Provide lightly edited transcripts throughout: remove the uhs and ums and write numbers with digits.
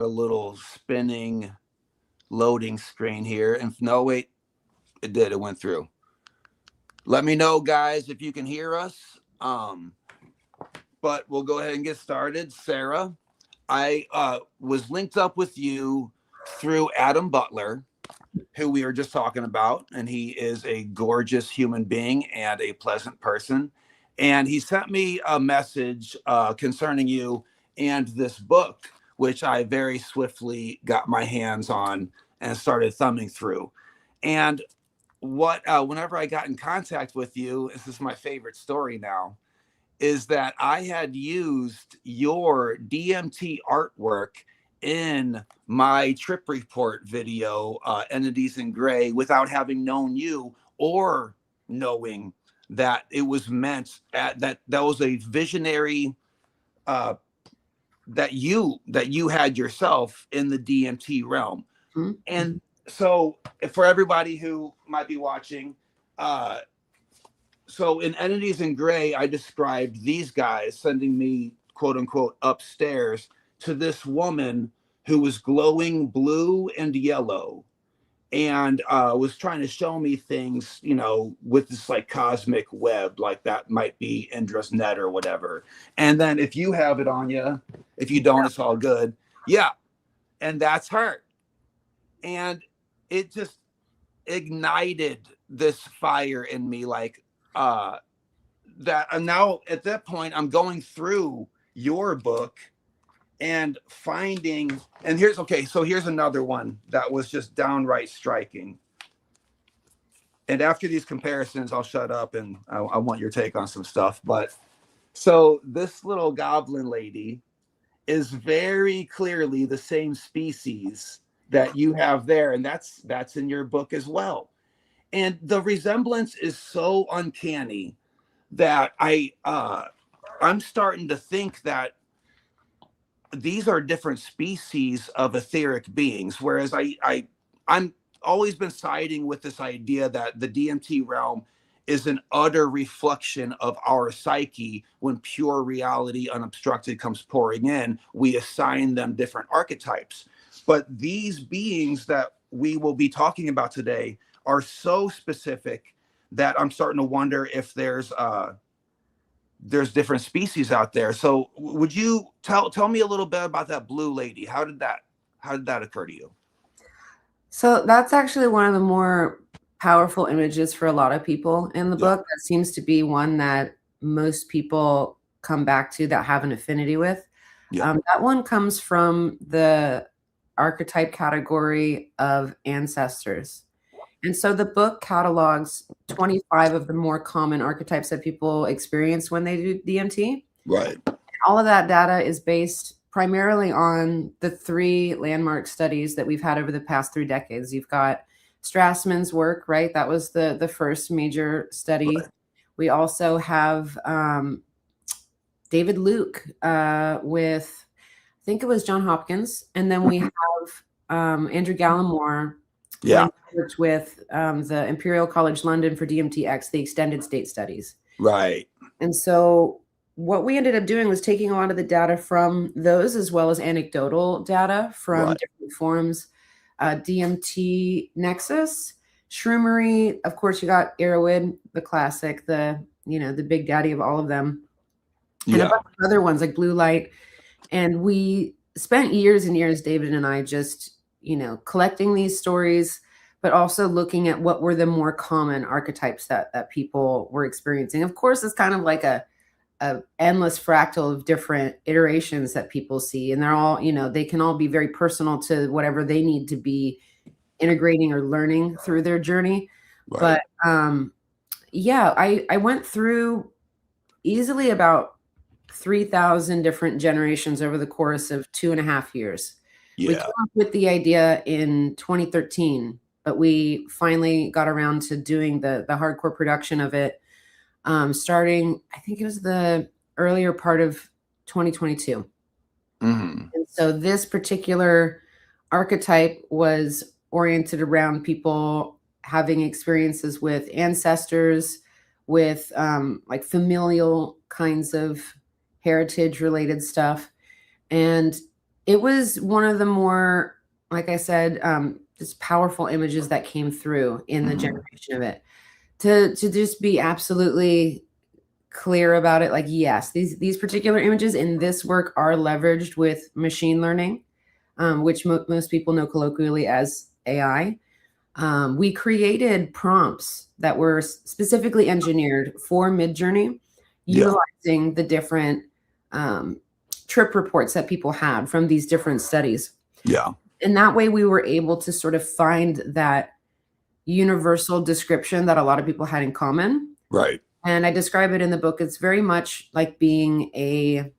a little spinning loading screen here. And no, wait, it did. It went through. Let me know, guys, if you can hear us. But we'll go ahead and get started. Sara, I was linked up with you through Adam Butler, who we were just talking about, and he is a gorgeous human being and a pleasant person. And he sent me a message concerning you and this book, which I very swiftly got my hands on and started thumbing through. And whenever I got in contact with you, this is my favorite story now, is that I had used your DMT artwork in my trip report video, Entities in Gray, without having known you or knowing that it was meant that was a visionary that you had yourself in the DMT realm. Mm-hmm. And so for everybody who might be watching, so in Entities in Gray, I described these guys sending me, quote unquote, upstairs to this woman who was glowing blue and yellow and was trying to show me things, you know, with this like cosmic web, like that might be Indra's net or whatever. And then if you have it on you, if you don't, it's all good. Yeah. And that's her. And it just ignited this fire in me, like, that I'm now at that point I'm going through your book and finding, and here's another one that was just downright striking. And after these comparisons, I'll shut up and I want your take on some stuff. But so this little goblin lady is very clearly the same species that you have there, and that's in your book as well. And the resemblance is so uncanny that I'm starting to think that these are different species of etheric beings. Whereas I'm always been siding with this idea that the DMT realm is an utter reflection of our psyche. When pure reality unobstructed comes pouring in, we assign them different archetypes. But these beings that we will be talking about today are so specific that I'm starting to wonder if there's different species out there. So would you tell me a little bit about that blue lady? How did that occur to you? So that's actually one of the more powerful images for a lot of people in the book. That seems to be one that most people come back to that have an affinity with. That one comes from the archetype category of ancestors. And so the book catalogs 25 of the more common archetypes that people experience when they do DMT. Right. All of that data is based primarily on the 3 landmark studies that we've had over the past 3 decades. You've got Strassman's work, right? That was the first major study. Right. We also have David Luke with, I think it was John Hopkins. And then we have Andrew Gallimore. Yeah. Worked with the Imperial College London for DMTX, the extended state studies. Right. And so what we ended up doing was taking a lot of the data from those, as well as anecdotal data from different forms. DMT Nexus, Shroomery, of course you got Erowid, the classic, the big daddy of all of them. And a bunch of other ones like Blue Light. And we spent years and years, David and I, just collecting these stories, but also looking at what were the more common archetypes that people were experiencing. Of course, it's kind of like a endless fractal of different iterations that people see. And they're all, they can all be very personal to whatever they need to be integrating or learning through their journey. Right. But I went through easily about 3,000 different generations over the course of 2.5 years. Yeah. We came up with the idea in 2013, but we finally got around to doing the hardcore production of it, starting, I think it was the earlier part of 2022. Mm-hmm. And so this particular archetype was oriented around people having experiences with ancestors, with like familial kinds of heritage related stuff. And It was one of the more, like I said, just powerful images that came through in the generation of it. To just be absolutely clear about it, like, yes, these particular images in this work are leveraged with machine learning, which most people know colloquially as AI. We created prompts that were specifically engineered for Midjourney, utilizing the different trip reports that people had from these different studies. Yeah. And that way we were able to sort of find that universal description that a lot of people had in common. Right. And I describe it in the book. It's very much like being a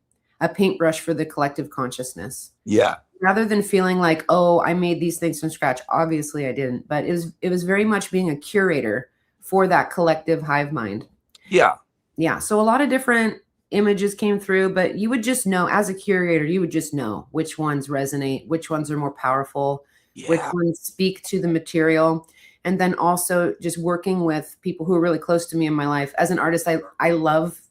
paintbrush for the collective consciousness. Yeah. Rather than feeling like, oh, I made these things from scratch. Obviously I didn't, but it was very much being a curator for that collective hive mind. Yeah. Yeah. So a lot of different images came through, but you would just know, as a curator, you would just know which ones resonate, which ones are more powerful, which ones speak to the material. And then also just working with people who are really close to me in my life. As an artist, I love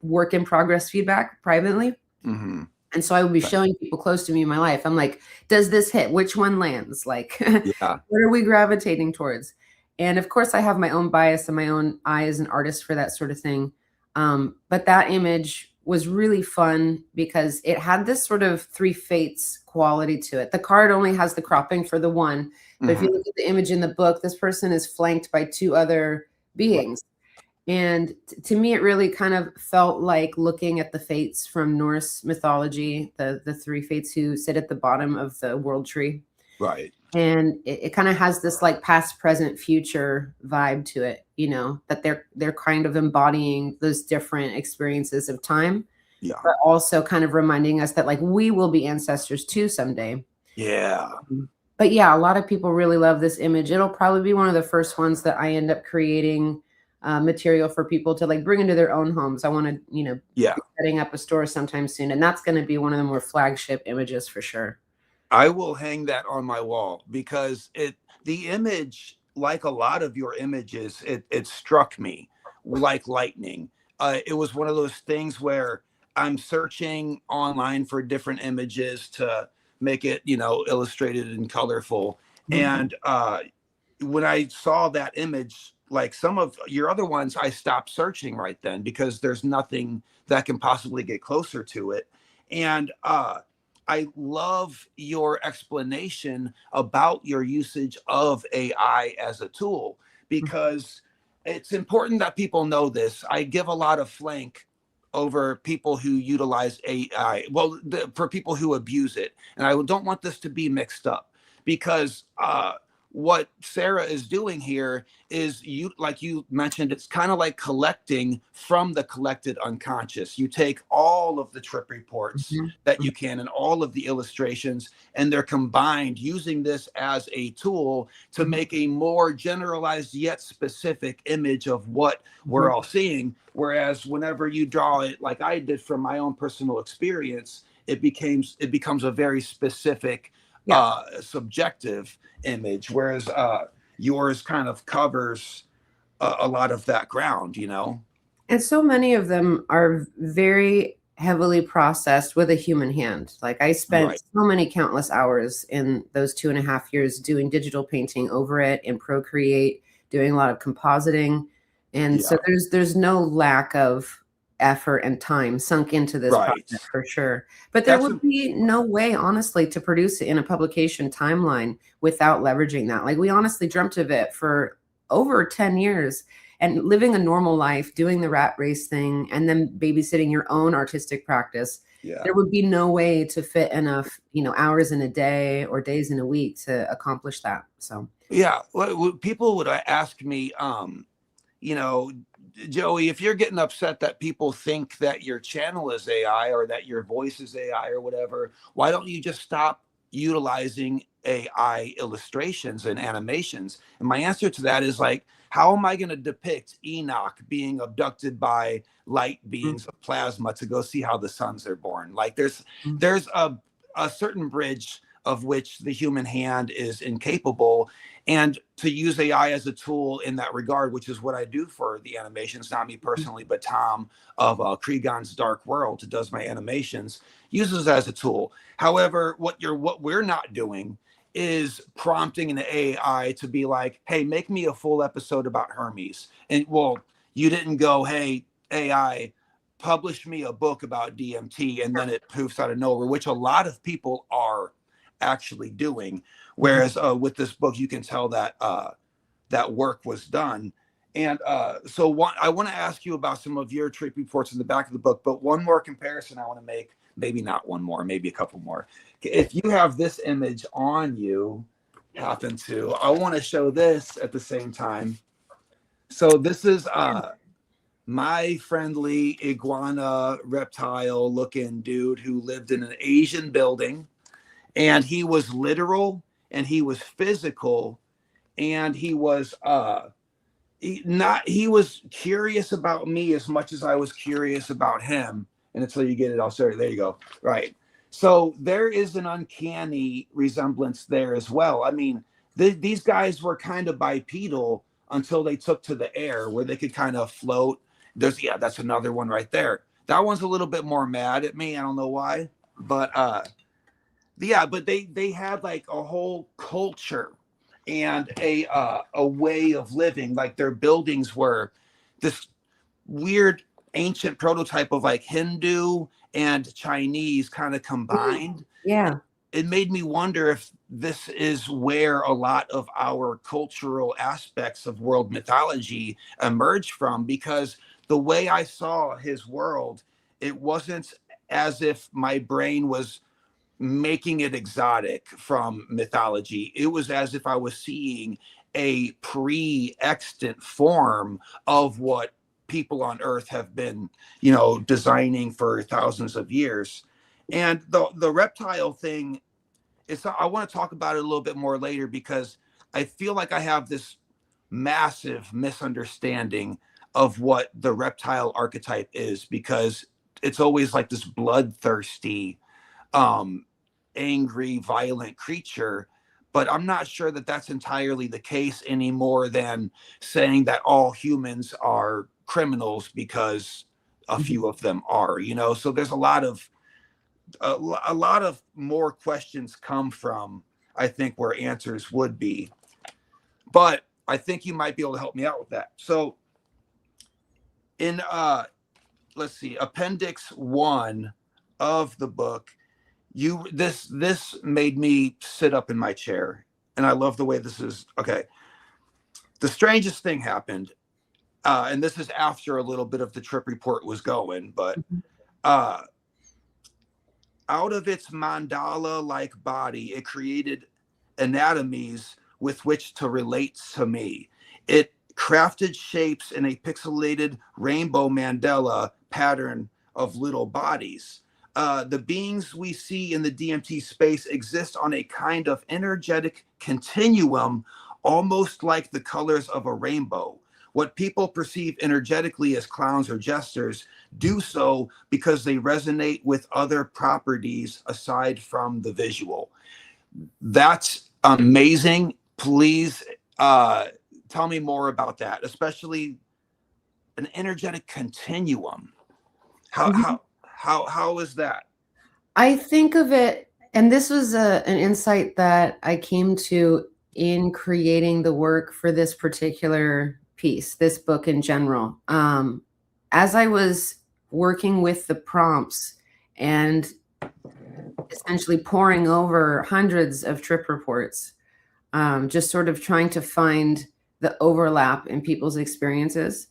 work in progress feedback privately. Mm-hmm. And so I would be showing people close to me in my life. I'm like, does this hit? Which one lands? Like, what are we gravitating towards? And of course, I have my own bias and my own eye as an artist for that sort of thing. But that image was really fun because it had this sort of three fates quality to it. The card only has the cropping for the one. But if you look at the image in the book, this person is flanked by two other beings. And to me, it really kind of felt like looking at the fates from Norse mythology, the three fates who sit at the bottom of the world tree. Right. And it kind of has this like past, present, future vibe to it, you know, that they're kind of embodying those different experiences of time. Yeah. But also kind of reminding us that like we will be ancestors too someday. Yeah. But yeah, a lot of people really love this image. It'll probably be one of the first ones that I end up creating material for people to like bring into their own homes. I want to, you know, be setting up a store sometime soon. And that's going to be one of the more flagship images for sure. I will hang that on my wall because the image, like a lot of your images, it struck me like lightning. It was one of those things where I'm searching online for different images to make it, you know, illustrated and colorful. And when I saw that image, like some of your other ones, I stopped searching right then because there's nothing that can possibly get closer to it. And I love your explanation about your usage of AI as a tool, because it's important that people know this. I give a lot of flank over people who utilize AI, well, for people who abuse it. And I don't want this to be mixed up, because what Sara is doing here is, you, like you mentioned, it's kind of like collecting from the collected unconscious. You take all of the trip reports that you can and all of the illustrations, and they're combined using this as a tool to make a more generalized yet specific image of what we're all seeing. Whereas whenever you draw it like I did from my own personal experience, it becomes a very specific subjective image, whereas yours kind of covers a lot of that ground, you know. And so many of them are very heavily processed with a human hand. Like I spent so many countless hours in those 2.5 years doing digital painting over it in Procreate, doing a lot of compositing. And so there's no lack of effort and time sunk into this project for sure. But there would be no way, honestly, to produce it in a publication timeline without leveraging that. Like we honestly dreamt of it for over 10 years and living a normal life, doing the rat race thing, and then babysitting your own artistic practice. There would be no way to fit enough, you know, hours in a day or days in a week to accomplish that. So people would ask me, you know, Joey, if you're getting upset that people think that your channel is AI or that your voice is AI or whatever, why don't you just stop utilizing AI illustrations and animations? And my answer to that is like, how am I going to depict Enoch being abducted by light beings of plasma to go see how the suns are born? Like there's a certain bridge of which the human hand is incapable, and to use AI as a tool in that regard, which is what I do for the animations, not me personally, but Tom of Cregan's Dark World, who does my animations, uses it as a tool. However, what we're not doing is prompting an AI to be like, hey, make me a full episode about Hermes. And well, you didn't go, hey, AI, publish me a book about DMT, and then it poofs out of nowhere, which a lot of people are actually doing. Whereas with this book, you can tell that that work was done. And so I want to ask you about some of your trip reports in the back of the book, but one more comparison I want to make, maybe not one more, maybe a couple more. If you have this image on you, happen to, I want to show this at the same time. So this is my friendly iguana reptile looking dude who lived in an Asian building, and he was literal and he was physical, and he was he was curious about me as much as I was curious about him. And until you get it, I'll show you. There you go. Right. So there is an uncanny resemblance there as well. I mean, these guys were kind of bipedal until they took to the air where they could kind of float. That's another one right there. That one's a little bit more mad at me. I don't know why, but but they had like a whole culture and a way of living. Like their buildings were this weird ancient prototype of like Hindu and Chinese kind of combined. Yeah. It made me wonder if this is where a lot of our cultural aspects of world mythology emerged from, because the way I saw his world, it wasn't as if my brain was making it exotic from mythology. It was as if I was seeing a pre-extant form of what people on Earth have been, designing for thousands of years. And the reptile thing, I want to talk about it a little bit more later, because I feel like I have this massive misunderstanding of what the reptile archetype is, because it's always like this bloodthirsty, angry, violent creature. But I'm not sure that that's entirely the case any more than saying that all humans are criminals because a few of them are, so there's a lot of more questions come from, I think, where answers would be. But I think you might be able to help me out with that. So in let's see, appendix 1 of the book, this made me sit up in my chair, and I love the way this is. Okay, the strangest thing happened, and this is after a little bit of the trip report was going, but out of its mandala-like body, it created anatomies with which to relate to me. It crafted shapes in a pixelated rainbow mandala pattern of little bodies. The beings we see in the DMT space exist on a kind of energetic continuum, almost like the colors of a rainbow. What people perceive energetically as clowns or jesters do so because they resonate with other properties aside from the visual. That's amazing. Please tell me more about that, especially an energetic continuum. How is that? I think of it, and this was an insight that I came to in creating the work for this particular piece, this book in general. As I was working with the prompts and essentially poring over hundreds of trip reports, just sort of trying to find the overlap in people's experiences,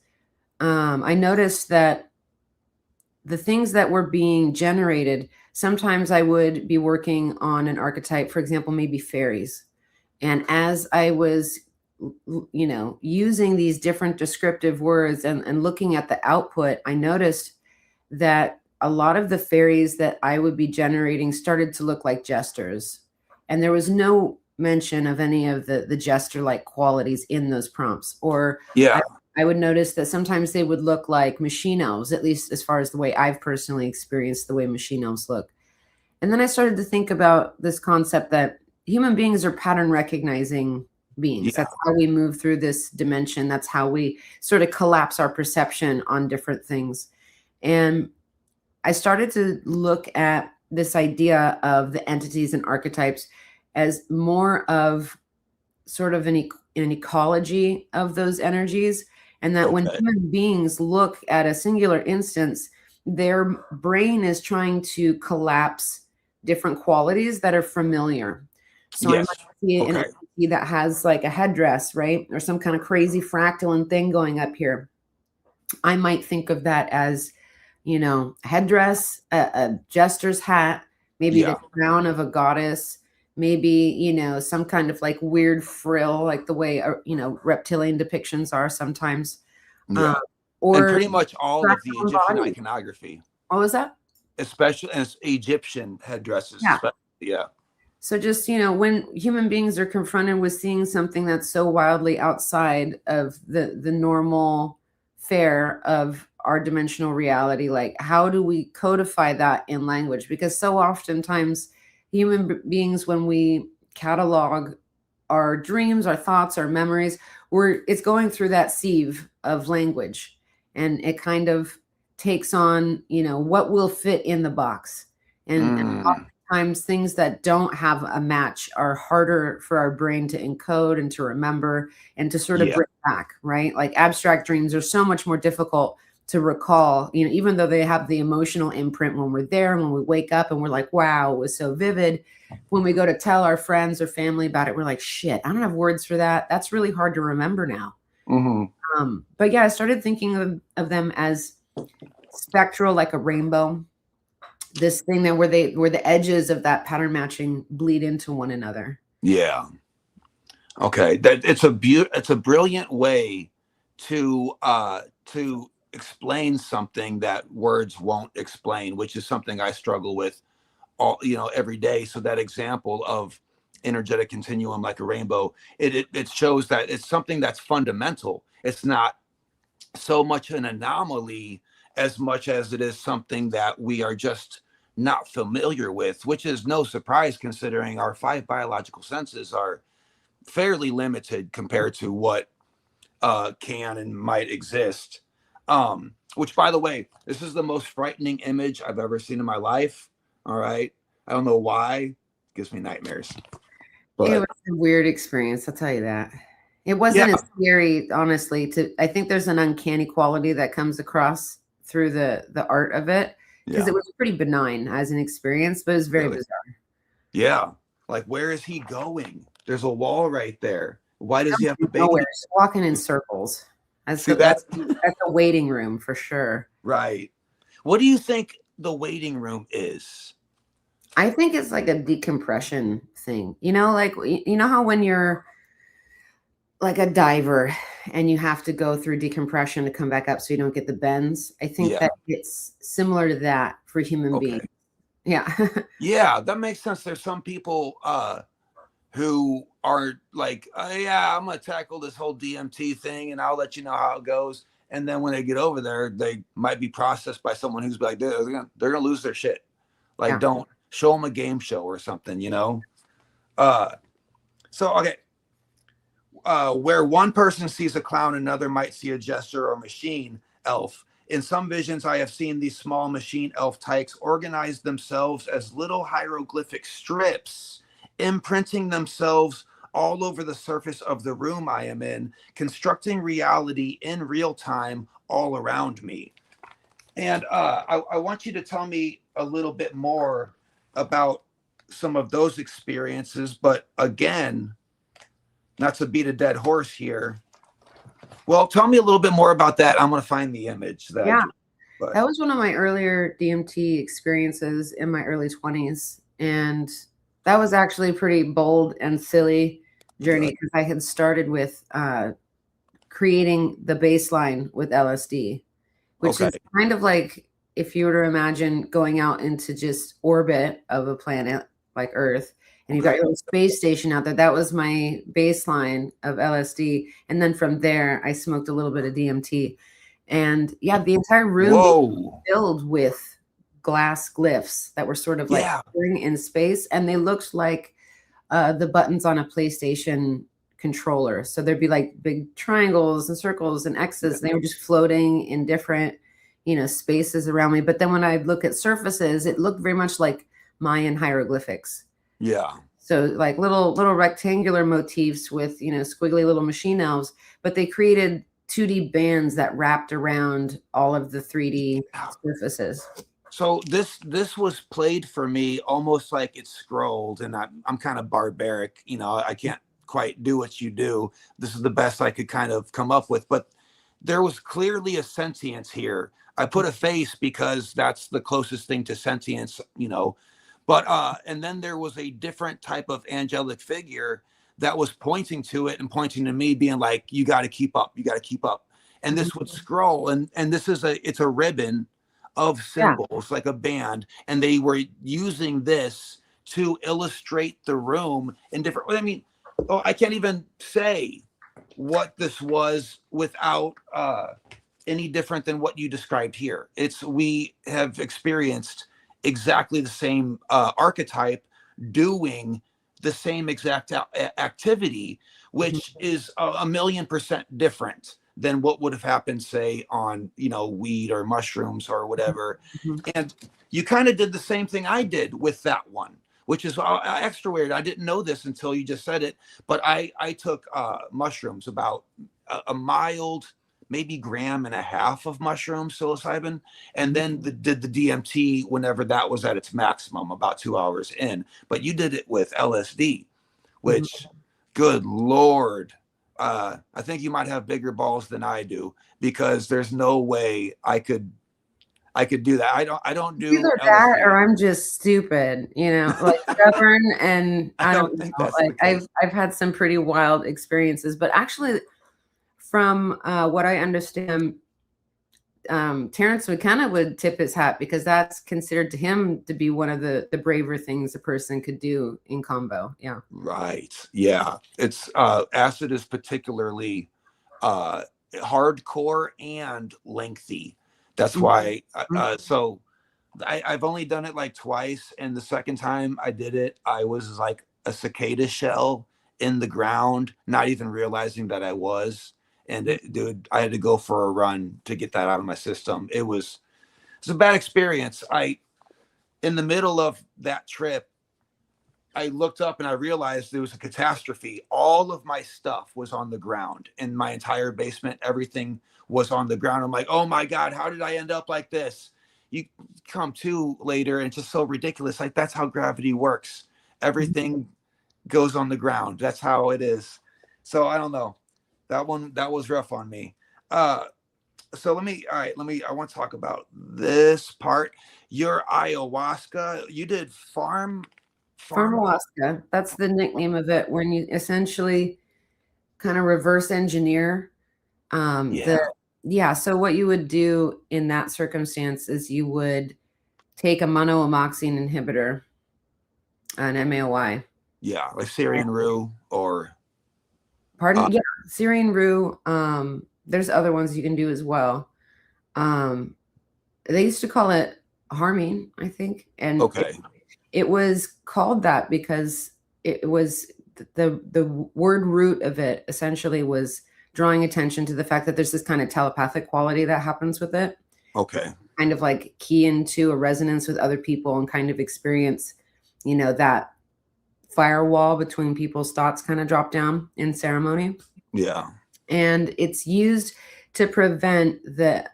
I noticed that the things that were being generated, sometimes I would be working on an archetype, for example, maybe fairies. And as I was, using these different descriptive words and looking at the output, I noticed that a lot of the fairies that I would be generating started to look like jesters. And there was no mention of any of the jester-like qualities in those prompts. Or I would notice that sometimes they would look like machine elves, at least as far as the way I've personally experienced the way machine elves look. And then I started to think about this concept that human beings are pattern recognizing beings. Yeah. That's how we move through this dimension. That's how we sort of collapse our perception on different things. And I started to look at this idea of the entities and archetypes as more of sort of an ecology of those energies. And that when human beings look at a singular instance, their brain is trying to collapse different qualities that are familiar. So I might see an entity that has like a headdress, right? Or some kind of crazy fractal thing going up here. I might think of that as, you know, a headdress, a jester's hat, maybe the crown of a goddess, maybe, you know, some kind of like weird frill, like the way, you know, reptilian depictions are sometimes. Or and pretty much all of the Egyptian iconography. What was that? Especially as Egyptian headdresses. Yeah. So just, you know, when human beings are confronted with seeing something that's so wildly outside of the normal fare of our dimensional reality, like how do we codify that in language? Because so oftentimes human beings, when we catalog our dreams, our thoughts, our memories, it's going through that sieve of language, and it kind of takes on, you know, what will fit in the box. And oftentimes things that don't have a match are harder for our brain to encode and to remember and to sort of bring back, right? Like abstract dreams are so much more difficult to recall, you know, even though they have the emotional imprint when we're there, when we wake up and we're like, wow, it was so vivid. When we go to tell our friends or family about it, we're like, shit, I don't have words for that. That's really hard to remember now. But yeah, I started thinking of them as spectral, like a rainbow. This thing that where the edges of that pattern matching bleed into one another. Yeah. Okay. That it's a brilliant way to explain something that words won't explain, which is something I struggle with every day. So that example of energetic continuum like a rainbow, it shows that it's something that's fundamental. It's not so much an anomaly as much as it is something that we are just not familiar with, which is no surprise considering our 5 biological senses are fairly limited compared to what can and might exist. Which, by the way, this is the most frightening image I've ever seen in my life. All right. I don't know why. It gives me nightmares. But, it was a weird experience, I'll tell you that. It wasn't as scary, honestly. I think there's an uncanny quality that comes across through the art of it, because it was pretty benign as an experience, but it was very bizarre. Yeah. Like, where is he going? There's a wall right there. Why does he have to be nowhere? Just walking in circles. That's a waiting room for sure. Right. What do you think the waiting room is? I think it's like a decompression thing. You know, like, you know how when you're like a diver and you have to go through decompression to come back up so you don't get the bends. I think that it's similar to that for human beings. Yeah. Yeah, that makes sense. There's some people who are like, oh, yeah, I'm going to tackle this whole DMT thing and I'll let you know how it goes. And then when they get over there, they might be processed by someone who's like, they're going to lose their shit. Like, don't show them a game show or something, you know? So, okay. Where one person sees a clown, another might see a jester or machine elf. In some visions, I have seen these small machine elf types organize themselves as little hieroglyphic strips, imprinting themselves all over the surface of the room I am in, constructing reality in real time all around me. And I want you to tell me a little bit more about some of those experiences. But again, not to beat a dead horse here. Well, tell me a little bit more about that. I'm going to find the image. That was one of my earlier DMT experiences in my early 20s. And that was actually a pretty bold and silly journey because I had started with creating the baseline with LSD, which is kind of like if you were to imagine going out into just orbit of a planet like Earth. And you've got your little space station out there. That was my baseline of LSD. And then from there, I smoked a little bit of DMT. And yeah, the entire room was filled with glass glyphs that were sort of like Yeah. in space, and they looked like the buttons on a PlayStation controller. So there'd be like big triangles and circles and X's, and they were just floating in different, spaces around me. But then when I look at surfaces, it looked very much like Mayan hieroglyphics. Yeah. So like little rectangular motifs with, squiggly little machine elves, but they created 2D bands that wrapped around all of the 3D surfaces. So this was played for me almost like it's scrolled, and I'm kind of barbaric, I can't quite do what you do. This is the best I could kind of come up with, but there was clearly a sentience here. I put a face because that's the closest thing to sentience, but and then there was a different type of angelic figure that was pointing to it and pointing to me, being like, you got to keep up, you got to keep up. And this would scroll, and it's a ribbon of symbols, like a band, and they were using this to illustrate the room in different. I mean, I can't even say what this was without any different than what you described here. We have experienced exactly the same archetype doing the same exact activity, which is a million% different than what would have happened, say, on, weed or mushrooms or whatever. And you kind of did the same thing I did with that one, which is extra weird. I didn't know this until you just said it, but I took mushrooms, about a mild, maybe 1.5 grams of mushrooms, psilocybin, and then did the DMT whenever that was at its maximum, about 2 hours in. But you did it with LSD, which, good Lord, I think you might have bigger balls than I do, because there's no way I could do that. I don't do either LSD. that or I'm just stupid, like stubborn, and I don't think that's the case. I've had some pretty wild experiences, but actually, from what I understand, Terrence McKenna would tip his hat, because that's considered to him to be one of the braver things a person could do in combo. Yeah. Right. Yeah. It's acid is particularly hardcore and lengthy. That's why. So I've only done it like twice, and the second time I did it, I was like a cicada shell in the ground, not even realizing that I was. And dude, I had to go for a run to get that out of my system. It's a bad experience. In the middle of that trip, I looked up and I realized there was a catastrophe. All of my stuff was on the ground in my entire basement. Everything was on the ground. I'm like, oh my God, how did I end up like this? You come to later, and it's just so ridiculous. Like, that's how gravity works. Everything goes on the ground. That's how it is. So I don't know. That was rough on me. So I want to talk about this part. Your ayahuasca, you did Farmahuasca. That's the nickname of it, when you essentially kind of reverse engineer. So what you would do in that circumstance is you would take a monoamoxine inhibitor, an MAOI. Yeah, like Syrian Rue or... Pardon? Yeah, Syrian Rue. There's other ones you can do as well. They used to call it harmine, I think. And okay. It was called that because it was the word root of it essentially was drawing attention to the fact that there's this kind of telepathic quality that happens with it. Okay. Kind of like key into a resonance with other people and kind of experience, that firewall between people's thoughts kind of drop down in ceremony. Yeah. And it's used to prevent the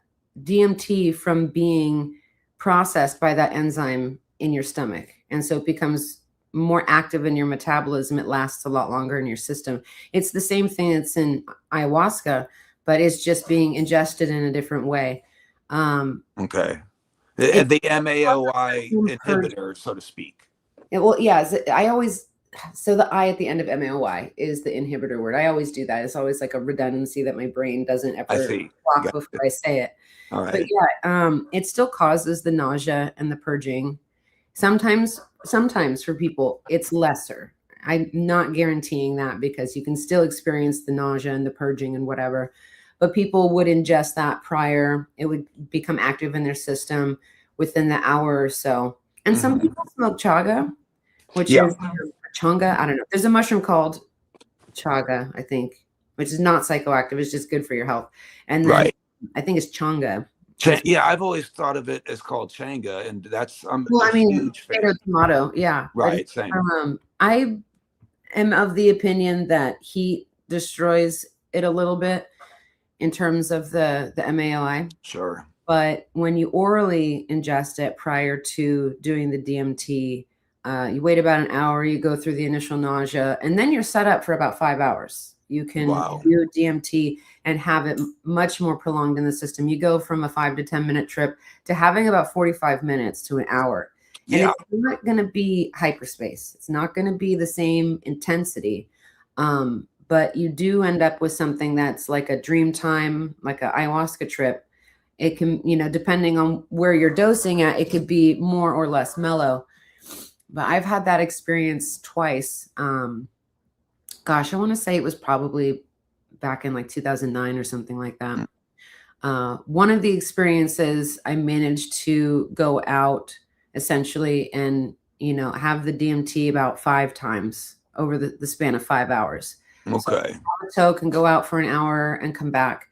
DMT from being processed by that enzyme in your stomach. And so it becomes more active in your metabolism. It lasts a lot longer in your system. It's the same thing that's in ayahuasca, but it's just being ingested in a different way. Okay. The MAOI inhibitor, so to speak. So the I at the end of MAOI is the inhibitor word. I always do that. It's always like a redundancy that my brain doesn't ever block before I say it. All right. But yeah, it still causes the nausea and the purging. Sometimes for people, it's lesser. I'm not guaranteeing that, because you can still experience the nausea and the purging and whatever. But people would ingest that prior. It would become active in their system. within the hour or so. And some people smoke chaga, which is chonga. I don't know. There's a mushroom called chaga, I think, which is not psychoactive. It's just good for your health. And then I think it's changa. Yeah, I've always thought of it as called changa, and that's Well, I mean, huge fan. tomato, yeah. Right, same. I am of the opinion that heat destroys it a little bit in terms of the MAOI. Sure. But when you orally ingest it prior to doing the DMT, you wait about an hour, you go through the initial nausea, and then you're set up for about 5 hours. You can do DMT and have it much more prolonged in the system. You go from a 5 to 10 minute trip to having about 45 minutes to an hour. And it's not going to be hyperspace. It's not going to be the same intensity. But you do end up with something that's like a dream time, like an ayahuasca trip. It can, depending on where you're dosing at, it could be more or less mellow. But I've had that experience twice. Gosh, I want to say it was probably back in like 2009 or something like that. One of the experiences, I managed to go out essentially and, have the DMT about 5 times over the span of 5 hours. Okay. So can go out for an hour and come back.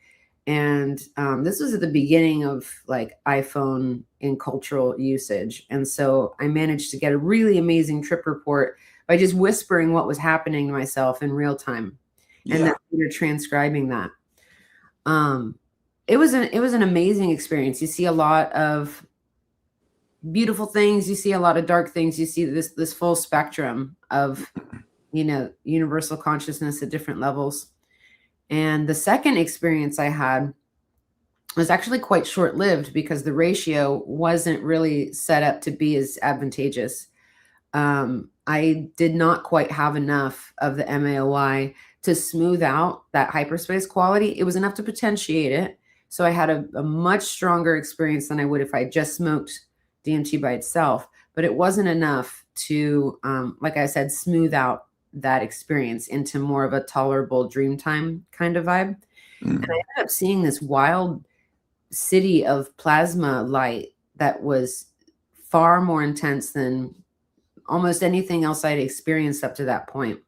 And this was at the beginning of like iPhone in cultural usage. And so I managed to get a really amazing trip report by just whispering what was happening to myself in real time. And then you're transcribing that. It was an amazing experience. You see a lot of beautiful things. You see a lot of dark things. You see this full spectrum of, universal consciousness at different levels. And the second experience I had was actually quite short-lived because the ratio wasn't really set up to be as advantageous. I did not quite have enough of the MAOI to smooth out that hyperspace quality. It was enough to potentiate it. So I had a much stronger experience than I would if I just smoked DMT by itself. But it wasn't enough to, like I said, smooth out that experience into more of a tolerable dreamtime kind of vibe. And I ended up seeing this wild city of plasma light that was far more intense than almost anything else I'd experienced up to that point.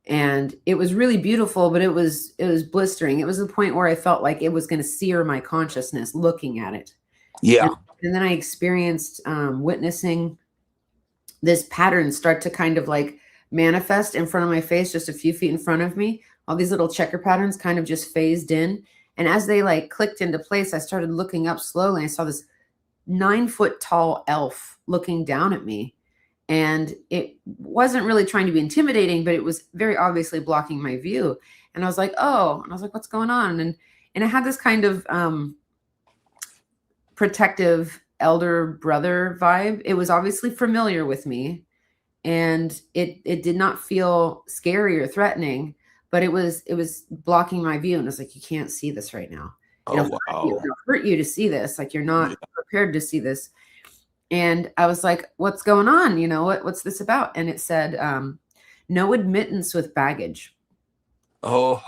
And it was really beautiful, but it was blistering. It was the point where I felt like it was going to sear my consciousness looking at it. Yeah. And then I experienced witnessing this pattern start to kind of like manifest in front of my face, just a few feet in front of me. All these little checker patterns kind of just phased in. And as they like clicked into place, I started looking up slowly. I saw this 9-foot tall elf looking down at me. And it wasn't really trying to be intimidating, but it was very obviously blocking my view. And I was like, oh, and I was like, what's going on? And I had this kind of protective elder brother vibe. It was obviously familiar with me. And it did not feel scary or threatening, but it was blocking my view. And I was like, you can't see this right now. It'll hurt you to see this. Like, you're not prepared to see this. And I was like, what's going on? What's this about? And it said, no admittance with baggage. I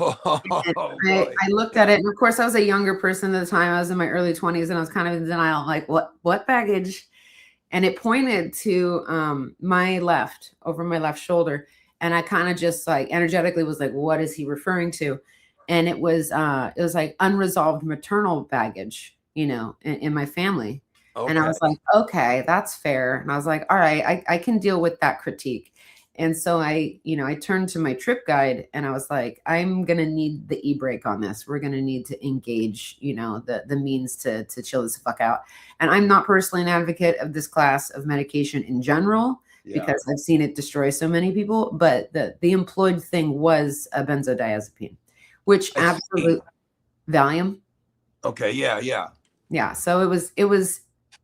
looked at it. And of course, I was a younger person at the time. I was in my early 20s and I was kind of in denial, like, what baggage? And it pointed to my left, over my left shoulder. And I kind of just like energetically was like, what is he referring to? And it was like unresolved maternal baggage, in my family. Okay. And I was like, okay, that's fair. And I was like, all right, I can deal with that critique. And so I turned to my trip guide and I was like, I'm going to need the e-brake on this. We're going to need to engage, the means to chill this fuck out. And I'm not personally an advocate of this class of medication in general, because I've seen it destroy so many people. But the employed thing was a benzodiazepine, which absolute Valium. Okay. Yeah. Yeah. So it was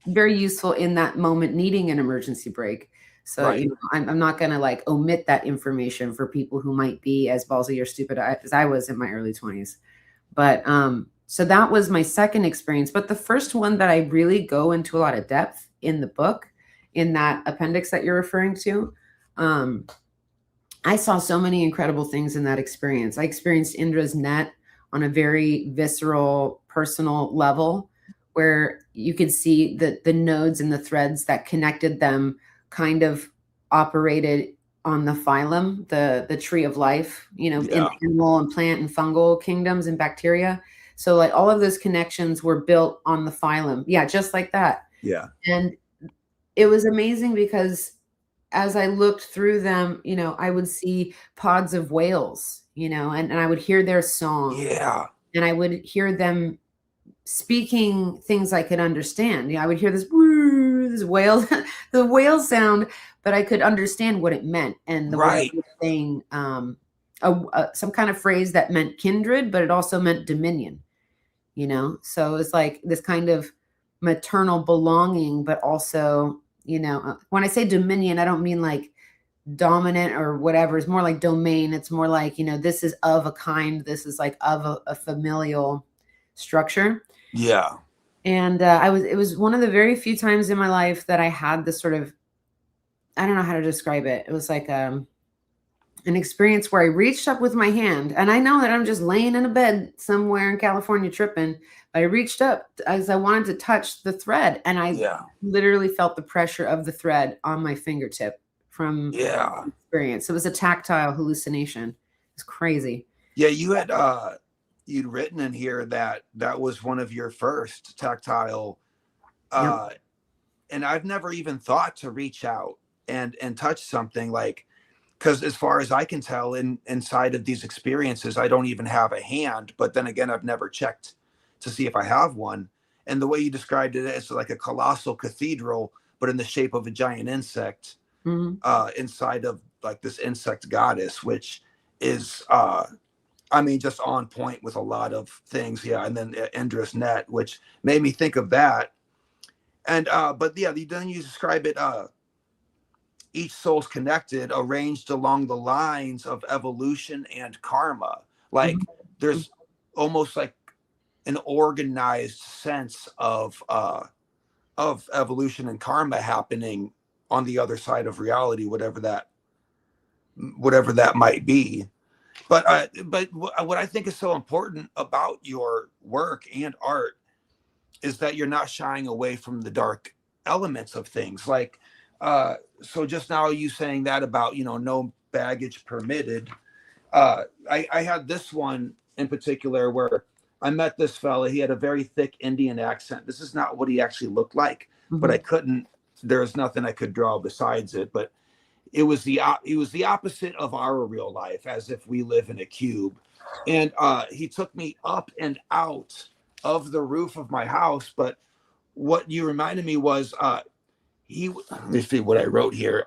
very useful in that moment, needing an emergency brake. So I'm not going to like omit that information for people who might be as ballsy or stupid as I was in my early 20s. But so that was my second experience. But the first one that I really go into a lot of depth in the book, in that appendix that you're referring to, I saw so many incredible things in that experience. I experienced Indra's net on a very visceral, personal level, where you could see the nodes and the threads that connected them kind of operated on the phylum, the tree of life, you know, in animal and plant and fungal kingdoms and bacteria. So like all of those connections were built on the phylum. Yeah, just like that. Yeah. And it was amazing because as I looked through them, you know, I would see pods of whales, you know, and I would hear their song. Yeah. And I would hear them speaking things I could understand. You know, I would hear this whale, the whale sound, but I could understand what it meant. And the way it was saying some kind of phrase that meant kindred, but it also meant dominion, you know? So it was like this kind of maternal belonging, but also, you know, when I say dominion, I don't mean like dominant or whatever. It's more like domain. It's more like, you know, this is of a kind. This is like of a familial structure. Yeah. And it was one of the very few times in my life that I had this sort of, I don't know how to describe it. It was like an experience where I reached up with my hand, and I know that I'm just laying in a bed somewhere in California tripping, but I reached up as I wanted to touch the thread, and I literally felt the pressure of the thread on my fingertip from experience. It was a tactile hallucination. It's crazy. Yeah, you had you'd written in here that was one of your first tactile and I've never even thought to reach out and touch something, like, because as far as I can tell, inside of these experiences, I don't even have a hand. But then again, I've never checked to see if I have one. And the way you described it, it's like a colossal cathedral, but in the shape of a giant insect inside of like this insect goddess, which is, I mean, just on point with a lot of things. Yeah. And then Indra's net, which made me think of that. And, but yeah, then you describe it, each soul's connected, arranged along the lines of evolution and karma. Like there's almost like an organized sense of evolution and karma happening on the other side of reality, whatever that might be. But what I think is so important about your work and art is that you're not shying away from the dark elements of things. Like, so just now you saying that about, you know, no baggage permitted. I had this one in particular where I met this fella. He had a very thick Indian accent. This is not what he actually looked like, but there's nothing I could draw besides it. But it was the opposite of our real life, as if we live in a cube. And he took me up and out of the roof of my house. But what you reminded me was, let me see what I wrote here.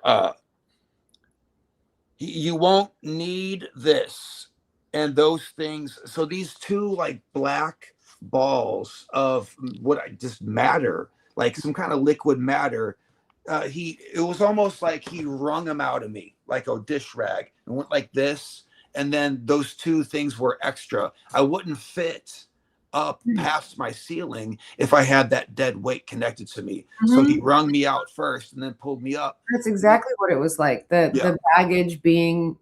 You won't need this and those things. So these two like black balls of what I just matter, like some kind of liquid matter. It was almost like he wrung them out of me like a dish rag and went like this. And then those two things were extra. I wouldn't fit up past my ceiling if I had that dead weight connected to me. So he wrung me out first and then pulled me up. That's exactly what it was like. The baggage being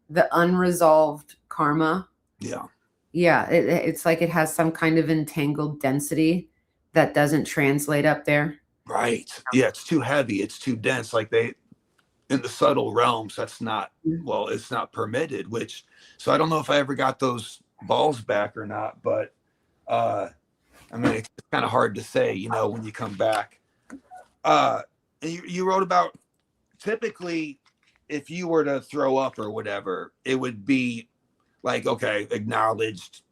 the unresolved karma. Yeah. It's like it has some kind of entangled density that doesn't translate up there. Right. Yeah, it's too heavy. It's too dense. Like in the subtle realms, that's not, well, it's not permitted, so I don't know if I ever got those balls back or not, but I mean, it's kind of hard to say, you know, when you come back. And you wrote about, typically, if you were to throw up or whatever, it would be like, okay, acknowledged,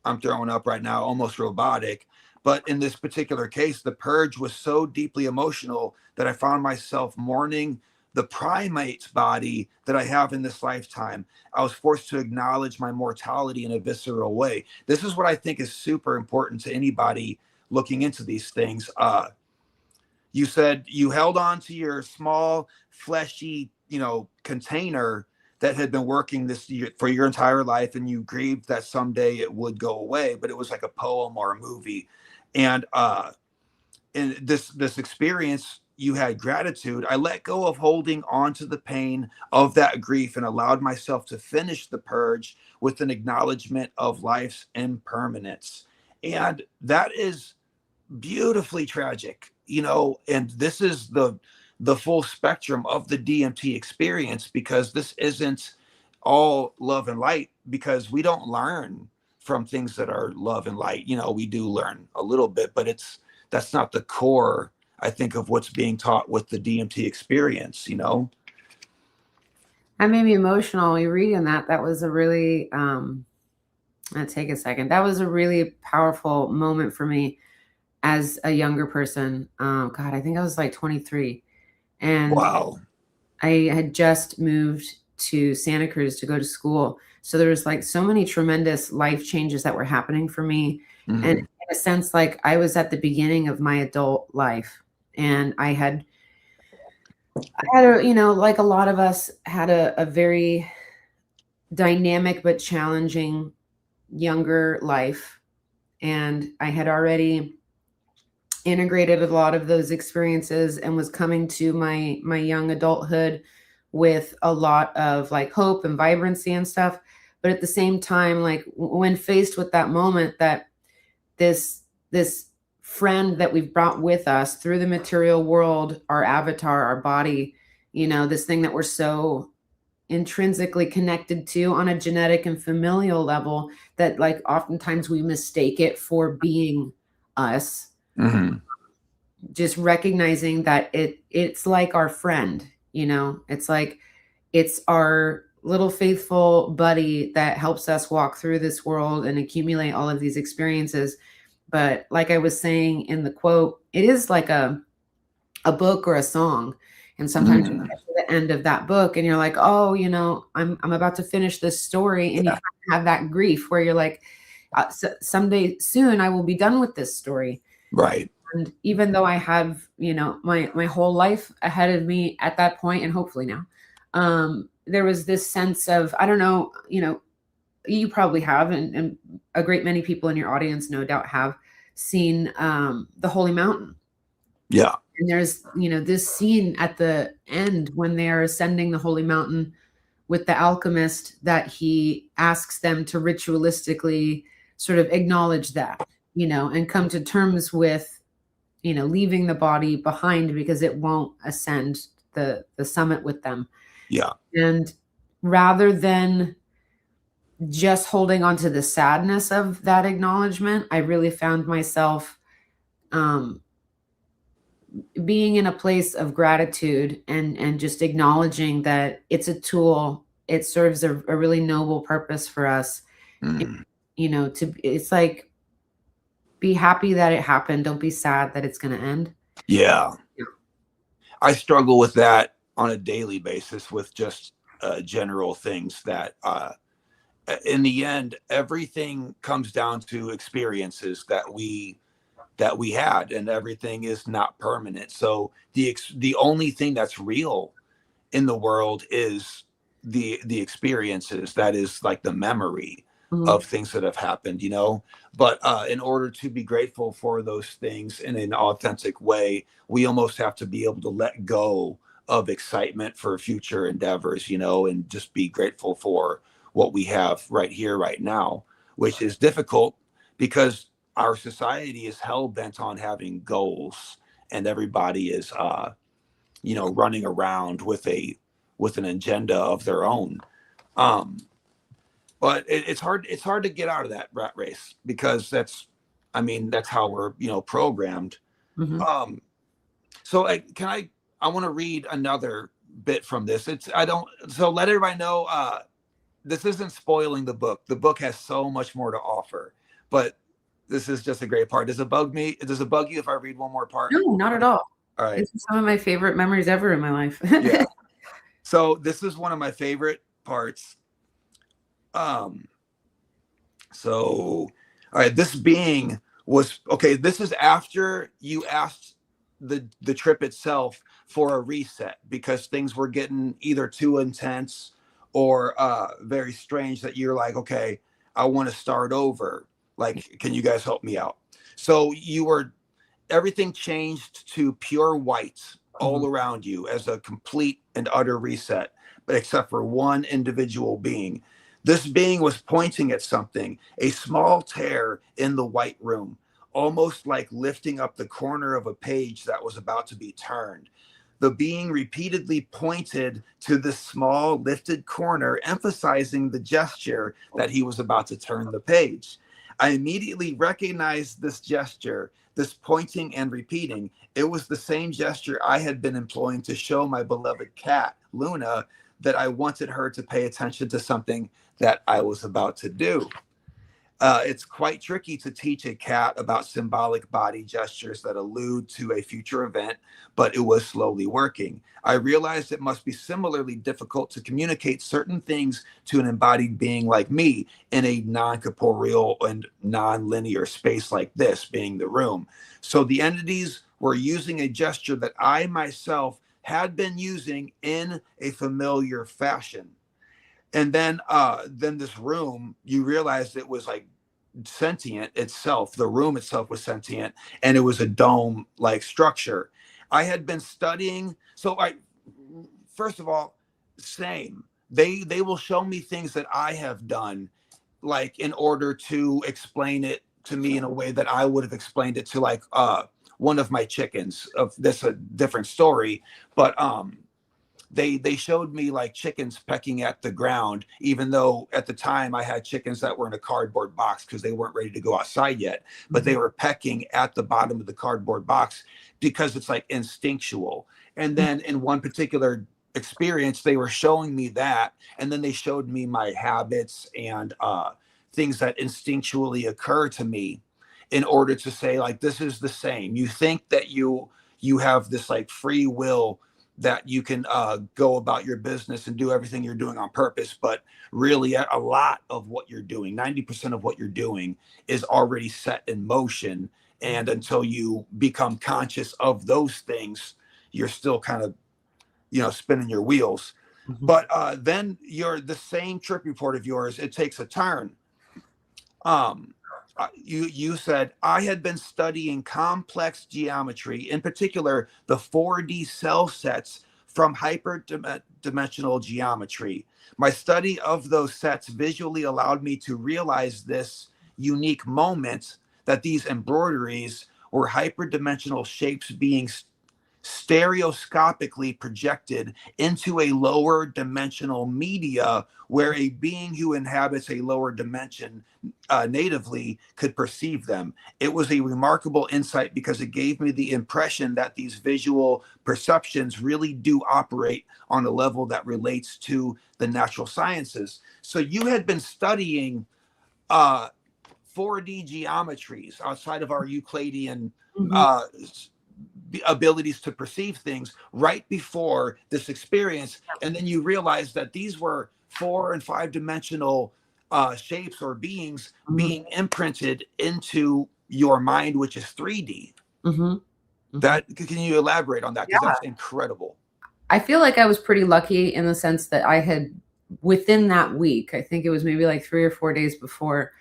I'm throwing up right now, almost robotic. But in this particular case, the purge was so deeply emotional that I found myself mourning the primate body that I have in this lifetime. I was forced to acknowledge my mortality in a visceral way. This is what I think is super important to anybody looking into these things. You said you held on to your small, fleshy, you know, container that had been working this year for your entire life, and you grieved that someday it would go away, but it was like a poem or a movie. And in this experience, you had gratitude. I let go of holding on to the pain of that grief and allowed myself to finish the purge with an acknowledgement of life's impermanence. And that is beautifully tragic, you know, and this is the full spectrum of the DMT experience, because this isn't all love and light, because we don't learn from things that are love and light. You know, we do learn a little bit, but that's not the core, I think, of what's being taught with the DMT experience, you know. That made me emotional. You reading that. That was a really I'll take a second. That was a really powerful moment for me as a younger person. God, I think I was like 23. And Wow. I had just moved to Santa Cruz to go to school. So there was like so many tremendous life changes that were happening for me. Mm-hmm. And in a sense, like I was at the beginning of my adult life, and I had you know, like a lot of us had a very dynamic but challenging younger life. And I had already integrated a lot of those experiences and was coming to my young adulthood with a lot of like hope and vibrancy and stuff. But at the same time, like when faced with that moment that this friend that we've brought with us through the material world, our avatar, our body, you know, this thing that we're so intrinsically connected to on a genetic and familial level, that like oftentimes we mistake it for being us. Mm-hmm. Just recognizing that it's like our friend, you know, it's like it's our little faithful buddy that helps us walk through this world and accumulate all of these experiences. But like I was saying in the quote, it is like a book or a song. And sometimes you get to the end of that book and you're like, oh, you know, I'm about to finish this story. And you kind of have that grief where you're like, someday soon I will be done with this story. Right. And even though I have, you know, my whole life ahead of me at that point, and hopefully now, there was this sense of, I don't know, you know, you probably have, and a great many people in your audience no doubt have seen the Holy Mountain. Yeah. And there's, you know, this scene at the end when they are ascending the Holy Mountain with the alchemist, that he asks them to ritualistically sort of acknowledge that, you know, and come to terms with, you know, leaving the body behind because it won't ascend the summit with them. Yeah. And rather than just holding on to the sadness of that acknowledgement, I really found myself being in a place of gratitude and just acknowledging that it's a tool. It serves a really noble purpose for us. Mm. You know, it's like, be happy that it happened. Don't be sad that it's going to end. Yeah. I struggle with that on a daily basis with just general things that in the end, everything comes down to experiences that we had, and everything is not permanent. So the only thing that's real in the world is the experiences, that is like the memory of things that have happened, you know. But in order to be grateful for those things in an authentic way, we almost have to be able to let go of excitement for future endeavors, you know, and just be grateful for what we have right here, right now, which is difficult because our society is hell bent on having goals, and everybody is, you know, running around with an agenda of their own. But it's hard to get out of that rat race, because that's how we're, you know, programmed. Mm-hmm. So I want to read another bit from this. So let everybody know, this isn't spoiling the book. The book has so much more to offer, but this is just a great part. Does it bug you if I read one more part? No, not at all. All right. This is some of my favorite memories ever in my life. Yeah. So this is one of my favorite parts. So, all right, this being was, okay, this is after you asked the trip itself for a reset, because things were getting either too intense or very strange, that you're like, okay, I want to start over. Like, can you guys help me out? So everything changed to pure white all around you as a complete and utter reset, but except for one individual being. This being was pointing at something, a small tear in the white room. almost like lifting up the corner of a page that was about to be turned. The being repeatedly pointed to this small lifted corner, emphasizing the gesture that he was about to turn the page. I immediately recognized this gesture, this pointing and repeating. It was the same gesture I had been employing to show my beloved cat, Luna, that I wanted her to pay attention to something that I was about to do. It's quite tricky to teach a cat about symbolic body gestures that allude to a future event, but it was slowly working. I realized it must be similarly difficult to communicate certain things to an embodied being like me in a non-corporeal and non-linear space like this, being the room. So the entities were using a gesture that I myself had been using in a familiar fashion. And then this room, you realized it was like sentient itself. The room itself was sentient, and it was a dome like structure. I had been studying. So first of all, same. They will show me things that I have done, like in order to explain it to me in a way that I would have explained it to like one of my chickens. Of this a different story, but they showed me like chickens pecking at the ground, even though at the time I had chickens that were in a cardboard box because they weren't ready to go outside yet, but they were pecking at the bottom of the cardboard box because it's like instinctual. And then in one particular experience, they were showing me that, and then they showed me my habits and things that instinctually occur to me in order to say like, this is the same. You think that you have this like free will that you can go about your business and do everything you're doing on purpose. But really a lot of what you're doing, 90% of what you're doing is already set in motion. And until you become conscious of those things, you're still kind of, spinning your wheels. But then the same trip report of yours, it takes a turn. You said, I had been studying complex geometry, in particular, the 4D cell sets from hyperdimensional geometry. My study of those sets visually allowed me to realize this unique moment that these embroideries were hyperdimensional shapes being stereoscopically projected into a lower dimensional media where a being who inhabits a lower dimension natively could perceive them. It was a remarkable insight because it gave me the impression that these visual perceptions really do operate on a level that relates to the natural sciences. So you had been studying 4D geometries outside of our Euclidean abilities to perceive things right before this experience, and then you realize that these were 4 and 5 dimensional shapes or beings being imprinted into your mind, which is 3D. That, can you elaborate on that? Because that's incredible. I feel like I was pretty lucky in the sense that I had, within that week, I think it was maybe like 3 or 4 days before,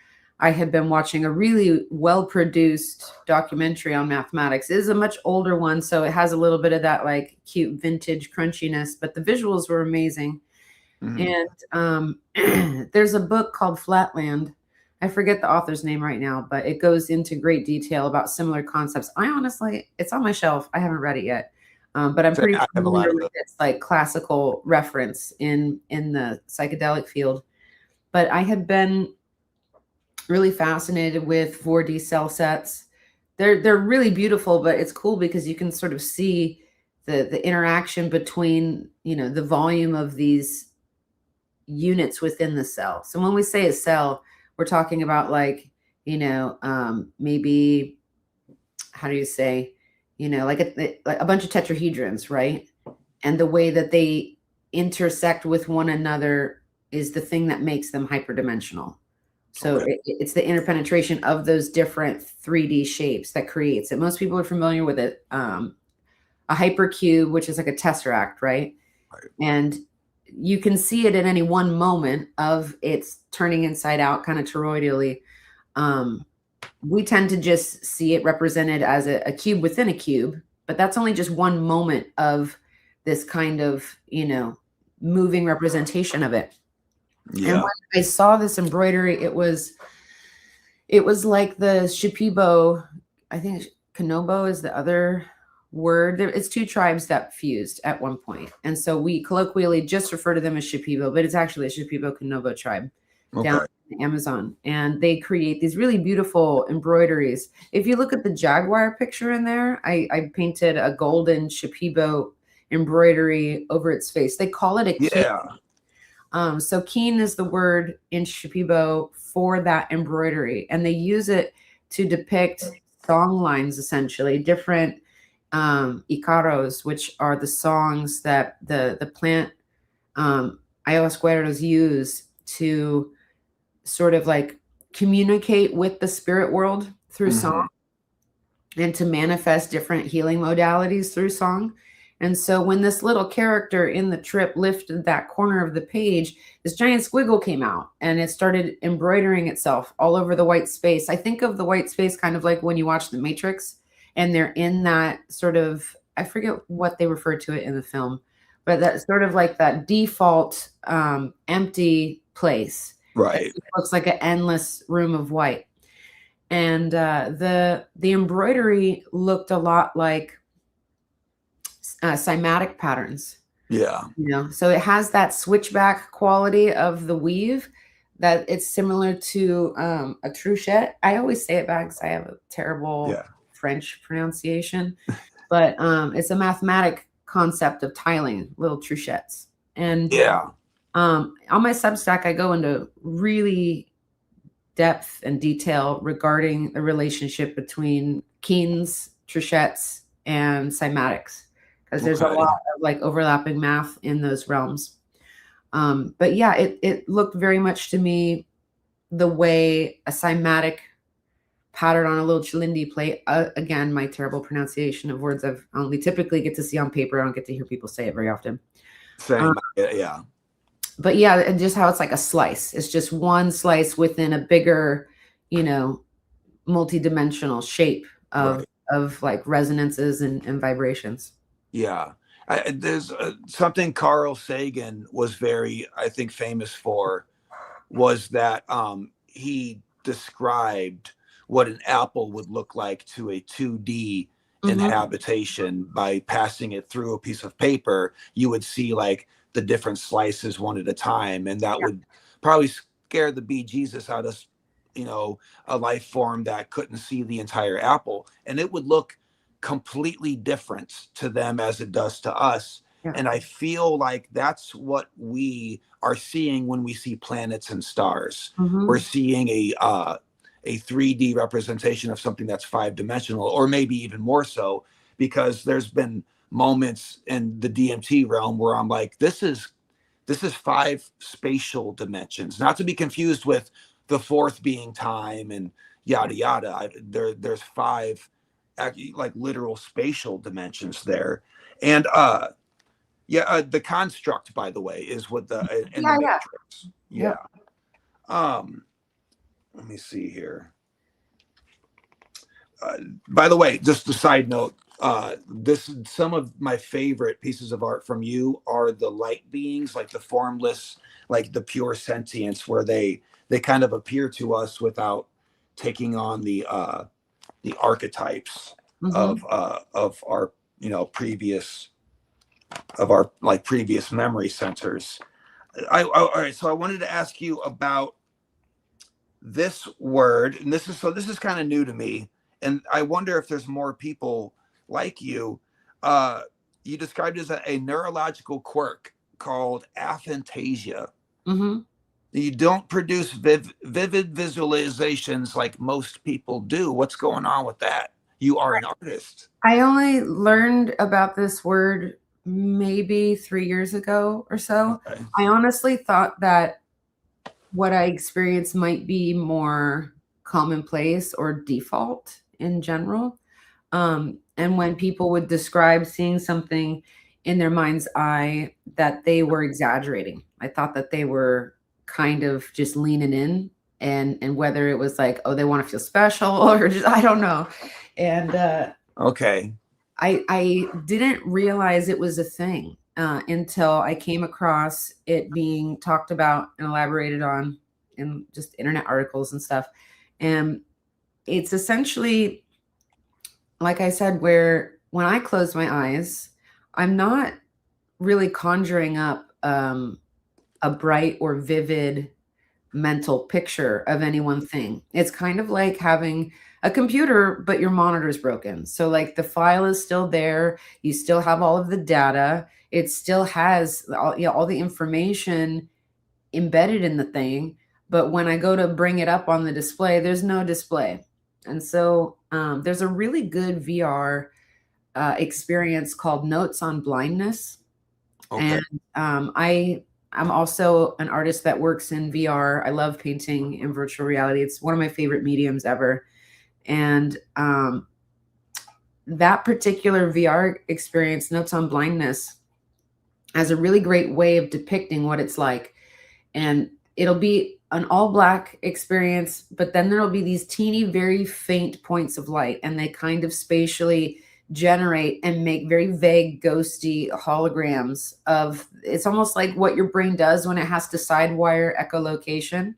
I had been watching a really well-produced documentary on mathematics. It is a much older one, so it has a little bit of that like cute vintage crunchiness, but the visuals were amazing. And there's a book called Flatland. I forget the author's name right now, but it goes into great detail about similar concepts. I honestly, it's on my shelf. I haven't read it yet, but I'm pretty familiar with its like classical reference in the psychedelic field. But I had been really fascinated with 4D cell sets. They're really beautiful, but it's cool because you can sort of see the interaction between, the volume of these units within the cell. So when we say a cell, we're talking about like, maybe, how do you say, like a bunch of tetrahedrons, right? And the way that they intersect with one another is the thing that makes them hyperdimensional. So it's the interpenetration of those different 3D shapes that creates it. Most people are familiar with it. A hypercube, which is like a tesseract, right? And you can see it at any one moment of its turning inside out, kind of toroidally. We tend to just see it represented as a cube within a cube, but that's only just one moment of this kind of, moving representation of it. Yeah. And when I saw this embroidery, it was like the Shipibo I think Konobo is the other word. It's two tribes that fused at one point. And so we colloquially just refer to them as Shipibo, but it's actually a Shipibo Konobo tribe down in the Amazon. And they create these really beautiful embroideries. If you look at the jaguar picture in there, I painted a golden Shipibo embroidery over its face. They call it a keen. So keen is the word in Shipibo for that embroidery. And they use it to depict song lines, essentially, different icaros, which are the songs that the plant ayahuasqueros use to sort of like communicate with the spirit world through song and to manifest different healing modalities through song. And so when this little character in the trip lifted that corner of the page, this giant squiggle came out and it started embroidering itself all over the white space. I think of the white space kind of like when you watch The Matrix and they're in that sort of, I forget what they refer to it in the film, but that's sort of like that default empty place. Right. It looks like an endless room of white. And the embroidery looked a lot like cymatic patterns. Yeah. You know, so it has that switchback quality of the weave that it's similar to a truchette. I always say it back because I have a terrible French pronunciation, but it's a mathematic concept of tiling little truchettes. And on my Substack, I go into really depth and detail regarding the relationship between keens, truchettes, and cymatics. Because there's a lot of like overlapping math in those realms. But yeah, it looked very much to me the way a cymatic pattern on a little chilindi plate. Again, my terrible pronunciation of words I've only typically get to see on paper. I don't get to hear people say it very often. Same, But yeah, and just how it's like a slice. It's just one slice within a bigger, you know, multi-dimensional shape of like resonances and vibrations. Yeah. There's something Carl Sagan was very, I think, famous for was that he described what an apple would look like to a 2D inhabitation by passing it through a piece of paper. You would see like the different slices one at a time, and that would probably scare the bejesus out of, you know, a life form that couldn't see the entire apple, and it would look completely different to them as it does to us. And I feel like that's what we are seeing when we see planets and stars. We're seeing a 3D representation of something that's 5-dimensional, or maybe even more so, because there's been moments in the DMT realm where I'm like, this is 5 spatial dimensions, not to be confused with the 4th being time and yada yada. There's 5 like literal spatial dimensions there. And the construct, by the way, is what the in the Matrix. Let me see here. By the way, just a side note, some of my favorite pieces of art from you are the light beings, like the formless, like the pure sentience, where they kind of appear to us without taking on the archetypes of our, you know, previous memory centers. All right, so I wanted to ask you about this word, and this is kind of new to me, and I wonder if there's more people like you. You described it as a neurological quirk called aphantasia. You don't produce vivid visualizations like most people do. What's going on with that? You are an artist. I only learned about this word maybe 3 years ago or so. I honestly thought that what I experienced might be more commonplace or default in general. And when people would describe seeing something in their mind's eye, that they were exaggerating. I thought that they were kind of just leaning in, and whether it was like, oh, they want to feel special or just, I don't know. And I didn't realize it was a thing until I came across it being talked about and elaborated on in just internet articles and stuff. And it's essentially like I said, where when I close my eyes, I'm not really conjuring up a bright or vivid mental picture of any one thing. It's kind of like having a computer, but your monitor's broken. So like the file is still there. You still have all of the data. It still has all, you know, all the information embedded in the thing. But when I go to bring it up on the display, there's no display. And so there's a really good VR experience called Notes on Blindness. Okay. And I'm also an artist that works in VR. I love painting in virtual reality. It's one of my favorite mediums ever. And that particular VR experience, Notes on Blindness, has a really great way of depicting what it's like. And it'll be an all black experience, but then there'll be these teeny, very faint points of light, and they kind of spatially generate and make very vague, ghosty holograms of, it's almost like what your brain does when it has to sidewire echolocation.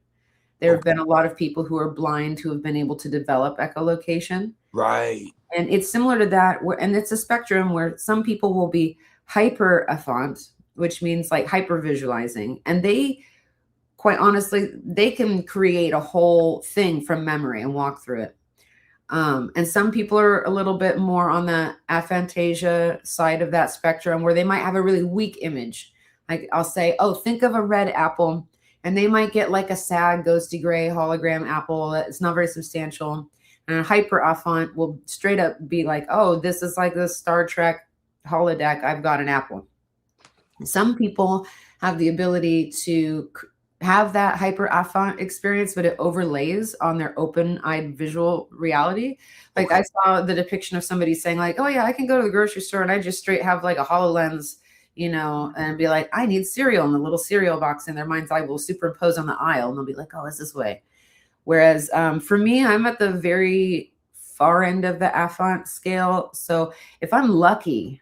There have been a lot of people who are blind who have been able to develop echolocation. Right. And it's similar to that, and it's a spectrum where some people will be hyper aphant, which means like hyper visualizing. And they, quite honestly, they can create a whole thing from memory and walk through it. And some people are a little bit more on the aphantasia side of that spectrum, where they might have a really weak image. Like I'll say, oh, think of a red apple, and they might get like a sad, ghosty gray hologram apple. It's not very substantial. And a hyper aphant will straight up be like, oh, this is like the Star Trek holodeck. I've got an apple. Some people have the ability to have that hyper aphant experience, but it overlays on their open-eyed visual reality. Like I saw the depiction of somebody saying like, oh yeah, I can go to the grocery store and I just straight have like a HoloLens, you know, and be like, I need cereal, and the little cereal box in their mind's eye will superimpose on the aisle, and they'll be like, oh, it's this way. Whereas for me, I'm at the very far end of the aphant scale. So if I'm lucky,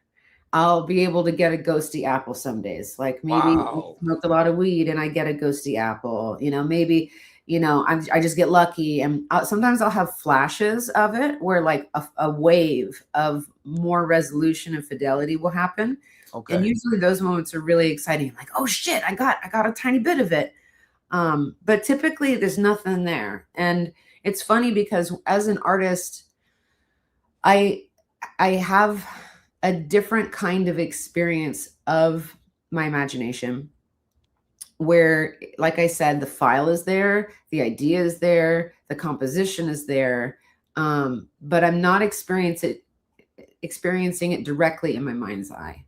I'll be able to get a ghosty apple some days. Like maybe I smoked a lot of weed and I get a ghosty apple. You know, maybe, you know, I just get lucky. And sometimes I'll have flashes of it where like a wave of more resolution and fidelity will happen. Okay. And usually those moments are really exciting. Like, oh shit, I got a tiny bit of it. But typically there's nothing there. And it's funny because as an artist, I have a different kind of experience of my imagination where, like I said, the file is there, the idea is there, the composition is there, but I'm not experiencing it directly in my mind's eye.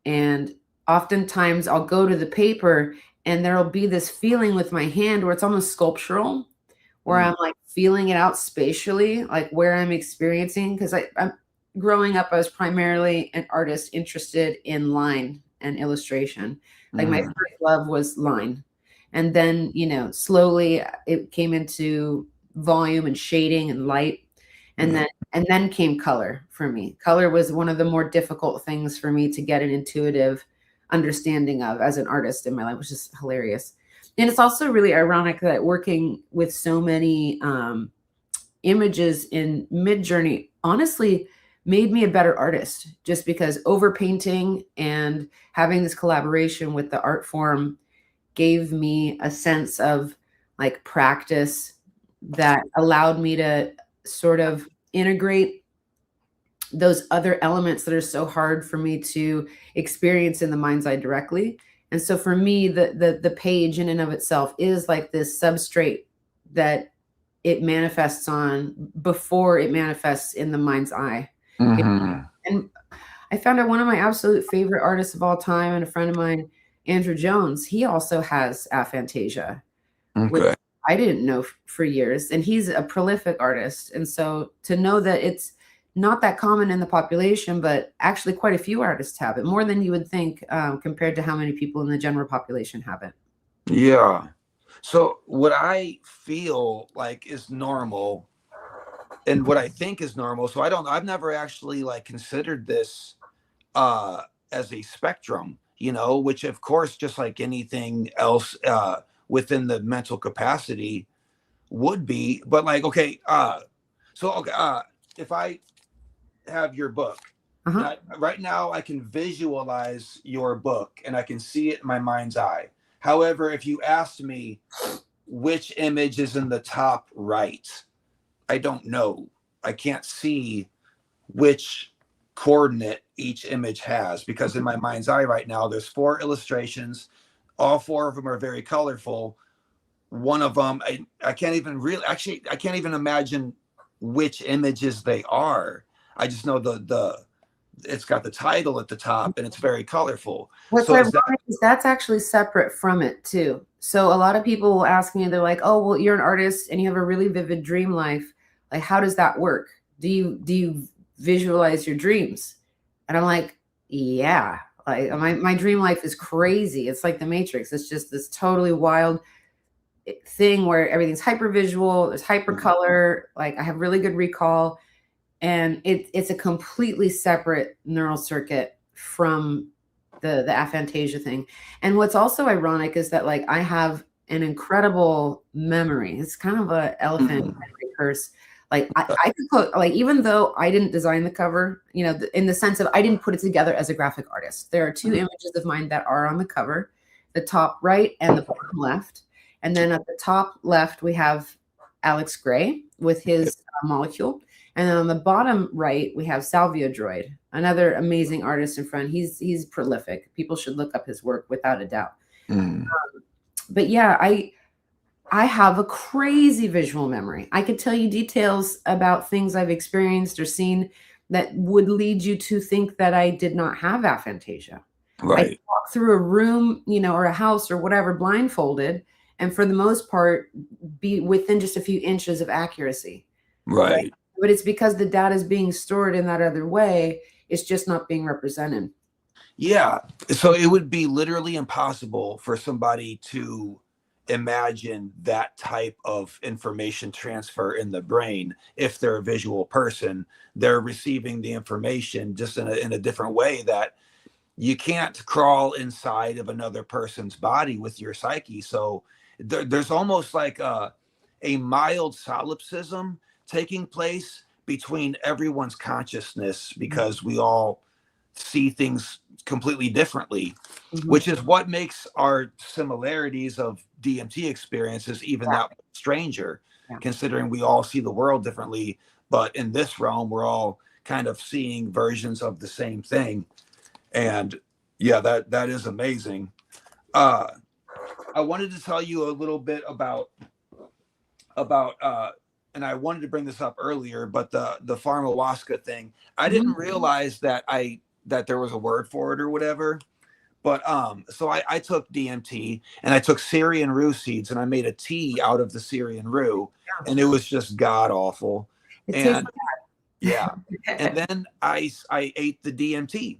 And oftentimes I'll go to the paper and there'll be this feeling with my hand where it's almost sculptural, where I'm like feeling it out spatially, like where I'm experiencing, because I'm growing up, I was primarily an artist interested in line and illustration. Like my first love was line. And then, you know, slowly it came into volume and shading and light. And then came color for me. Color was one of the more difficult things for me to get an intuitive understanding of as an artist in my life, which is hilarious. And it's also really ironic that working with so many images in Midjourney, honestly, made me a better artist, just because overpainting and having this collaboration with the art form gave me a sense of like practice that allowed me to sort of integrate those other elements that are so hard for me to experience in the mind's eye directly. And so for me, the page in and of itself is like this substrate that it manifests on before it manifests in the mind's eye. And I found out one of my absolute favorite artists of all time, and a friend of mine, Andrew Jones, he also has aphantasia, which I didn't know for years. And he's a prolific artist. And so to know that it's not that common in the population, but actually quite a few artists have it, more than you would think, compared to how many people in the general population have it. Yeah. So what I feel like is normal, and what I think is normal, so I've never actually like considered this as a spectrum, you know, which of course, just like anything else within the mental capacity would be. But like, okay, if I have your book. Uh-huh. Right now, I can visualize your book and I can see it in my mind's eye. However, if you asked me which image is in the top right, I don't know. I can't see which coordinate each image has, because in my mind's eye right now, there's 4 illustrations. All 4 of them are very colorful. One of them, I can't even really, actually, I can't even imagine which images they are. I just know it's got the title at the top and it's very colorful. What's So ironic is that's actually separate from it too. So a lot of people will ask me, they're like, "Oh, well, you're an artist and you have a really vivid dream life. Like, how does that work? Do you visualize your dreams?" And I'm like, "Yeah, like my dream life is crazy. It's like the Matrix. It's just this totally wild thing where everything's hyper visual. There's hyper color. Like I have really good recall, and it's a completely separate neural circuit from the Aphantasia thing. And what's also ironic is that like I have an incredible memory. It's kind of a elephant memory curse. Like I could put, like, even though I didn't design the cover, you know, in the sense of I didn't put it together as a graphic artist. There are 2 images of mine that are on the cover, the top right and the bottom left. And then at the top left, we have Alex Gray with his molecule. And then on the bottom right, we have Salvia Droid, another amazing artist and friend. He's prolific. People should look up his work without a doubt. But yeah, I have a crazy visual memory. I could tell you details about things I've experienced or seen that would lead you to think that I did not have aphantasia. right. I walk through a room, you know, or a house or whatever, blindfolded, and for the most part, be within just a few inches of accuracy. Right. But it's because the data is being stored in that other way. It's just not being represented. Yeah. So it would be literally impossible for somebody to imagine that type of information transfer in the brain. If they're a visual person, they're receiving the information just in a different way, that you can't crawl inside of another person's body with your psyche. So there's almost like a mild solipsism taking place between everyone's consciousness, because we all see things completely differently, which is what makes our similarities of DMT experiences even that stranger, considering we all see the world differently. But in this realm, we're all kind of seeing versions of the same thing. And yeah, that is amazing. I wanted to tell you a little bit about and I wanted to bring this up earlier, but the Ayahuasca thing, I didn't realize that there was a word for it or whatever. But so I took DMT and I took Syrian rue seeds and I made a tea out of the Syrian rue, and it was just god awful. And yeah, and then I ate the DMT.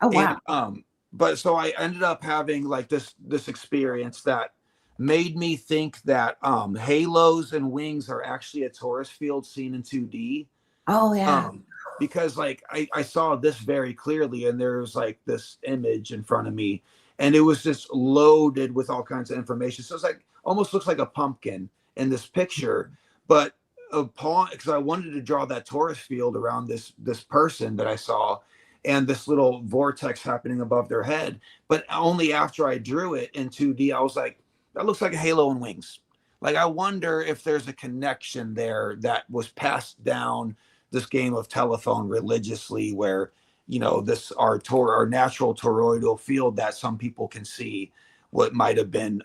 Oh wow. And, but so I ended up having like this experience that made me think that halos and wings are actually a torus field seen in 2D. Oh yeah. Because like I saw this very clearly, and there was like this image in front of me, and it was just loaded with all kinds of information. So it's like almost looks like a pumpkin in this picture, but upon, because I wanted to draw that torus field around this person that I saw, and this little vortex happening above their head. But only after I drew it in 2D, I was like, that looks like a halo and wings. Like, I wonder if there's a connection there that was passed down this game of telephone religiously, where, you know, this our natural toroidal field that some people can see, what might have been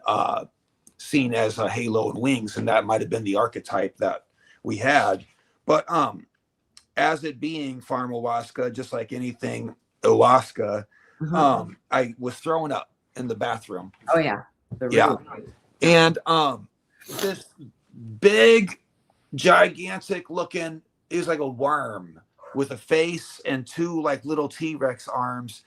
seen as a halo and wings, and that might have been the archetype that we had. But as it being Ayahuasca, just like anything ayahuasca, I was throwing up in the bathroom. Oh yeah. Yeah. And this big, gigantic looking, it was like a worm with a face and 2 like little T-Rex arms,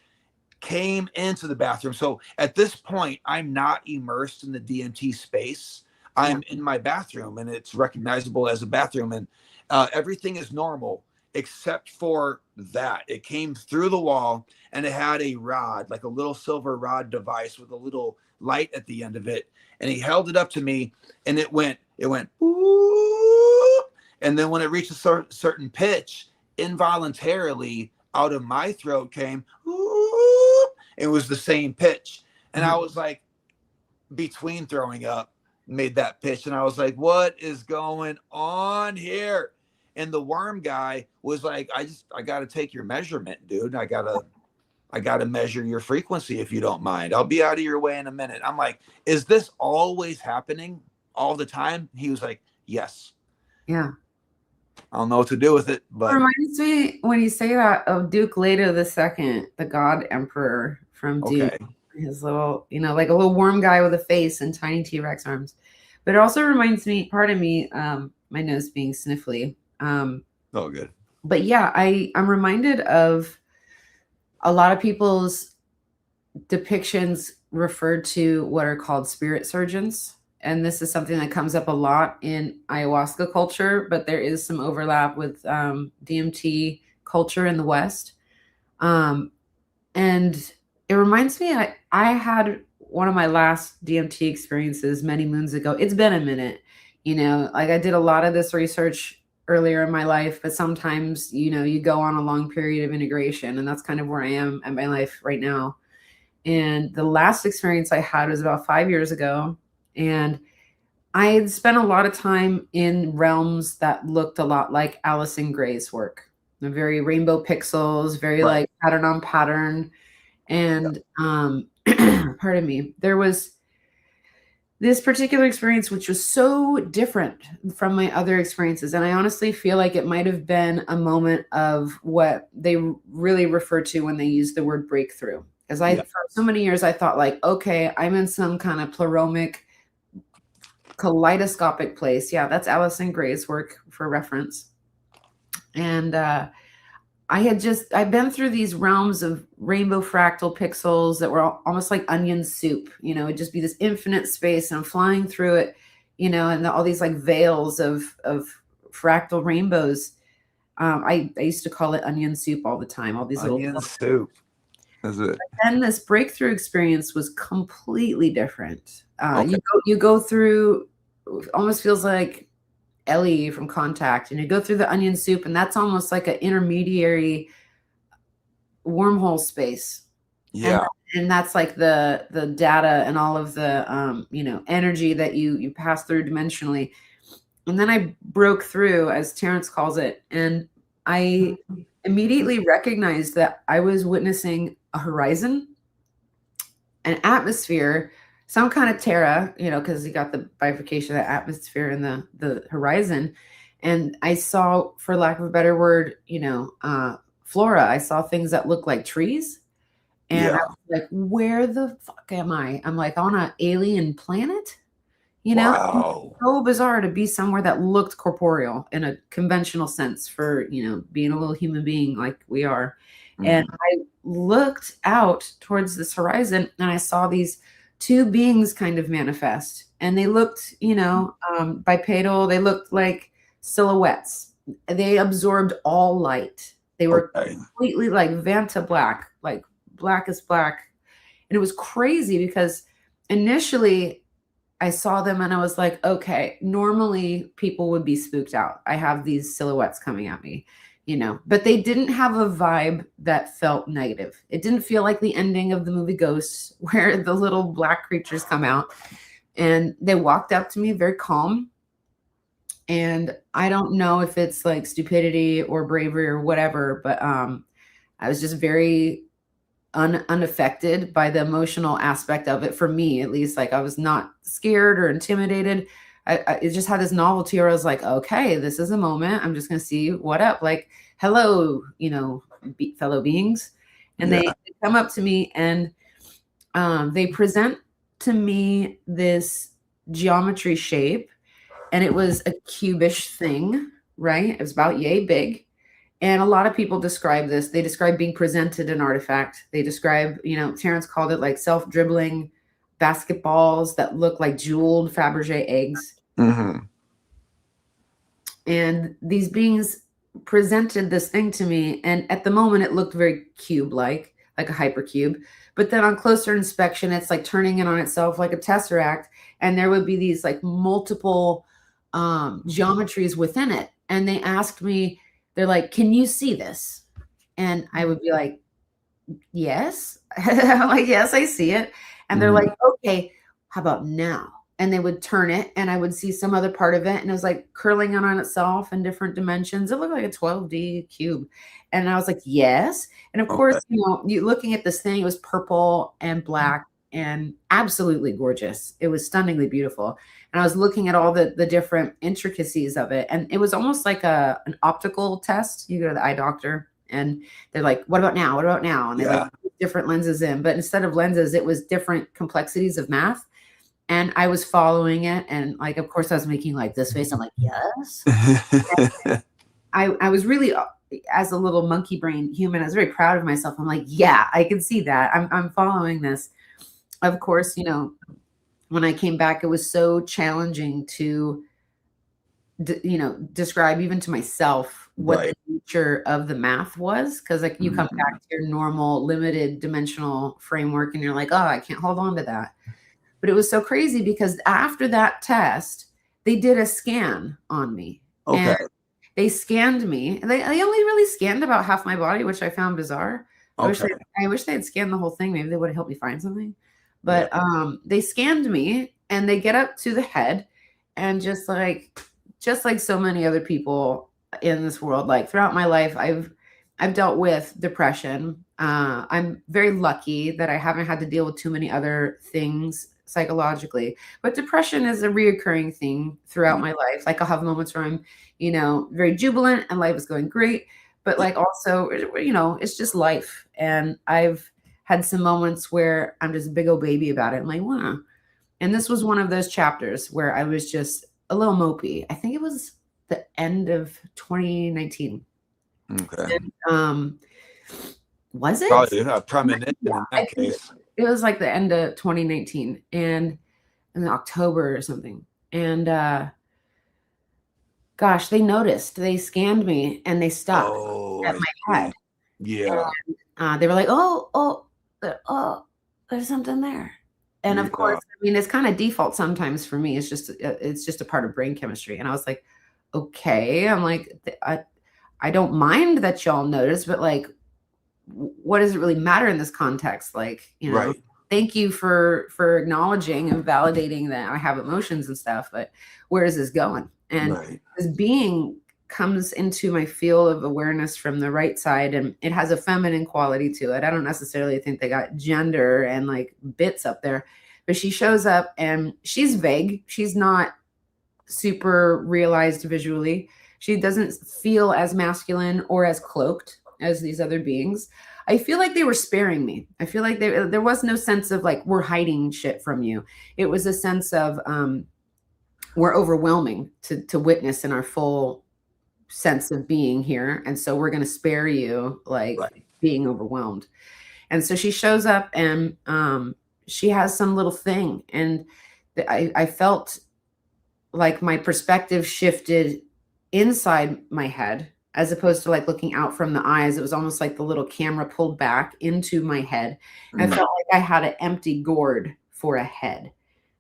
came into the bathroom. So at this point, I'm not immersed in the DMT space. I'm in my bathroom, and it's recognizable as a bathroom, and everything is normal except for that. It came through the wall, and it had a rod, like a little silver rod device with a little light at the end of it. And he held it up to me, and it went, ooh. And then when it reached a certain pitch, involuntarily out of my throat came, "Ooh," it was the same pitch. And I was like, between throwing up, made that pitch. And I was like, what is going on here? And the worm guy was like, I got to take your measurement, dude. I got to measure your frequency if you don't mind. I'll be out of your way in a minute. I'm like, is this always happening all the time? He was like, yes. Yeah. I don't know what to do with it, but it reminds me when you say that of Duke Leto II, the God Emperor from Duke. okay. His little, like a little worm guy with a face and tiny T-Rex arms. But it also reminds me, pardon me, my nose being sniffly. Oh, good. But yeah, I'm reminded of a lot of people's depictions referred to what are called spirit surgeons. And this is something that comes up a lot in ayahuasca culture, but there is some overlap with DMT culture in the West. And it reminds me, I had one of my last DMT experiences many moons ago. It's been a minute, like I did a lot of this research earlier in my life, but sometimes, you go on a long period of integration, and that's kind of where I am in my life right now. And the last experience I had was about 5 years ago. And I had spent a lot of time in realms that looked a lot like Alison Gray's work. They're very rainbow pixels, very like pattern on pattern. And pardon me, there was this particular experience which was so different from my other experiences. And I honestly feel like it might have been a moment of what they really refer to when they use the word breakthrough. Because for so many years, I thought like, okay, I'm in some kind of pleromic, kaleidoscopic place. Yeah, that's Alison Gray's work for reference. And I'd been through these realms of rainbow fractal pixels that were almost like onion soup, it'd just be this infinite space, and I'm flying through it, and all these like veils of fractal rainbows. I used to call it onion soup all the time, all these onion soup. Is it? And this breakthrough experience was completely different. You go through, almost feels like Ellie from Contact, and you go through the onion soup, and that's almost like an intermediary wormhole space. Yeah. And that's like the data and all of the energy that you pass through dimensionally. And then I broke through, as Terrence calls it, and I immediately recognized that I was witnessing a horizon, an atmosphere, some kind of terra, because you got the bifurcation of the atmosphere and the horizon. And I saw, for lack of a better word, flora. I saw things that look like trees. And I was like, where the fuck am I? I'm like on an alien planet, Wow. So bizarre to be somewhere that looked corporeal in a conventional sense for, being a little human being like we are. Mm-hmm. And I looked out towards this horizon, and I saw these two beings kind of manifest, and they looked, bipedal. They looked like silhouettes. They absorbed all light. They were completely like Vanta black, like black as black. And it was crazy because initially I saw them and I was like, okay, normally people would be spooked out. I have these silhouettes coming at me, but they didn't have a vibe that felt negative. It didn't feel like the ending of the movie Ghosts, where the little black creatures come out, and they walked up to me very calm. And I don't know if it's like stupidity or bravery or whatever, but I was just very unaffected by the emotional aspect of it, for me at least. Like I was not scared or intimidated. It just had this novelty where I was like, okay, this is a moment. I'm just going to see what up. Like, hello, fellow beings. And they come up to me, and they present to me this geometry shape, and it was a cubish thing, right? It was about yay big. And a lot of people describe this. They describe being presented an artifact. They describe, Terrence called it like self-dribbling basketballs that look like jeweled Fabergé eggs. Mm-hmm. And these beings presented this thing to me. And at the moment, it looked very cube-like a hypercube. But then on closer inspection, it's like turning in on itself like a tesseract. And there would be these like multiple geometries within it. And they asked me, they're like, can you see this? And I would be like, yes. I'm like, yes, I see it. And they're like, okay, how about now? And they would turn it and I would see some other part of it. And it was like curling in on itself in different dimensions. It looked like a 12D cube. And I was like, yes. And of course, you looking at this thing, it was purple and black and absolutely gorgeous. It was stunningly beautiful. And I was looking at all the different intricacies of it. And it was almost like an optical test. You go to the eye doctor and they're like, what about now? What about now? And they like different lenses in, but instead of lenses, it was different complexities of math. And I was following it. And like, of course I was making like this face. I'm like, yes. I was really, as a little monkey brain human, I was very proud of myself. I'm like, yeah, I can see that. I'm following this. Of course, when I came back, it was so challenging to, describe even to myself what the nature of the math was. Cause like you come back to your normal limited dimensional framework and you're like, oh, I can't hold on to that. But it was so crazy because after that test, they did a scan on me. Okay. And they scanned me. And they only really scanned about half my body, which I found bizarre. Okay. I wish they had scanned the whole thing. Maybe they would have helped me find something. But they scanned me and they get up to the head and just like so many other people in this world, like throughout my life, I've dealt with depression. I'm very lucky that I haven't had to deal with too many other things psychologically, but depression is a reoccurring thing throughout my life. Like I'll have moments where I'm, very jubilant and life is going great, but like also, it's just life. And I've had some moments where I'm just a big old baby about it. I'm like, wow. And this was one of those chapters where I was just a little mopey. I think it was the end of 2019. Okay. And, was it? Probably not premonition in that case. It was like the end of 2019 and in October or something. And gosh, they noticed. They scanned me and they stopped at my head. Yeah. And, they were like, oh, there's something there. And of course, I mean, it's kind of default sometimes for me. It's just a part of brain chemistry. And I was like, okay. I'm like, I don't mind that y'all notice, but like, what does it really matter in this context? Like, thank you for acknowledging and validating that I have emotions and stuff, but where is this going? And this being comes into my field of awareness from the right side, and it has a feminine quality to it. I don't necessarily think they got gender and like bits up there, but she shows up and she's vague. She's not super realized visually. She doesn't feel as masculine or as cloaked as these other beings. I feel like they were sparing me. I feel like there was no sense of like, we're hiding shit from you. It was a sense of we're overwhelming to witness in our full sense of being here. And so we're going to spare you like being overwhelmed. And so she shows up and she has some little thing. And I felt like my perspective shifted inside my head as opposed to like looking out from the eyes. It was almost like the little camera pulled back into my head. I felt like I had an empty gourd for a head.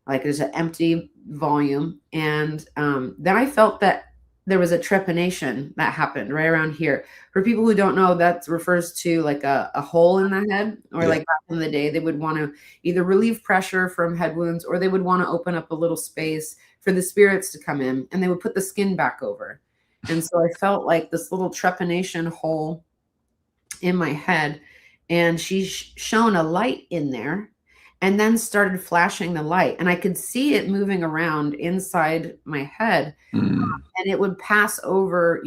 Like there's an empty volume. And then I felt that there was a trepanation that happened right around here. For people who don't know, that refers to like a hole in the head, or like back in the day, they would want to either relieve pressure from head wounds, or they would want to open up a little space for the spirits to come in, and they would put the skin back over. And so I felt like this little trepanation hole in my head, and she shone a light in there and then started flashing the light, and I could see it moving around inside my head. And it would pass over,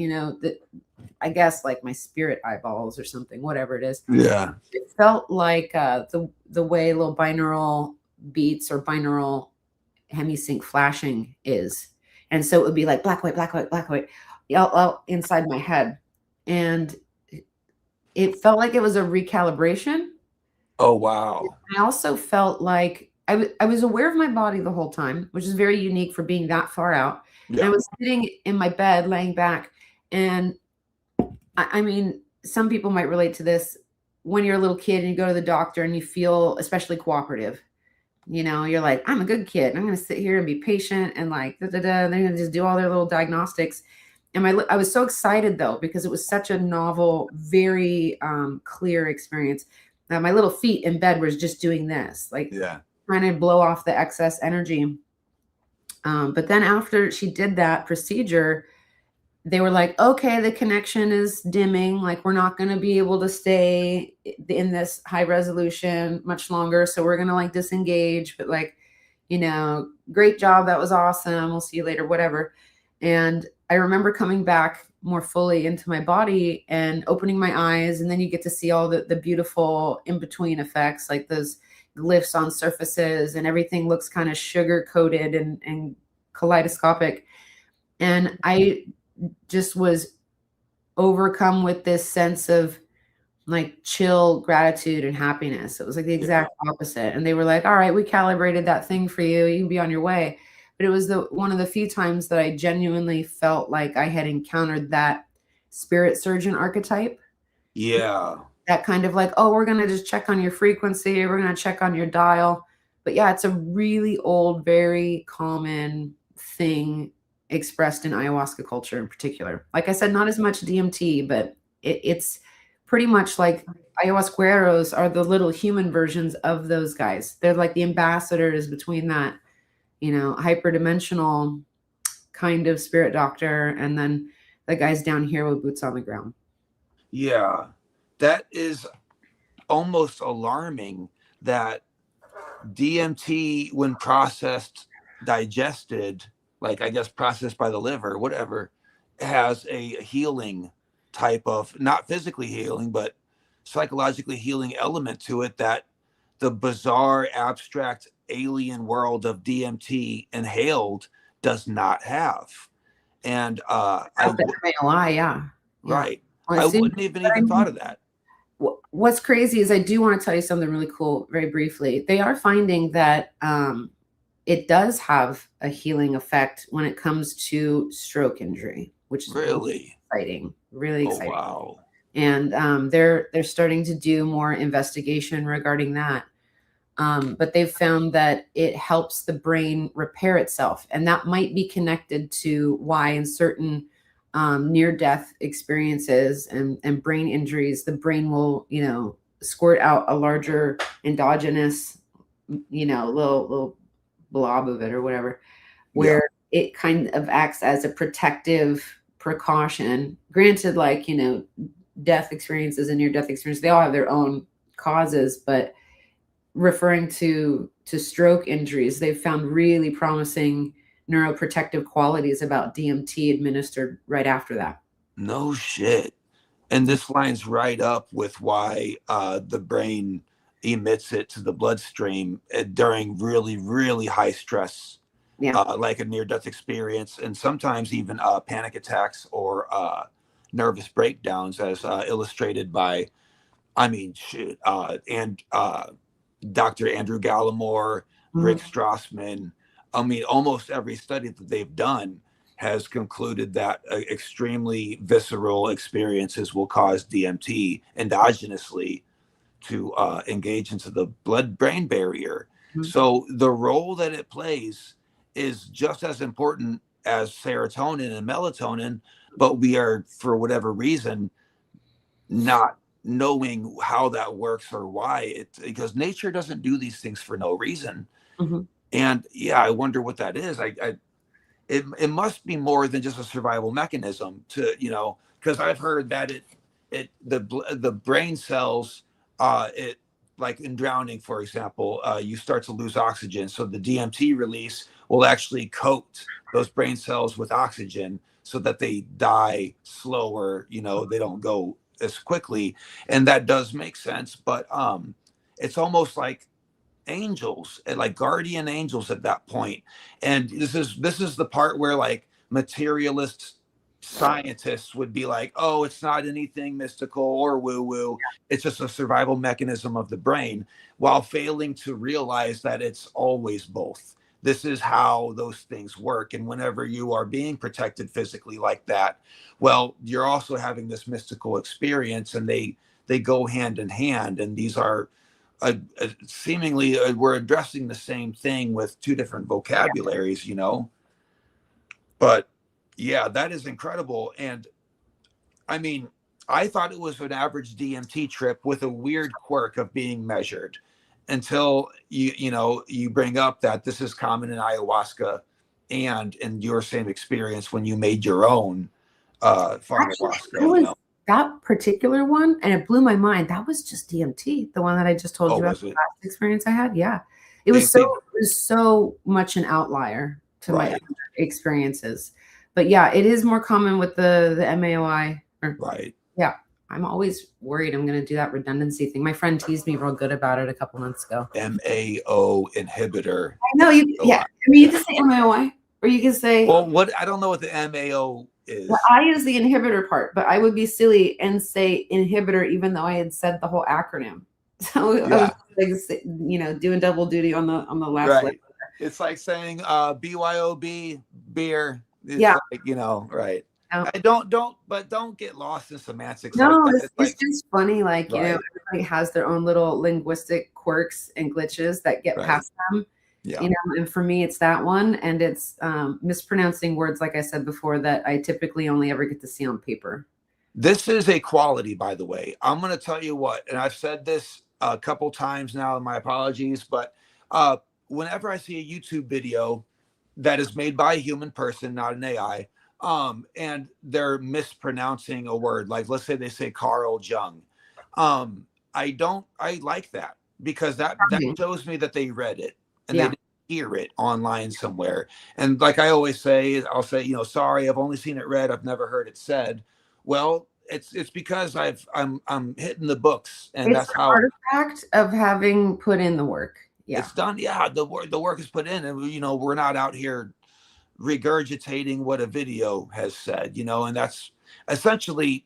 I guess like my spirit eyeballs or something, whatever it is. Yeah. It felt like the way little binaural beats or binaural hemisync flashing is. And so it would be like black, white, black, white, black, white, all inside my head. And it felt like it was a recalibration. Oh, wow. I also felt like I was aware of my body the whole time, which is very unique for being that far out. Yeah. And I was sitting in my bed, laying back. And I mean, some people might relate to this. When you're a little kid and you go to the doctor and you feel especially cooperative, you're like, I'm a good kid. I'm going to sit here and be patient and like, they're going to just do all their little diagnostics. and I was so excited though, because it was such a novel, very clear experience. Now my little feet in bed was just doing this, like trying to blow off the excess energy. But then after she did that procedure, they were like, okay, the connection is dimming. Like, we're not going to be able to stay in this high resolution much longer. So we're going to like disengage, but like, great job. That was awesome. We'll see you later, whatever. And I remember coming back more fully into my body and opening my eyes. And then you get to see all the beautiful in-between effects, like those glyphs on surfaces, and everything looks kind of sugar coated and kaleidoscopic. And I just was overcome with this sense of like chill gratitude and happiness. It was like the exact opposite. And they were like, all right, we calibrated that thing for you. You can be on your way. But it was one of the few times that I genuinely felt like I had encountered that spirit surgeon archetype. Yeah. That kind of like, oh, we're going to just check on your frequency. We're going to check on your dial. But yeah, it's a really old, very common thing expressed in ayahuasca culture in particular. Like I said, not as much DMT, but it's pretty much like ayahuasqueros are the little human versions of those guys. They're like the ambassadors between that, hyperdimensional kind of spirit doctor and then the guys down here with boots on the ground. Yeah, that is almost alarming that DMT, when processed, digested, like I guess processed by the liver, whatever, has a healing type of, not physically healing, but psychologically healing element to it that the bizarre, abstract, alien world of DMT inhaled does not have. And yeah. Right. Well, I wouldn't even thought of that. What's crazy is I do want to tell you something really cool, very briefly. They are finding that it does have a healing effect when it comes to stroke injury, which is really exciting, really exciting. Oh, wow. And they're starting to do more investigation regarding that. But they've found that it helps the brain repair itself. And that might be connected to why in certain near-death experiences and brain injuries, the brain will, squirt out a larger endogenous, little blob of it or whatever, where it kind of acts as a protective precaution. Granted, like, death experiences and near-death experiences, they all have their own causes, but referring to stroke injuries, they've found really promising neuroprotective qualities about DMT administered right after that. No shit. And this lines right up with why the brain emits it to the bloodstream during really, really high stress, like a near-death experience, and sometimes even panic attacks or nervous breakdowns, as illustrated by, Dr. Andrew Gallimore, Rick Strassman. Almost every study that they've done has concluded that extremely visceral experiences will cause DMT endogenously to engage into the blood-brain barrier. So the role that it plays is just as important as serotonin and melatonin, but we are, for whatever reason, not knowing how that works or why because nature doesn't do these things for no reason. And I wonder what that is. It must be more than just a survival mechanism to, because I've heard that the brain cells, like in drowning, for example, you start to lose oxygen. So the DMT release will actually coat those brain cells with oxygen so that they die slower, they don't go as quickly. And that does make sense, but it's almost like angels, like guardian angels at that point. And this is the part where like materialist scientists would be like, oh, it's not anything mystical or woo-woo, it's just a survival mechanism of the brain, while failing to realize that it's always both. This is how those things work. And whenever you are being protected physically like that, well, you're also having this mystical experience, and they go hand in hand. And these are seemingly we're addressing the same thing with two different vocabularies, but Yeah, that is incredible. And I mean, I thought it was an average DMT trip with a weird quirk of being measured until you bring up that this is common in ayahuasca and in your same experience when you made your own ayahuasca. That particular one, and it blew my mind. That was just DMT, the one that I just told you about, the last experience I had. Yeah, it was so much an outlier to my experiences. But yeah, it is more common with the MAOI. Right. Yeah, I'm always worried I'm going to do that redundancy thing. My friend teased me real good about it a couple months ago. MAO inhibitor. I know you. Yeah, I mean you can say MAOI, or you can say. Well, I don't know what the MAO is. Well, I use the inhibitor part, but I would be silly and say inhibitor even though I had said the whole acronym. So I was like, doing double duty on the last letter. It's like saying BYOB beer. It's like, right. Don't get lost in semantics. No, it's just funny. Like, everybody has their own little linguistic quirks and glitches that get past them. Yeah. And for me, it's that one. And it's mispronouncing words, like I said before, that I typically only ever get to see on paper. This is a quality, by the way. I'm going to tell you what, and I've said this a couple times now, and my apologies, but whenever I see a YouTube video that is made by a human person, not an AI, and they're mispronouncing a word, like let's say they say Carl Jung, I like that because that shows me that they read it and they didn't hear it online somewhere. And like I always say, I'll say, sorry, I've only seen it read, I've never heard it said. Well, it's because I'm hitting the books, and that's how artifact of having put in the work. Yeah, it's done. Yeah, the work is put in, and we're not out here regurgitating what a video has said, and that's essentially,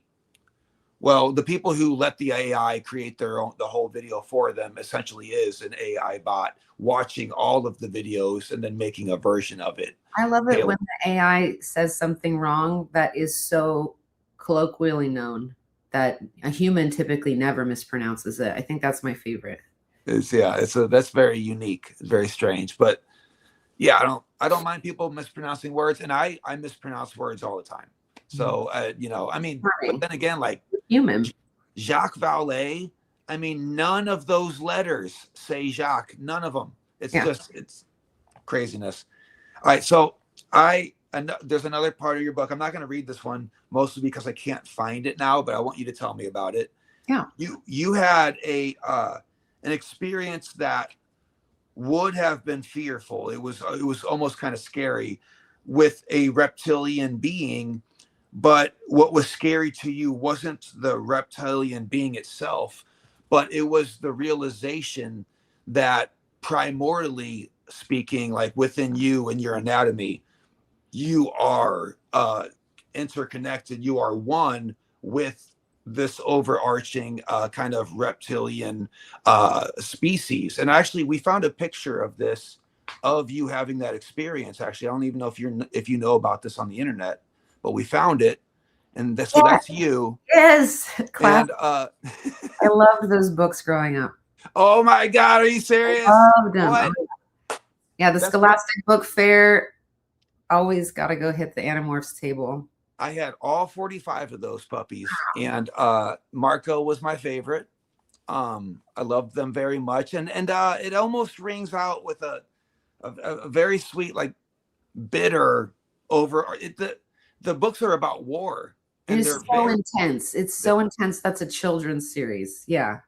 well, the people who let the AI create the whole video for them essentially is an AI bot watching all of the videos and then making a version of it. I love it when the AI says something wrong that is so colloquially known that a human typically never mispronounces it. I think that's my favorite. That's very unique. It's very strange, but yeah, I don't mind people mispronouncing words, and I mispronounce words all the time. So I mean, but then again, like human Jacques Vallée, I mean, none of those letters say Jacques. None of them. It's it's craziness. All right, so there's another part of your book. I'm not going to read this one mostly because I can't find it now, but I want you to tell me about it. Yeah, you had an experience that would have been fearful. It was almost kind of scary with a reptilian being, but what was scary to you wasn't the reptilian being itself, but it was the realization that primordially speaking, like within you and your anatomy, you are interconnected. You are one with this overarching kind of reptilian species. And actually, we found a picture of this, of you having that experience. Actually, I don't even know if you know about this on the internet, but we found it, and that's you. Yes, and I loved those books growing up. Oh my God, are you serious? I loved them. Yeah, the Scholastic Book Fair. Always got to go hit the Animorphs table. I had all 45 of those puppies, and Marco was my favorite. I loved them very much, and it almost rings out with a very sweet, like bitter over it. The books are about war, and it's so intense. It's so intense. That's a children's series. Yeah.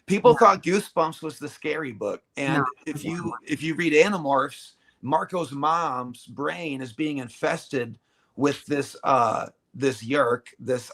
People thought Goosebumps was the scary book, and if you read Animorphs, Marco's mom's brain is being infested with this yerk, this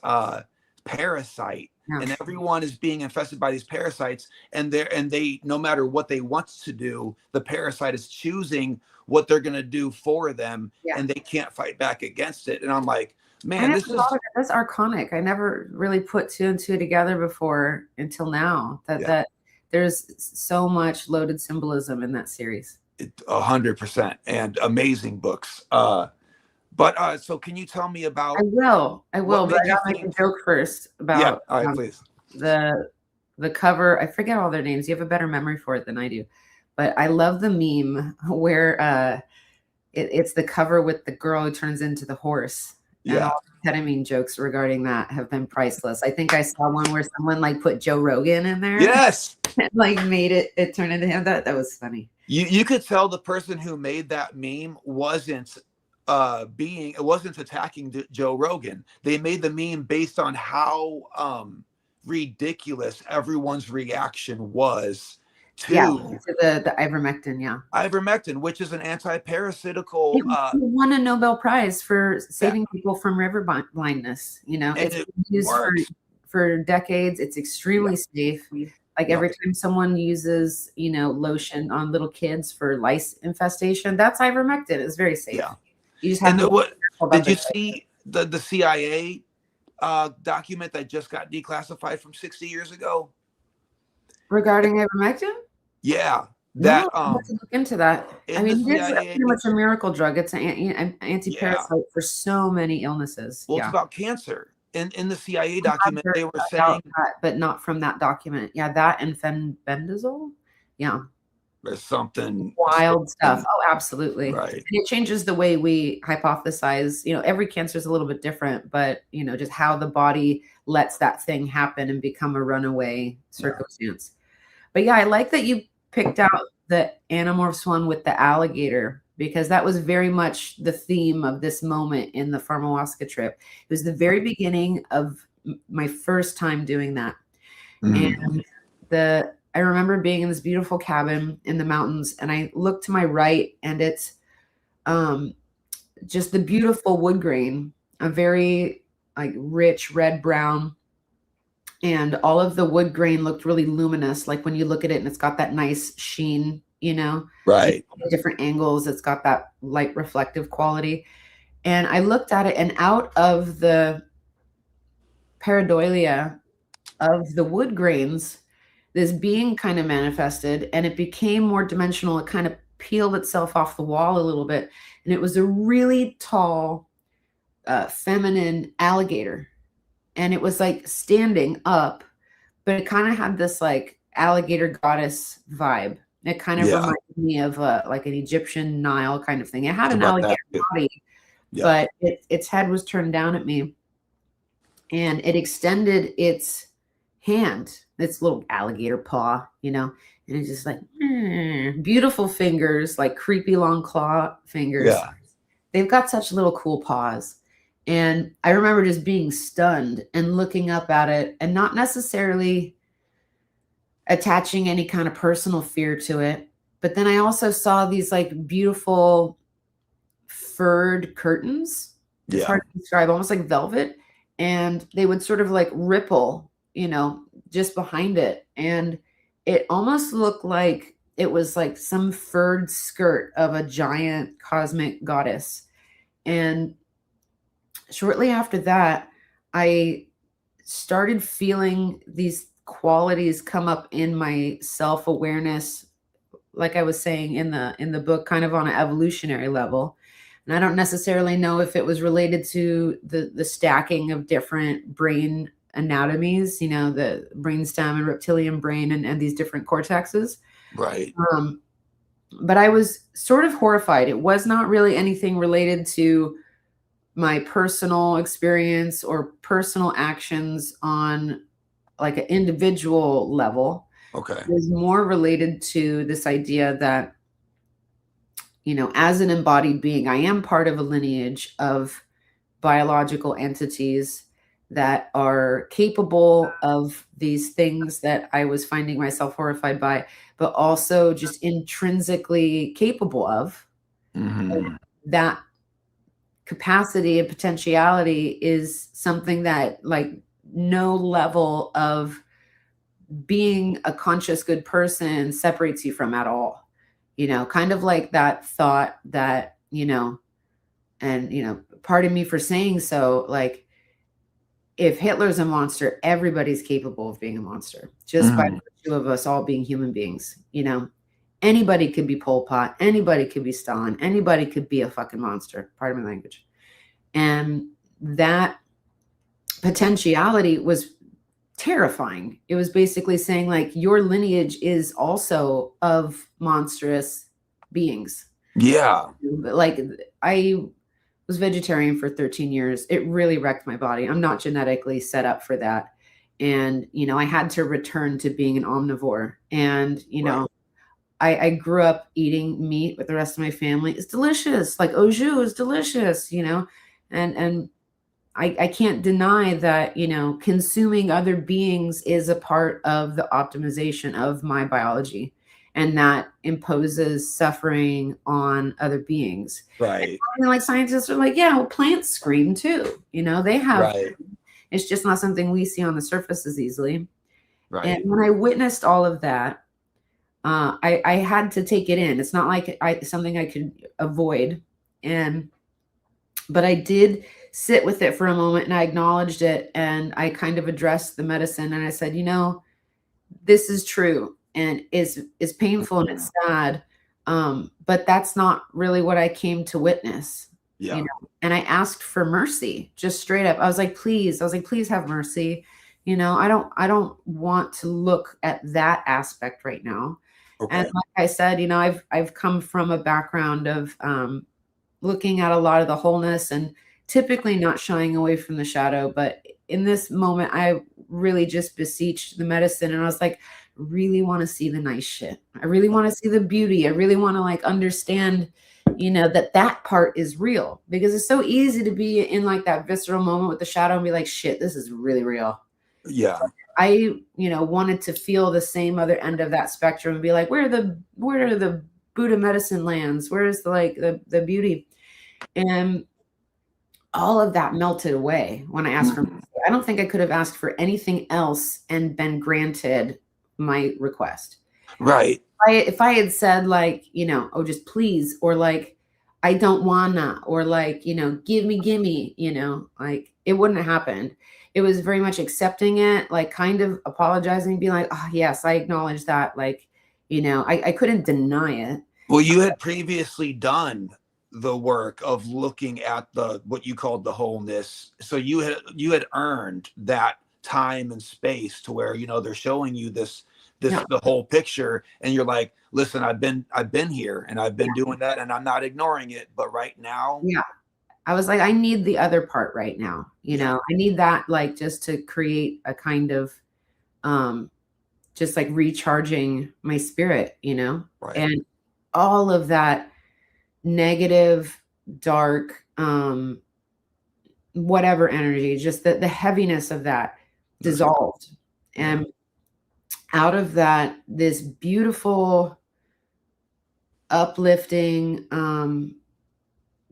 parasite, and everyone is being infested by these parasites, and they no matter what they want to do, the parasite is choosing what they're going to do for them, and they can't fight back against it. And I'm like, man, that's archonic. I never really put two and two together before until now. That there's so much loaded symbolism in that series. 100%, and amazing books. But so can you tell me about? I will, but I gotta make a joke first about please. The cover. I forget all their names. You have a better memory for it than I do, but I love the meme where it's the cover with the girl who turns into the horse. And Yeah. all the ketamine jokes regarding that have been priceless. I think I saw one where someone like put Joe Rogan in there. Yes. And like made it turn into him. That was funny. You could tell the person who made that meme wasn't attacking Joe Rogan. They made the meme based on how ridiculous everyone's reaction was to the ivermectin, ivermectin, which is an anti-parasitical. It won a Nobel Prize for saving people from river blindness. It's been used for decades. It's extremely safe. Like every time someone uses, lotion on little kids for lice infestation, that's ivermectin. It's very safe. Yeah. You just have did you see the CIA document that just got declassified from 60 years ago regarding ivermectin? Yeah, I have to look into that. I mean, it's pretty much a miracle drug. It's an anti-parasite for so many illnesses. Well, it's about cancer. In the CIA document, they were saying that, but not from that document. Yeah, that and fenbendazole. Yeah. There's something wild stuff. Oh, absolutely. Right. And it changes the way we hypothesize. Every cancer is a little bit different, but just how the body lets that thing happen and become a runaway circumstance. But yeah, I like that you picked out the Animorphs one with the alligator, because that was very much the theme of this moment in the Ayahuasca trip. It was the very beginning of my first time doing that. And I remember being in this beautiful cabin in the mountains, and I looked to my right, and it's just the beautiful wood grain, a very like rich red brown, and all of the wood grain looked really luminous. Like when you look at it and it's got that nice sheen, right. Different angles. It's got that light reflective quality. And I looked at it, and out of the pareidolia of the wood grains, this being kind of manifested, and it became more dimensional. It kind of peeled itself off the wall a little bit. And it was a really tall, feminine alligator. And it was like standing up, but it kind of had this like alligator goddess vibe. It kind of reminded me of like an Egyptian Nile kind of thing. It had an alligator body, but its head was turned down at me, and it extended its hand, its little alligator paw, and it's just like beautiful fingers, like creepy long claw fingers. Yeah. They've got such little cool paws. And I remember just being stunned and looking up at it and not necessarily attaching any kind of personal fear to it. But then I also saw these like beautiful furred curtains. It's hard to describe, almost like velvet. And they would sort of like ripple, just behind it. And it almost looked like it was like some furred skirt of a giant cosmic goddess. And shortly after that, I started feeling these qualities come up in my self-awareness, like I was saying in the book, kind of on an evolutionary level. And I don't necessarily know if it was related to the stacking of different brain anatomies, the brainstem and reptilian brain and these different cortexes. Right. But I was sort of horrified. It was not really anything related to my personal experience or personal actions on like an individual level. Okay. It was more related to this idea that, as an embodied being, I am part of a lineage of biological entities that are capable of these things that I was finding myself horrified by, but also just intrinsically capable of. That capacity and potentiality is something that like no level of being a conscious good person separates you from at all. Kind of like that thought that, and pardon me for saying so, like if Hitler's a monster, everybody's capable of being a monster just by virtue of us all being human beings. Anybody could be Pol Pot, anybody could be Stalin, anybody could be a fucking monster. Pardon my language. And that potentiality was terrifying. It was basically saying like your lineage is also of monstrous beings. Yeah. Like, I was vegetarian for 13 years. It really wrecked my body. I'm not genetically set up for that. And, I had to return to being an omnivore. And, Right. I grew up eating meat with the rest of my family. It's delicious. Like au jus is delicious, and I can't deny that, consuming other beings is a part of the optimization of my biology, and that imposes suffering on other beings. Right. And like scientists are like, yeah, well, plants scream too. They have, Right. it's just not something we see on the surface as easily. And Right. when I witnessed all of that, I had to take it in. It's not like something I could avoid. But I did sit with it for a moment, and I acknowledged it, and I kind of addressed the medicine, and I said, this is true, and it's painful and it's sad. But that's not really what I came to witness. Yeah. And I asked for mercy, just straight up. I was like, please have mercy. I don't want to look at that aspect right now. Okay. And like I said, I've come from a background of looking at a lot of the wholeness and typically not shying away from the shadow. But in this moment, I really just beseeched the medicine, and I was like, really want to see the nice shit. I really want to see the beauty. I really want to like understand, that part is real, because it's so easy to be in like that visceral moment with the shadow and be like, shit, this is really real. Yeah. I, wanted to feel the same other end of that spectrum and be like, where are the Buddha medicine lands? Where's the beauty? And all of that melted away when I asked for mercy. I don't think I could have asked for anything else and been granted my request. Right. If I had said like, oh, just please, or like, I don't wanna, or like, gimme, like it wouldn't have happened. It was very much accepting it, like kind of apologizing, being like, oh yes, I acknowledge that. Like, I couldn't deny it. Well, you had previously done the work of looking at what you called the wholeness. So you had earned that time and space to where, they're showing you this Yeah. the whole picture, and you're like, listen, I've been here, and I've been doing that, and I'm not ignoring it, but right now. Yeah. I was like, I need the other part right now. Yeah. I need that, like, just to create a kind of, just like recharging my spirit, Right. and all of that negative, dark, whatever energy, just the heaviness of that dissolved. And out of that, this beautiful, uplifting,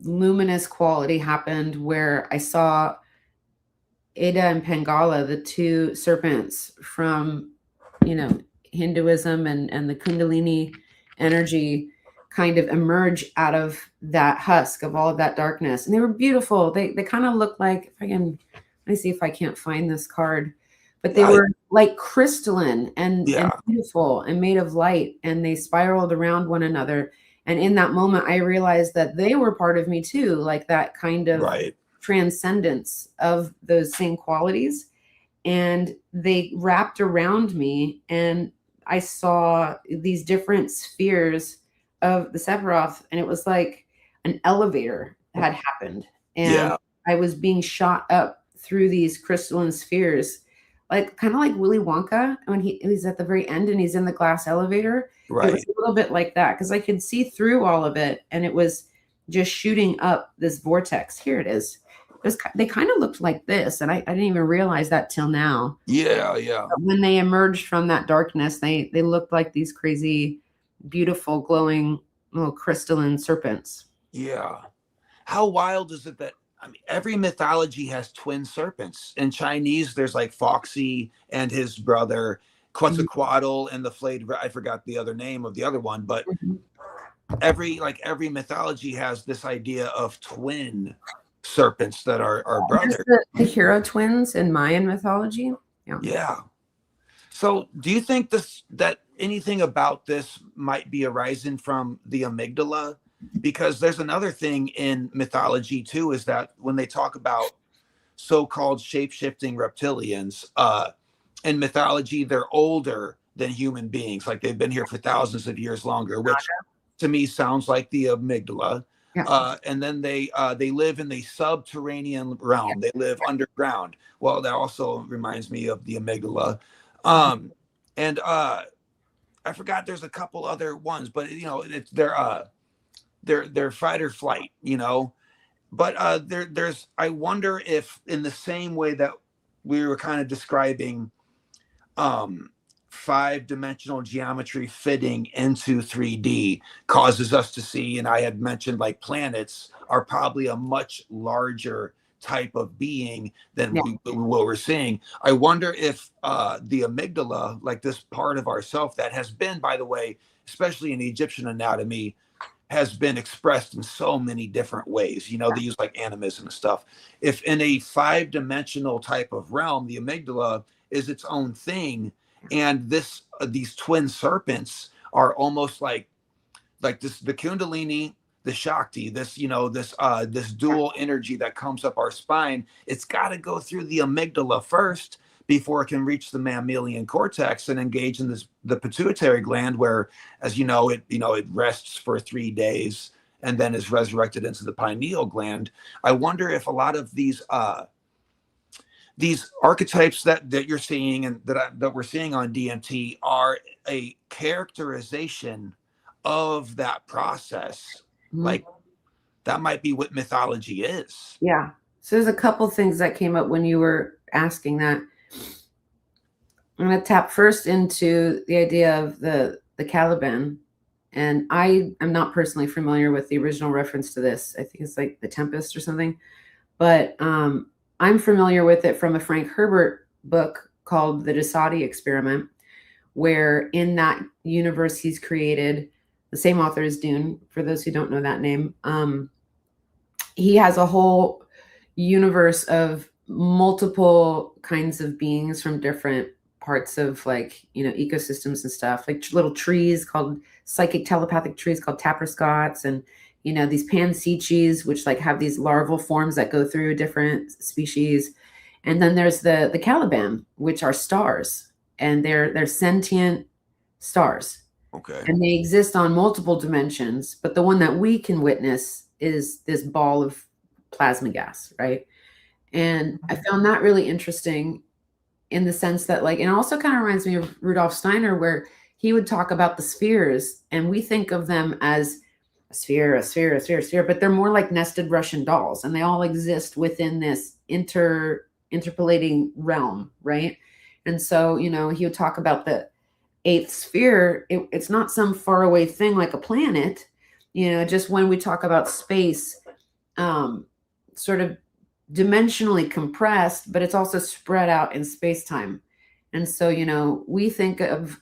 luminous quality happened, where I saw Ida and Pangala, the two serpents from, Hinduism and the Kundalini energy, kind of emerge out of that husk of all of that darkness. And they were beautiful. They kind of looked like, let me see if I can't find this card, but they were like crystalline and beautiful and made of light, and they spiraled around one another. And in that moment, I realized that they were part of me too, like that kind of transcendence of those same qualities. And they wrapped around me, and I saw these different spheres of the Sephiroth, and it was like an elevator had happened, and I was being shot up through these crystalline spheres, like kind of like Willy Wonka when he's at the very end and he's in the glass elevator. It was a little bit like that, because I could see through all of it, and it was just shooting up this vortex. Here it is. They kind of looked like this, and I didn't even realize that till now. Yeah. But when they emerged from that darkness, they looked like these crazy, beautiful, glowing little crystalline serpents. Yeah. How wild is it that, every mythology has twin serpents. In Chinese, there's like Foxy and his brother Quetzalcoatl and the flayed. I forgot the other name of the other one, but every mythology has this idea of twin serpents that are brothers. The hero twins in Mayan mythology. Yeah. So do you think that anything about this might be arising from the amygdala? Because there's another thing in mythology too, is that when they talk about so-called shape-shifting reptilians, in mythology, they're older than human beings. Like they've been here for thousands of years longer, which to me sounds like the amygdala. Yeah. And then they live in the subterranean realm. They live underground. Well, that also reminds me of the amygdala. And I forgot there's a couple other ones, but you know, it's they're fight or flight, you know. But there's I wonder if in the same way that we were kind of describing 5-dimensional geometry fitting into 3D causes us to see, and I had mentioned like planets are probably a much larger type of being than what we're seeing. I wonder if the amygdala, like this part of ourself that has been, by the way, especially in Egyptian anatomy, has been expressed in so many different ways. You know, they use like animism and stuff. If in a 5-dimensional type of realm, the amygdala is its own thing, and these twin serpents are almost like this, the Kundalini, the Shakti, this, you know, this dual energy that comes up our spine. It's got to go through the amygdala first before it can reach the mammalian cortex and engage in the pituitary gland, where, as you know, it rests for 3 days and then is resurrected into the pineal gland. I wonder if a lot of these archetypes that you're seeing and that we're seeing on DMT are a characterization of that process. Like that might be what mythology is. Yeah. So there's a couple things that came up when you were asking that. I'm going to tap first into the idea of the Caliban. And I am not personally familiar with the original reference to this. I think it's like The Tempest or something. But I'm familiar with it from a Frank Herbert book called The Dasadi Experiment, where in that universe he's created, the same author as Dune, for those who don't know that name. He has a whole universe of multiple kinds of beings from different parts of, like, you know, ecosystems and stuff, like little trees called psychic telepathic trees called taproscots, and, you know, these pansichis, which like have these larval forms that go through different species. And then there's the Caliban, which are stars, and they're sentient stars. Okay. And they exist on multiple dimensions, but the one that we can witness is this ball of plasma gas, right? And I found that really interesting in the sense that, like, and it also kind of reminds me of Rudolf Steiner, where he would talk about the spheres, and we think of them as a sphere, but they're more like nested Russian dolls, and they all exist within this interpolating realm, right? And so, you know, he would talk about the 8th sphere. It's not some faraway thing like a planet, you know, just when we talk about space, sort of dimensionally compressed, but it's also spread out in space-time. And so, you know, we think of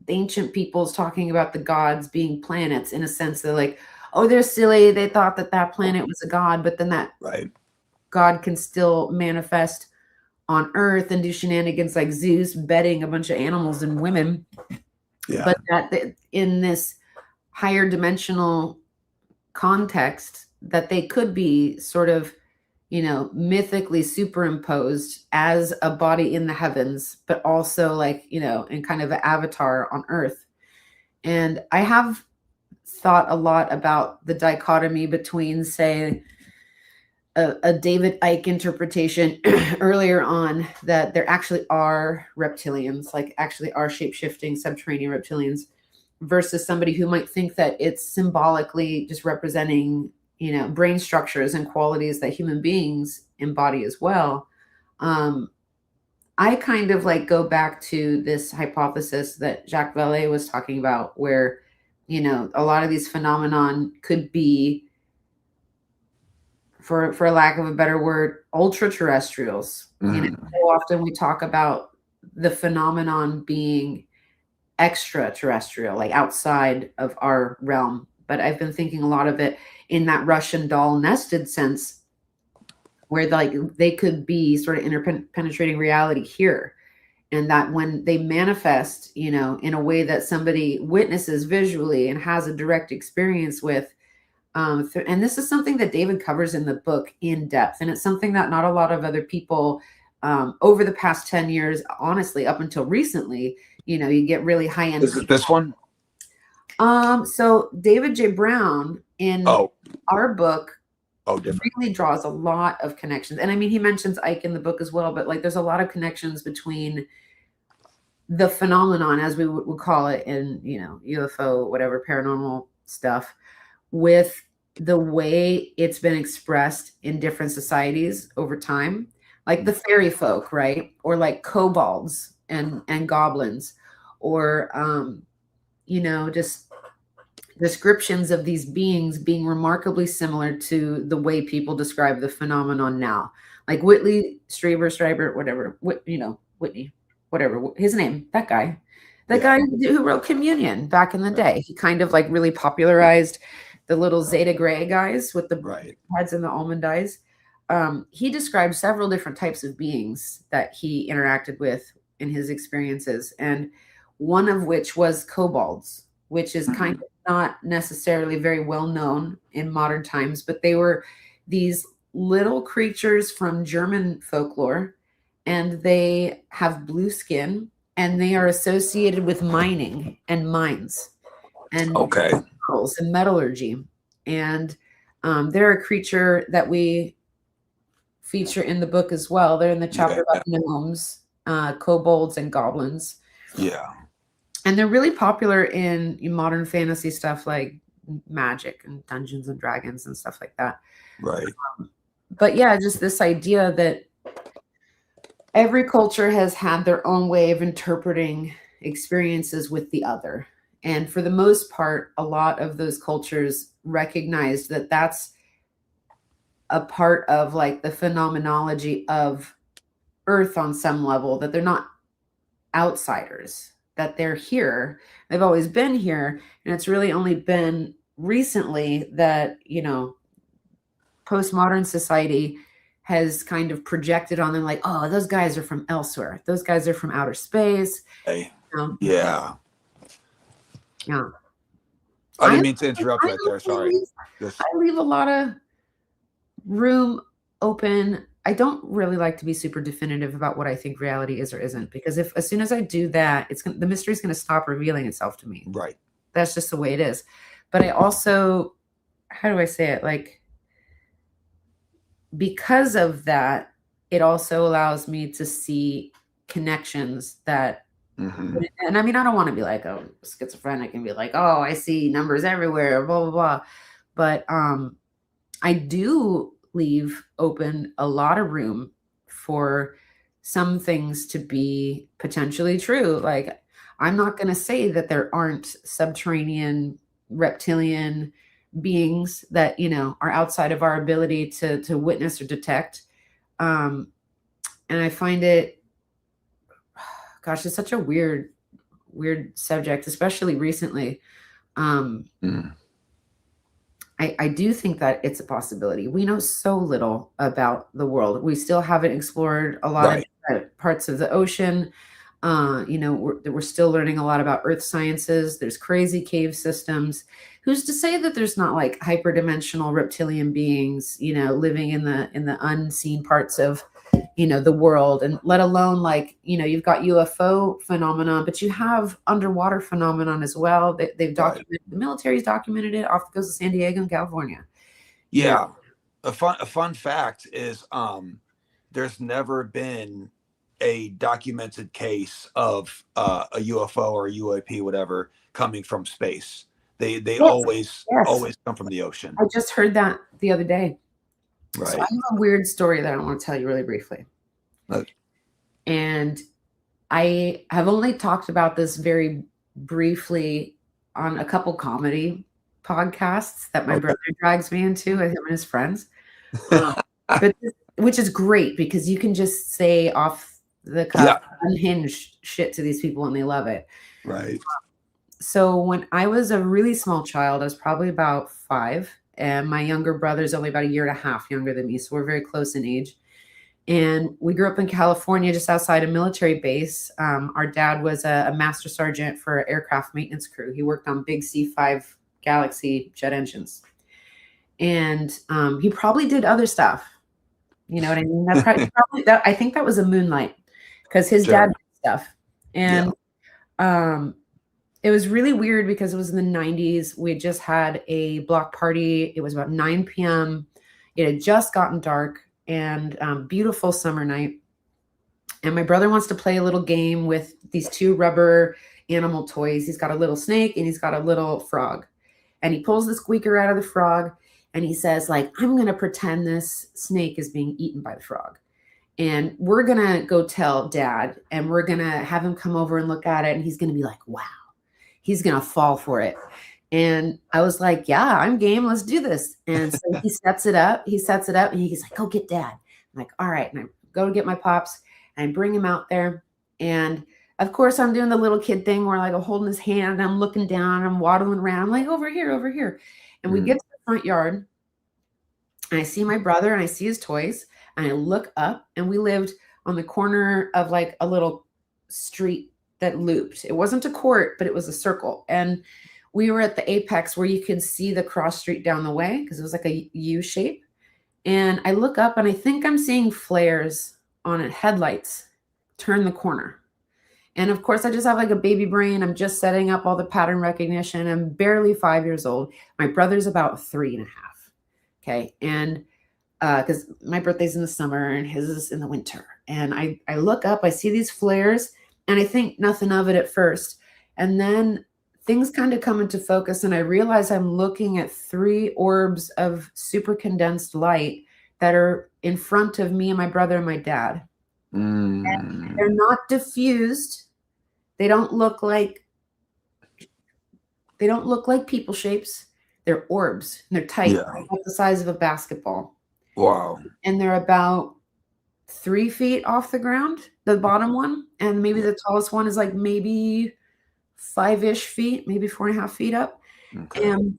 the ancient peoples talking about the gods being planets in a sense. They're like, oh, they're silly. They thought that planet was a god, but then that god can still manifest on Earth and do shenanigans like Zeus bedding a bunch of animals and women. Yeah. But that in this higher dimensional context, that they could be sort of, you know, mythically superimposed as a body in the heavens, but also, like, you know, in kind of an avatar on Earth. And I have thought a lot about the dichotomy between, say, a David Icke interpretation earlier on, that there actually are reptilians, like actually are shape-shifting subterranean reptilians, versus somebody who might think that it's symbolically just representing, you know, brain structures and qualities that human beings embody as well. I kind of like go back to this hypothesis that Jacques Vallée was talking about, where, you know, a lot of these phenomenon could be, for lack of a better word, ultra terrestrials. You know, so often we talk about the phenomenon being extraterrestrial, like outside of our realm. But I've been thinking a lot of it in that Russian doll nested sense, where like they could be sort of interpenetrating reality here. And that when they manifest, you know, in a way that somebody witnesses visually and has a direct experience with, and this is something that David covers in the book in depth. And it's something that not a lot of other people over the past 10 years, honestly, up until recently, you know, you get really high end. Is it this one? So David J. Brown in our book really draws a lot of connections. And I mean, he mentions Ike in the book as well, but like there's a lot of connections between the phenomenon, as we would call it in, you know, UFO, whatever, paranormal stuff, with the way it's been expressed in different societies over time, like the fairy folk, right? Or like kobolds and goblins, or you know, just descriptions of these beings being remarkably similar to the way people describe the phenomenon now. Like Whitley Strieber, whatever, you know, Whitney, whatever his name, that guy, guy who wrote Communion back in the day. He kind of like really popularized the little Zeta Gray guys with the heads and the almond eyes. He described several different types of beings that he interacted with in his experiences, and one of which was kobolds, which is kind of not necessarily very well known in modern times, but they were these little creatures from German folklore, and they have blue skin, and they are associated with mining and mines and metals and metallurgy. And they're a creature that we feature in the book as well. They're in the chapter about gnomes, kobolds, and goblins. Yeah. And they're really popular in modern fantasy stuff like magic and Dungeons and Dragons and stuff like that. Right. But yeah, just this idea that every culture has had their own way of interpreting experiences with the other. And for the most part, a lot of those cultures recognized that that's a part of like the phenomenology of Earth on some level, that they're not outsiders, that they're here. They've always been here. And it's really only been recently that, you know, postmodern society has kind of projected on them like, oh, those guys are from elsewhere. Those guys are from outer space. Hey. You know? Yeah. Yeah. I didn't mean to interrupt right there. Sorry. I leave a lot of room open. I don't really like to be super definitive about what I think reality is or isn't, because if as soon as I do that, the mystery is going to stop revealing itself to me. Right. That's just the way it is. But I also, how do I say it? Like, because of that, it also allows me to see connections that, and I mean, I don't want to be like a schizophrenic and be like, oh, I see numbers everywhere, blah, blah, blah. But I do leave open a lot of room for some things to be potentially true. Like, I'm not going to say that there aren't subterranean reptilian beings that, you know, are outside of our ability to witness or detect. And I find it, gosh, it's such a weird subject, especially recently. I do think that it's a possibility. We know so little about the world. We still haven't explored a lot of parts of the ocean. You know, we're still learning a lot about earth sciences. There's crazy cave systems. Who's to say that there's not like hyperdimensional reptilian beings, you know, living in the unseen parts of, you know, the world, and let alone like, you know, you've got UFO phenomenon, but you have underwater phenomenon as well. They've documented, the military's documented it off the coast of San Diego and California. Yeah. A fun fact is there's never been a documented case of a UFO or a UAP, whatever, coming from space. They always come from the ocean. I just heard that the other day. Right. So I have a weird story that I want to tell you really briefly. Okay. And I have only talked about this very briefly on a couple comedy podcasts that my brother drags me into with him and his friends. Which is great because you can just say off the cuff, unhinged shit to these people and they love it. Right. So when I was a really small child, I was probably about 5. And my younger brother is only about 1.5 years younger than me. So we're very close in age. And we grew up in California, just outside a military base. Our dad was a master sergeant for an aircraft maintenance crew. He worked on big C-5 Galaxy jet engines. And he probably did other stuff. You know what I mean? I think that was a Moonlight, because his dad did stuff. And It was really weird because it was in the 90s. We had just had a block party. It was about 9 p.m. It had just gotten dark, and beautiful summer night. And my brother wants to play a little game with these two rubber animal toys. He's got a little snake and he's got a little frog. And he pulls the squeaker out of the frog and he says, like, I'm going to pretend this snake is being eaten by the frog. And we're going to go tell Dad, and we're going to have him come over and look at it. And he's going to be like, wow, he's going to fall for it. And I was like, yeah, I'm game. Let's do this. And so he sets it up. And he's like, go get Dad. I'm like, all right. And I go to get my pops and I bring him out there. And of course, I'm doing the little kid thing where, like, I'm holding his hand and I'm looking down, I'm waddling around. I'm like, over here, over here. And we get to the front yard and I see my brother and I see his toys, and I look up, and we lived on the corner of like a little street that looped. It wasn't a court, but it was a circle. And we were at the apex where you could see the cross street down the way because it was like a U shape. And I look up and I think I'm seeing flares on it, headlights turn the corner. And of course, I just have like a baby brain. I'm just setting up all the pattern recognition. I'm barely 5 years old. My brother's about 3.5. Okay. And because my birthday's in the summer and his is in the winter. And I look up, I see these flares, and I think nothing of it at first. And then things kind of come into focus, and I realize I'm looking at 3 orbs of super condensed light that are in front of me and my brother and my dad. And they're not diffused. They don't look like people shapes. They're orbs, and they're tight, about the size of a basketball. Wow. And they're about 3 feet off the ground, the bottom one. And maybe the tallest one is like maybe 5-ish feet, maybe 4.5 feet up. Okay. And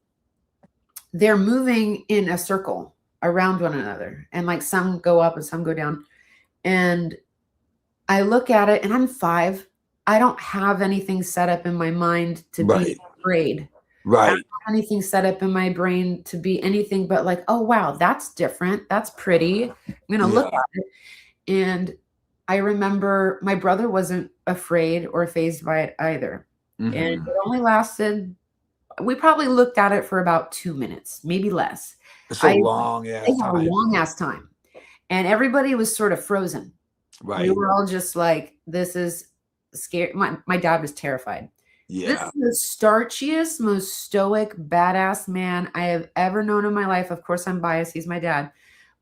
they're moving in a circle around one another. And like some go up and some go down. And I look at it, and I'm 5. I don't have anything set up in my mind to be afraid. I don't have anything set up in my brain to be anything but like, oh, wow, that's different. That's pretty. I'm going to look at it. And I remember my brother wasn't afraid or fazed by it either. And it only lasted, we probably looked at it for about 2 minutes, maybe less. It's a long-ass time. And everybody was sort of frozen. We were all just like, this is scary. My dad was terrified. This is the starchiest, most stoic, badass man I have ever known in my life. Of course, I'm biased. He's my dad.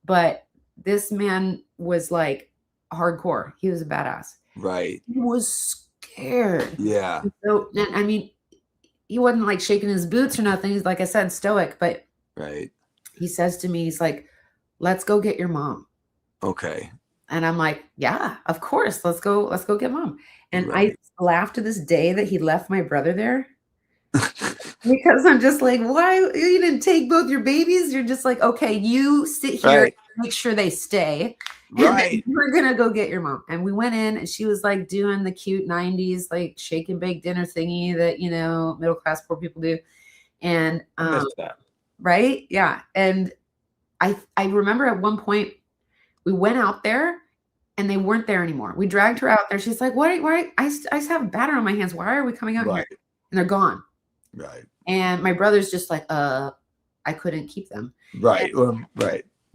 But this man was like hardcore. He was a badass. Right. He was scared. Yeah. So, I mean, he wasn't like shaking his boots or nothing. He's, like I said, stoic. But he says to me, he's like, let's go get your mom. Okay. And I'm like, yeah, of course. Let's go get mom. And I laugh to this day that he left my brother there because I'm just like, why you didn't take both your babies? You're just like, okay, you sit here and make sure they stay. And we're going to go get your mom. And we went in, and she was like doing the cute 90s, like shake and bake dinner thingy that, you know, middle-class poor people do. And, right. Yeah. And I remember at one point we went out there, and they weren't there anymore. We dragged her out there. She's like, why? I just have a batter on my hands. Why are we coming out here? And they're gone. Right. And my brother's just like, I couldn't keep them. Right.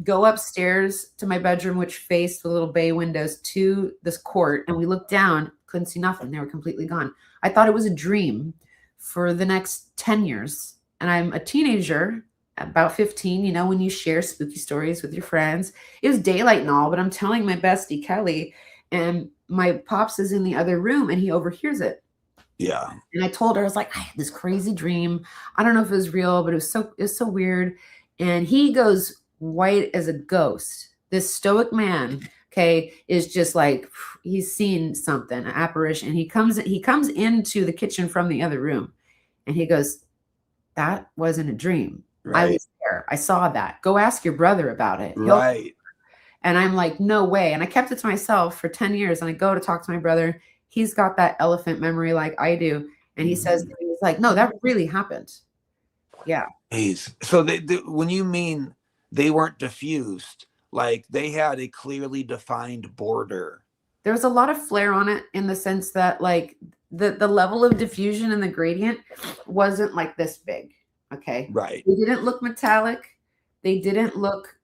Go upstairs to my bedroom, which faced the little bay windows to this court. And we looked down, couldn't see nothing. They were completely gone. I thought it was a dream for the next 10 years. And I'm a teenager, about 15, you know, when you share spooky stories with your friends. It was daylight and all, but I'm telling my bestie, Kelly, and my pops is in the other room, and he overhears it. Yeah. And I told her, I was like, I had this crazy dream. I don't know if it was real, but it was so weird. And he goes white as a ghost. This stoic man, okay, is just like, he's seen something, an apparition. He comes into the kitchen from the other room, and he goes, that wasn't a dream. I was there. I saw that. Go ask your brother about it. And I'm like, no way. And I kept it to myself for 10 years. And I go to talk to my brother. He's got that elephant memory like I do. And he says, he's like, no, that really happened. Yeah. So when you mean they weren't diffused, like they had a clearly defined border. there was a lot of flare on it in the sense that like the level of diffusion and the gradient wasn't like this big. Okay. Right. They didn't look metallic. They didn't look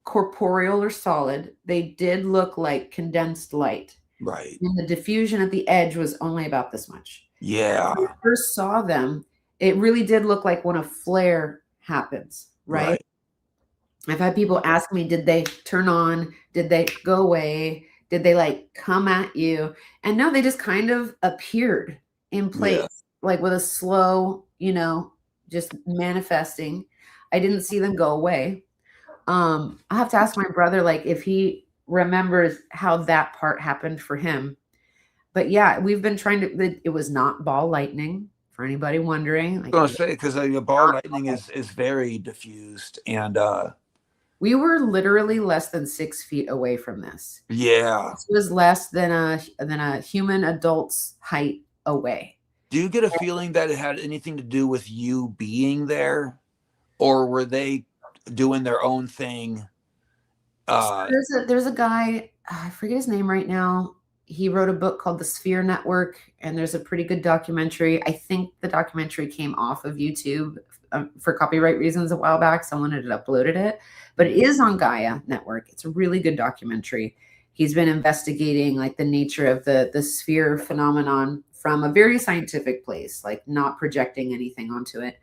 corporeal or solid. They did look like condensed light. Right. And the diffusion at the edge was only about this much. Yeah. When I first saw them, it really did look like when a flare happens, right? I've had people ask me, did they turn on? Did they go away? Did they like come at you? And no, they just kind of appeared in place, like with a slow, you know, just manifesting. I didn't see them go away. I have to ask my brother, like, if he remembers how that part happened for him. But yeah, we've been trying to, it was not ball lightning for anybody wondering. Like, I was going to say, because the ball lightning is very diffused. And we were literally less than 6 feet away from this. Yeah. This was less than a human adult's height away. Do you get a feeling that it had anything to do with you being there? Or were they doing their own thing? There's a guy, I forget his name right now. He wrote a book called The Sphere Network, and there's a pretty good documentary. I think the documentary came off of YouTube for copyright reasons a while back. Someone had uploaded it, but it is on Gaia Network. It's a really good documentary. He's been investigating like the nature of the sphere phenomenon from a very scientific place, like not projecting anything onto it.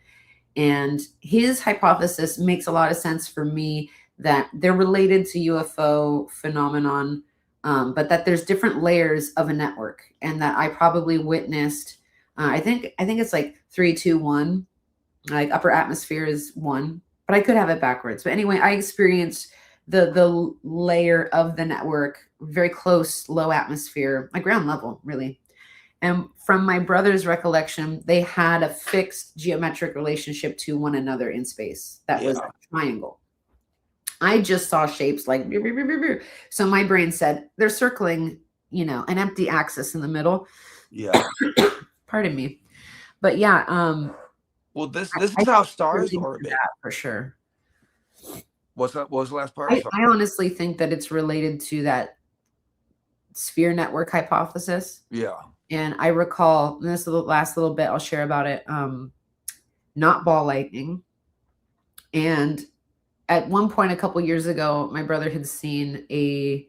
And his hypothesis makes a lot of sense for me, that they're related to UFO phenomenon, but that there's different layers of a network, and that I probably witnessed. I think it's like 3, 2, 1. Like upper atmosphere is 1, but I could have it backwards. But anyway, I experienced the layer of the network, very close, low atmosphere, like ground level, really. And from my brother's recollection, they had a fixed geometric relationship to one another in space that was a triangle. I just saw shapes like, so my brain said they're circling, you know, an empty axis in the middle. Yeah. Pardon me. But yeah. Well, this is how stars orbit. For sure. What was the last part? I honestly think that it's related to that sphere network hypothesis. Yeah. And I recall, and this is the last little bit I'll share about it, not ball lightning. And at one point a couple years ago, my brother had seen a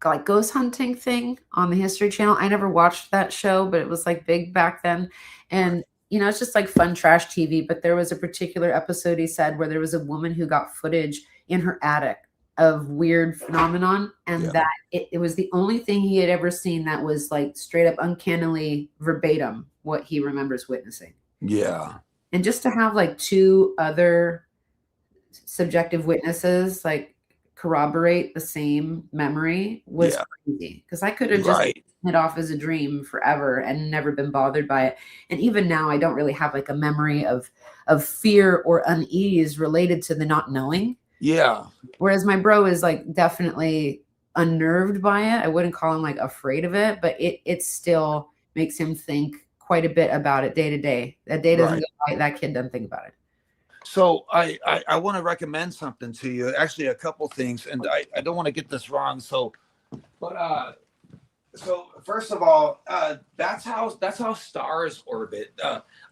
like ghost hunting thing on the History Channel. I never watched that show, but it was like big back then. And, you know, it's just like fun trash TV. But there was a particular episode, he said, where there was a woman who got footage in her attic of weird phenomenon, and that it was the only thing he had ever seen that was like straight up uncannily verbatim what he remembers witnessing. Yeah. And just to have like 2 other subjective witnesses like corroborate the same memory was crazy, because I could have just it off as a dream forever and never been bothered by it. And even now I don't really have like a memory of fear or unease related to the not knowing. Yeah. Whereas my bro is like definitely unnerved by it. I wouldn't call him like afraid of it, but it still makes him think quite a bit about it day to day. That day doesn't go by, that kid doesn't think about it. So I want to recommend something to you. Actually, a couple things, and I don't want to get this wrong. So first of all, that's how stars orbit.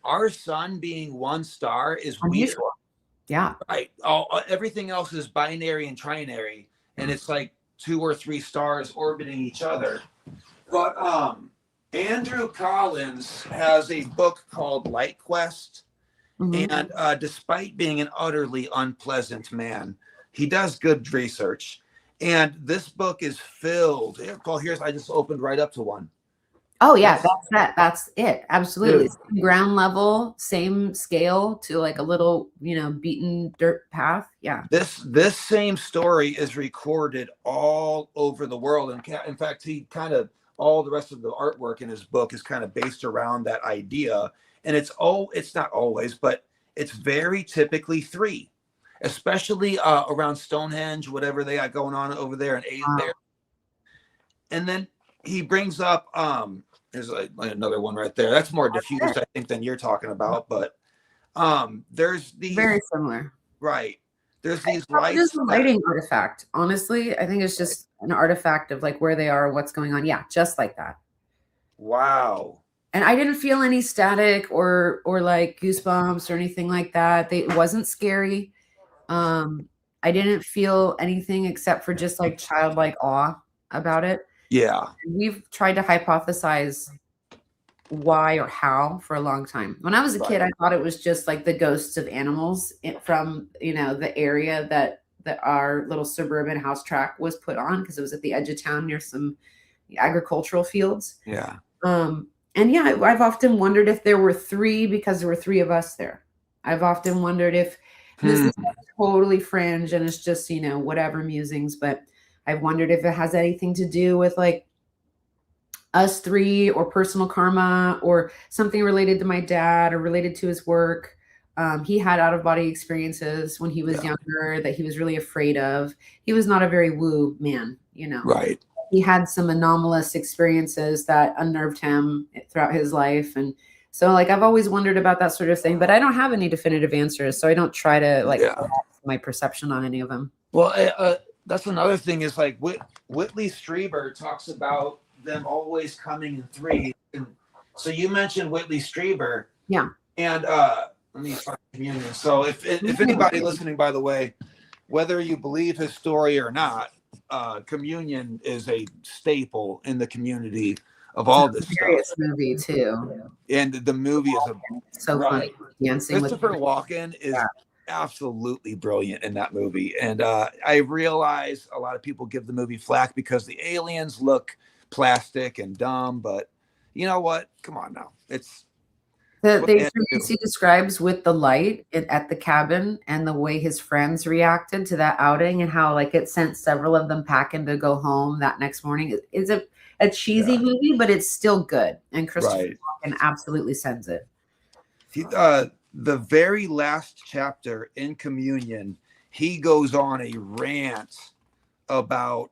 Our sun being one star is weird. Yeah. Right. Everything else is binary and trinary, and it's like 2 or 3 stars orbiting each other. But Andrew Collins has a book called Light Quest. And despite being an utterly unpleasant man, he does good research. And this book is filled. I just opened right up to one. Oh yeah, that's it. Absolutely. Same ground level, same scale to like a little, you know, beaten dirt path. Yeah. This same story is recorded all over the world. And in fact, all the rest of the artwork in his book is kind of based around that idea. And it's not always, but it's very typically 3, especially around Stonehenge, whatever they got going on over there in there. And then he brings up there's like another one right there. That's more diffused, I think, than you're talking about. But there's these very similar. Right. There's these lights. It's a lighting artifact. Honestly, I think it's just an artifact of like where they are, what's going on. Yeah, just like that. Wow. And I didn't feel any static or like goosebumps or anything like that. It wasn't scary. I didn't feel anything except for just like childlike awe about it. Yeah. We've tried to hypothesize why or how for a long time. When I was a kid, I thought it was just like the ghosts of animals from, the area that our little suburban house track was put on, because it was at the edge of town near some agricultural fields. Yeah. And yeah, I've often wondered if there were three, because there were three of us there. I've often wondered if this is totally fringe and it's just, whatever musings, but I've wondered if it has anything to do with like us three or personal karma or something related to my dad or related to his work. He had out-of-body experiences when he was younger that he was really afraid of. He was not a very woo man, Right. He had some anomalous experiences that unnerved him throughout his life. And so like, I've always wondered about that sort of thing, but I don't have any definitive answers. So I don't try to my perception on any of them. Well, that's another thing is like Whitley Strieber talks about them always coming in three. And so you mentioned Whitley Strieber. Yeah. And let me find communion. So if anybody listening, by the way, whether you believe his story or not, communion is a staple in the community of all this stuff. Movie too. And the movie is so funny. Dancing Christopher Walken is absolutely brilliant in that movie. And I realize a lot of people give the movie flack because the aliens look plastic and dumb, but you know what? Come on now. It's the experience he describes with the light at the cabin and the way his friends reacted to that outing and how like it sent several of them packing to go home that next morning. It's a cheesy movie, but it's still good. And Christopher Walken absolutely sends it. The very last chapter in Communion, he goes on a rant about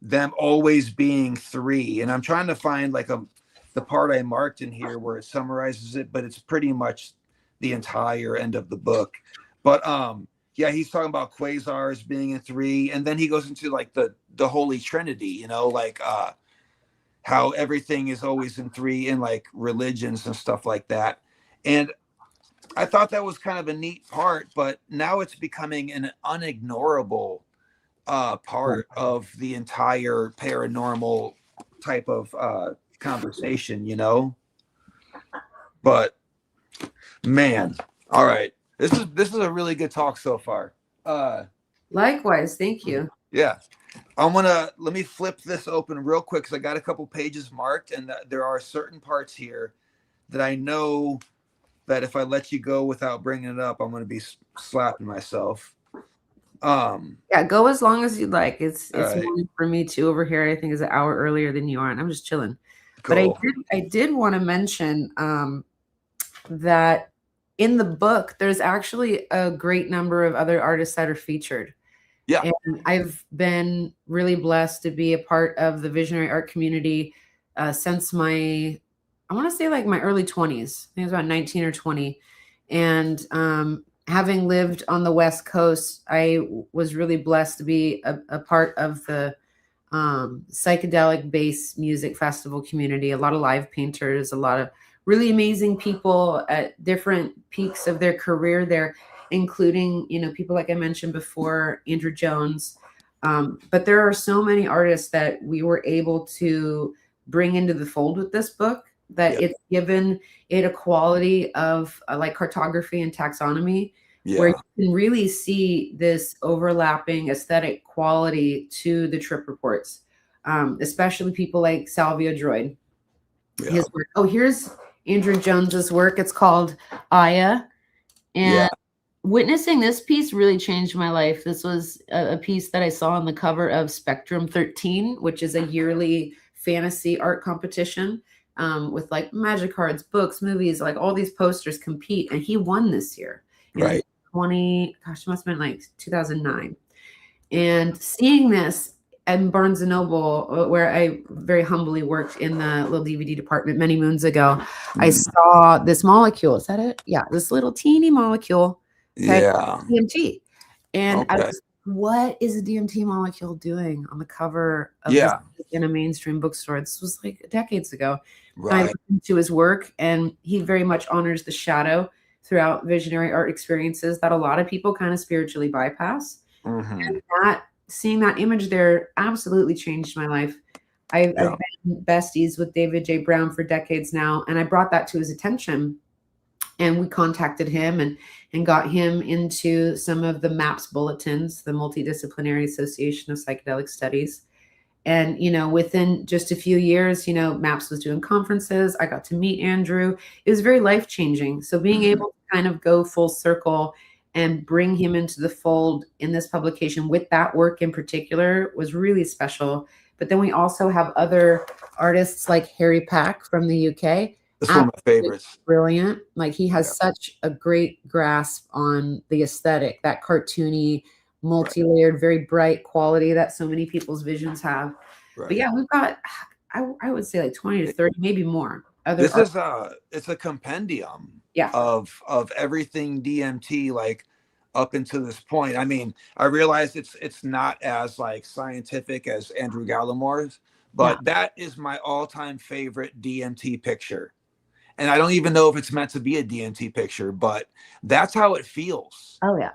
them always being three. And I'm trying to find like the part I marked in here where it summarizes it, but it's pretty much the entire end of the book. But he's talking about quasars being in three, and then he goes into like the Holy Trinity, like how everything is always in three in like religions and stuff like that. And I thought that was kind of a neat part, but now it's becoming an unignorable part of the entire paranormal type of conversation, But man, all right, this is a really good talk so far. Likewise, thank you. Yeah, let me flip this open real quick because I got a couple pages marked, and there are certain parts here that I know that if I let you go without bringing it up, I'm going to be slapping myself. Go as long as you'd like. It's right. morning for me too over here. I think it's an hour earlier than you are, and I'm just chilling. Cool. But I did want to mention that in the book, there's actually a great number of other artists that are featured. Yeah. And I've been really blessed to be a part of the visionary art community since I want to say like my early 20s. I think it was about 19 or 20. And having lived on the West Coast, I was really blessed to be a part of the psychedelic bass music festival community. A lot of live painters, a lot of really amazing people at different peaks of their career there, including, people like I mentioned before, Andrew Jones. But there are so many artists that we were able to bring into the fold with this book that it's given it a quality of like cartography and taxonomy, where you can really see this overlapping aesthetic quality to the trip reports, especially people like Salvio Droid. His work. Oh, here's Andrew Jones's work. It's called Aya. And witnessing this piece really changed my life. This was a piece that I saw on the cover of Spectrum 13, which is a yearly fantasy art competition with like magic cards, books, movies, like all these posters compete. And he won this year. Right. It must have been like 2009. And seeing this at Barnes & Noble, where I very humbly worked in the little DVD department many moons ago, I saw this molecule. Is that it? Yeah, this little teeny molecule. DMT. And I was what is a DMT molecule doing on the cover of this in a mainstream bookstore? This was like decades ago. Right. I listened to his work, and he very much honors the shadow throughout visionary art experiences that a lot of people kind of spiritually bypass. And seeing that image there absolutely changed my life. I've been besties with David J. Brown for decades now, and I brought that to his attention. And we contacted him and got him into some of the MAPS bulletins, the Multidisciplinary Association of Psychedelic Studies. And, you know, within just a few years, you know, MAPS was doing conferences. I got to meet Andrew. It was very life-changing. So being able to kind of go full circle and bring him into the fold in this publication with that work in particular was really special. But then we also have other artists like Harry Pack from the UK. That's one of my favorites. Brilliant. Like he has such a great grasp on the aesthetic, that cartoony, multi-layered, very bright quality that so many people's visions have. But yeah, we've got, I would say like 20 to 30, maybe more. This is it's a compendium of everything DMT, like up until this point. I mean, I realize it's not as like scientific as Andrew Gallimore's, but that is my all-time favorite DMT picture. And I don't even know if it's meant to be a DMT picture, but that's how it feels. Oh yeah.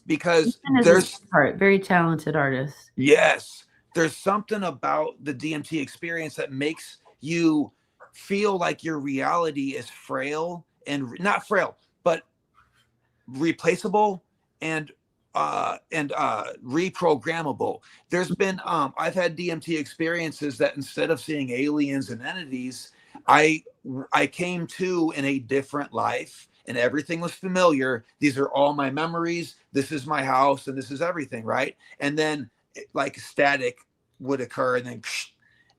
Because there's very talented artist. Yes. There's something about the DMT experience that makes you feel like your reality is frail and not frail, but replaceable and reprogrammable. There's been I've had DMT experiences that instead of seeing aliens and entities, I came to in a different life and everything was familiar. These are all my memories. This is my house and this is everything, right? And then like static would occur and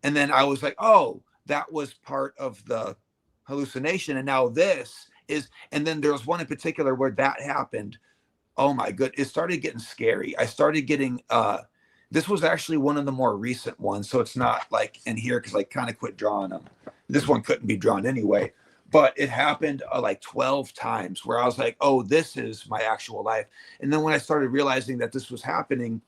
then I was like, oh, that was part of the hallucination. And now this is, and then there was one in particular where that happened. Oh my good. It started getting scary. I started getting, this was actually one of the more recent ones. So it's not like in here because I kind of quit drawing them. This one couldn't be drawn anyway, but it happened like 12 times where I was like, oh, this is my actual life. And then when I started realizing that this was happening,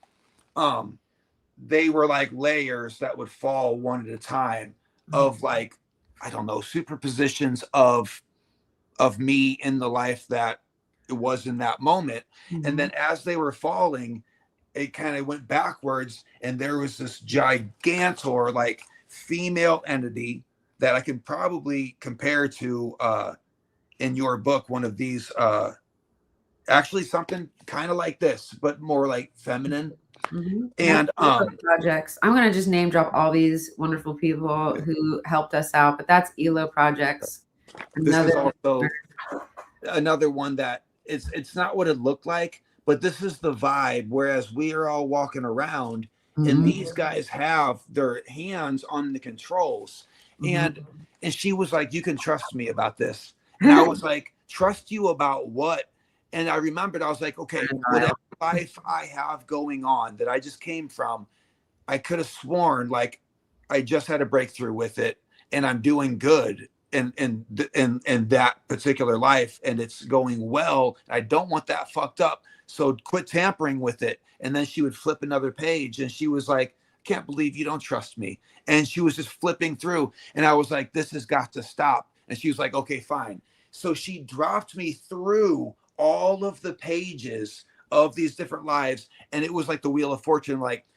they were like layers that would fall one at a time of like, I don't know, superpositions of me in the life that it was in that moment. And then as they were falling, it kind of went backwards and there was this gigantor like female entity that I can probably compare to in your book, one of these actually something kind of like this, but more like feminine. And projects. I'm gonna just name drop all these wonderful people who helped us out, but that's ELO projects. This is also another one that it's not what it looked like, but this is the vibe. Whereas we are all walking around, and these guys have their hands on the controls, and she was like, "You can trust me about this," and I was like, "Trust you about what?" And I remembered, I was like, "Okay, whatever life I have going on that I just came from, I could have sworn like I just had a breakthrough with it, and I'm doing good." In that particular life and it's going well. I don't want that fucked up. So quit tampering with it. And then she would flip another page and she was like, can't believe you don't trust me. And she was just flipping through. And I was like, this has got to stop. And she was like, okay, fine. So she dropped me through all of the pages of these different lives. And it was like the Wheel of Fortune, like,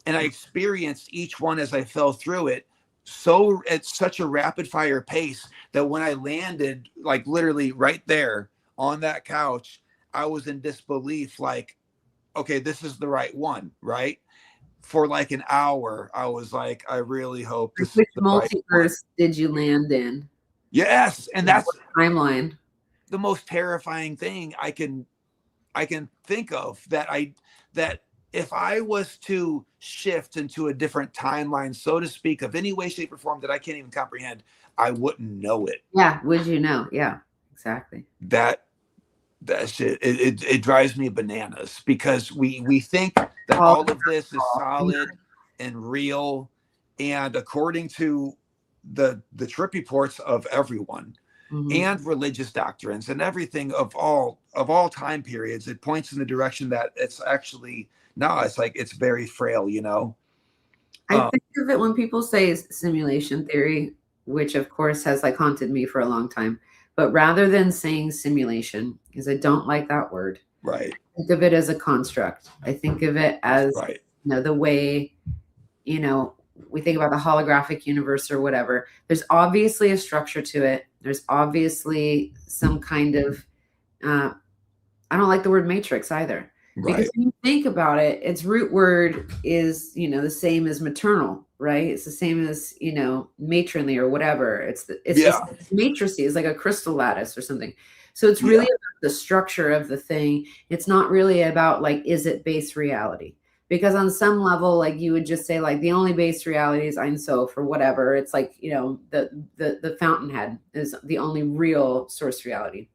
and I experienced each one as I fell through it. So at such a rapid fire pace that when I landed, like literally right there on that couch, I was in disbelief, like, okay, this is the right one, right? For like an hour, I was like, I really hope this Which multiverse did you land in? Yes, and that's timeline. The most terrifying thing I can think of, that if I was to shift into a different timeline, so to speak, of any way, shape, or form that I can't even comprehend, I wouldn't know it. Yeah, would you know? Yeah, exactly. That shit, it drives me bananas because we think that all of this is solid and real, and according to the trip reports of everyone and religious doctrines and everything of all of all time periods, it points in the direction that it's actually, no, it's like, it's very frail, you know? I think of it when people say simulation theory, which of course has like haunted me for a long time. But rather than saying simulation, because I don't like that word, Right. I think of it as a construct. I think of it as, right. you know, the way, you know, we think about the holographic universe or whatever. There's obviously a structure to it. There's obviously some kind of, I don't like the word matrix either. Because Right. when you think about it, its root word is, you know, the same as maternal, right? It's the same as, you know, matronly or whatever. It's Yeah. just matricy. It's like a crystal lattice or something. So it's Yeah. really about the structure of the thing. It's not really about like, is it base reality? Because on some level, like you would just say like the only base reality is Ein Sof or whatever. It's like, you know, the fountainhead is the only real source reality.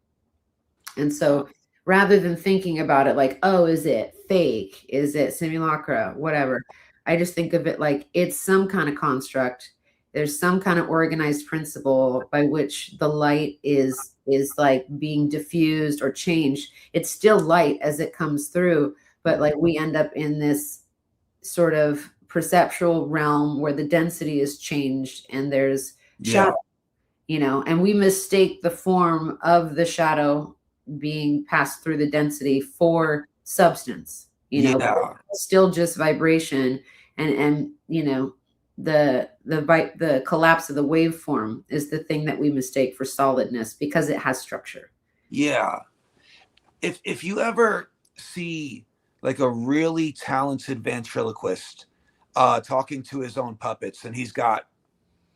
And so rather than thinking about it like, oh, is it fake? Is it simulacra? Whatever. I just think of it like it's some kind of construct. There's some kind of organized principle by which the light is like being diffused or changed. It's still light as it comes through, but like we end up in this sort of perceptual realm where the density is changed and there's shadow, you know, and we mistake the form of the shadow being passed through the density for substance, you know, but it's still just vibration. And you know, the collapse of the waveform is the thing that we mistake for solidness because it has structure. Yeah. If you ever see like a really talented ventriloquist talking to his own puppets, and he's got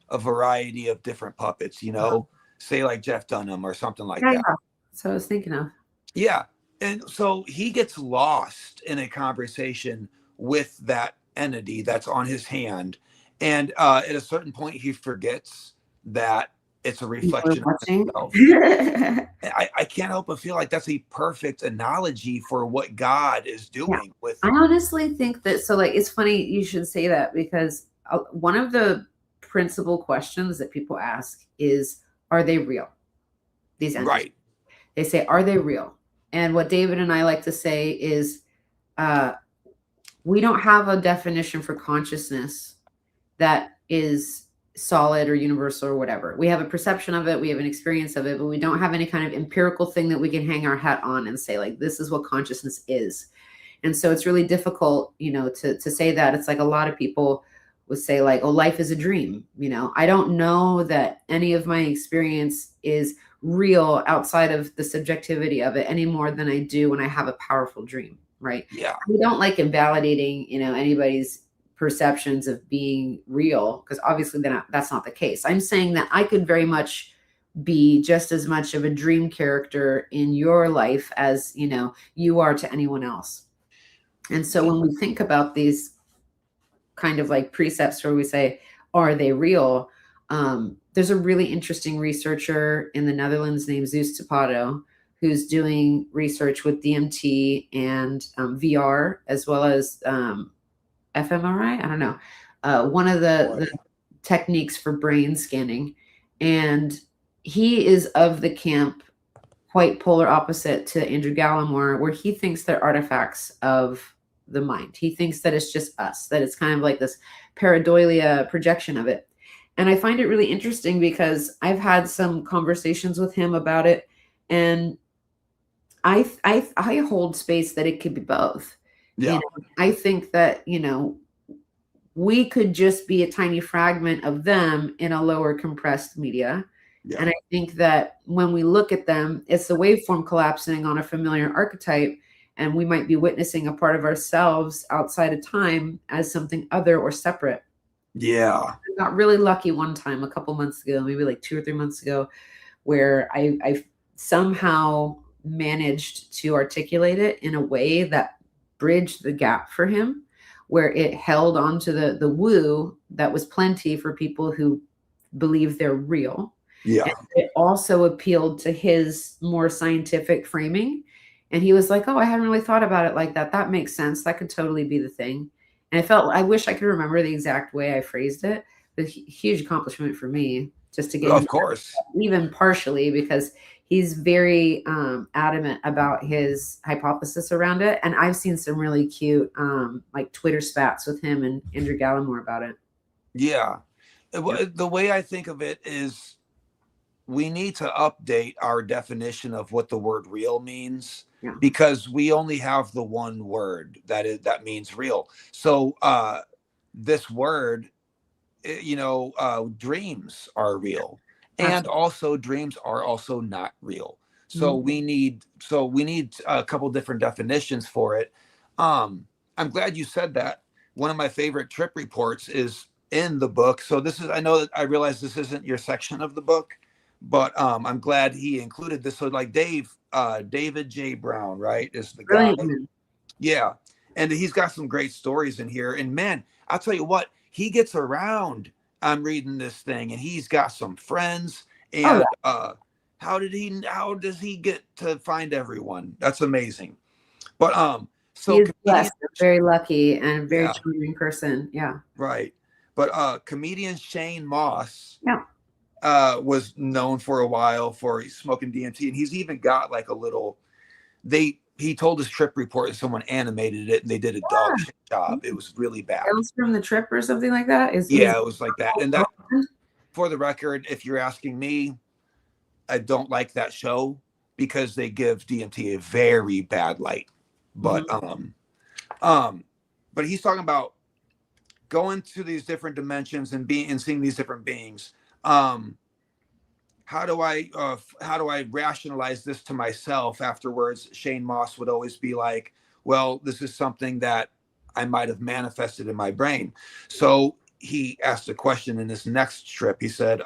a variety of different puppets, you know, say like Jeff Dunham or something like that. Yeah. So I was thinking of. Yeah. And so he gets lost in a conversation with that entity that's on his hand. And at a certain point, he forgets that it's a reflection of himself. I can't help but feel like that's a perfect analogy for what God is doing with. I honestly think that, so like, it's funny you should say that because one of the principal questions that people ask is, are they real? These entities. Right. They say, are they real? And what David and I like to say is, we don't have a definition for consciousness that is solid or universal or whatever. We have a perception of it, we have an experience of it, but we don't have any kind of empirical thing that we can hang our hat on and say like, this is what consciousness is. And so it's really difficult, you know, to say that. It's like a lot of people would say like, oh, life is a dream. You know, I don't know that any of my experience is real outside of the subjectivity of it any more than I do when I have a powerful dream, right? Yeah. We don't like invalidating, you know, anybody's perceptions of being real, because obviously that's not the case. I'm saying that I could very much be just as much of a dream character in your life as, you know, you are to anyone else. And so when we think about these kind of like precepts where we say, are they real? There's a really interesting researcher in the Netherlands named Zeus Tapato, who's doing research with DMT and VR, as well as fMRI. I don't know. One of the techniques for brain scanning. And he is of the camp quite polar opposite to Andrew Gallimore, where he thinks they're artifacts of the mind. He thinks that it's just us, that it's kind of like this pareidolia projection of it. And I find it really interesting because I've had some conversations with him about it, and I hold space that it could be both. Yeah. You know, I think that, you know, we could just be a tiny fragment of them in a lower compressed media. Yeah. And I think that when we look at them, it's the waveform collapsing on a familiar archetype, and we might be witnessing a part of ourselves outside of time as something other or separate. Yeah. I got really lucky one time a couple months ago, maybe like 2 or 3 months ago, where I somehow managed to articulate it in a way that bridged the gap for him, where it held onto the woo that was plenty for people who believe they're real. Yeah. And it also appealed to his more scientific framing. And he was like, oh, I hadn't really thought about it like that. That makes sense. That could totally be the thing. And I wish I could remember the exact way I phrased it. But huge accomplishment for me just to get of course, even partially, because he's very adamant about his hypothesis around it. And I've seen some really cute like Twitter spats with him and Indra about it. Yeah. The way I think of it is we need to update our definition of what the word real means, because we only have the one word that means real. So this word, dreams are real, and also dreams are also not real. So we need a couple different definitions for it. I'm glad you said that. One of my favorite trip reports is in the book. So I realize this isn't your section of the book, but I'm glad he included this. So like David J. Brown, right, is the guy. Yeah. And he's got some great stories in here. And man, I'll tell you what, he gets around. I'm reading this thing and he's got some friends. And how does he get to find everyone? That's amazing. But so he's blessed, very lucky and very charming person. Yeah. Right. But comedian Shane Moss was known for a while for smoking DMT, and he's even got like a little. He told his trip report, and someone animated it, and they did a dog shit job. It was really bad. It was from the trip or something like that. It was like that. And that, for the record, if you're asking me, I don't like that show because they give DMT a very bad light. But but he's talking about going to these different dimensions and seeing these different beings. How do I rationalize this to myself afterwards? Shane Moss would always be like, well, this is something that I might have manifested in my brain. So he asked a question in this next trip. He said,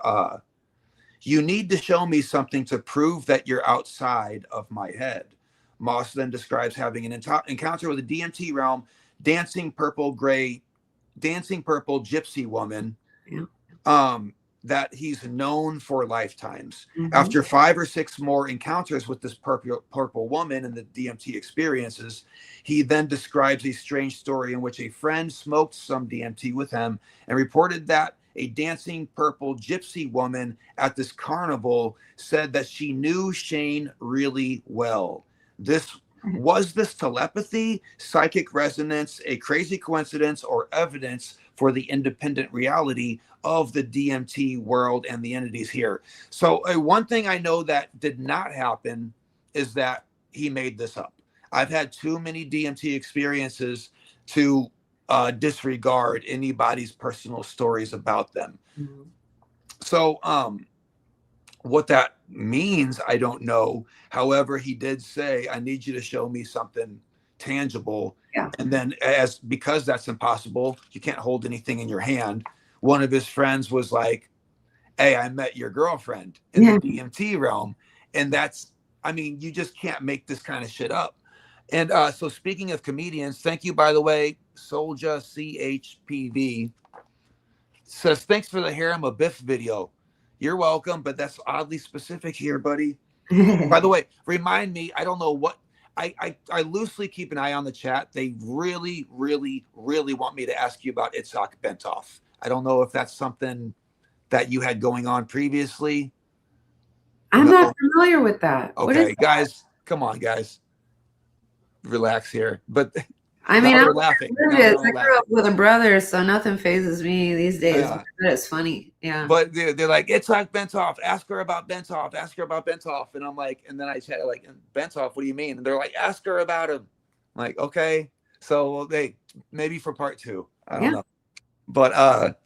you need to show me something to prove that you're outside of my head. Moss then describes having an encounter with a DMT realm, dancing purple gypsy woman, that he's known for lifetimes. After 5 or 6 more encounters with this purple woman and the DMT experiences, he then describes a strange story in which a friend smoked some DMT with him and reported that a dancing purple gypsy woman at this carnival said that she knew Shane really well. Was this telepathy, psychic resonance, a crazy coincidence, or evidence for the independent reality of the DMT world and the entities here? So one thing I know that did not happen is that he made this up. I've had too many DMT experiences to disregard anybody's personal stories about them. So what that means, I don't know. However, he did say, I need you to show me something tangible. And then because that's impossible, you can't hold anything in your hand. One of his friends was like, hey, I met your girlfriend in the DMT realm. And you just can't make this kind of shit up. And so speaking of comedians, thank you, by the way, Soldier CHPV says, thanks for the Harem of Biff video. You're welcome, but that's oddly specific here, buddy. By the way, remind me, I don't know what, I loosely keep an eye on the chat. They really, really, really want me to ask you about Itzhak Bentov. I don't know if that's something that you had going on previously. I'm not familiar with that. Okay, guys, come on, guys. Relax here. But I'm laughing. I grew up with a brother, so nothing phases me these days. It's funny. Yeah. But they're like, Itzhak Bentov, ask her about Bentov, ask her about Bentov. And I'm like, and then I chat like, Bentov, what do you mean? And they're like, ask her about him. I'm like, okay. So maybe for part 2. I don't know. But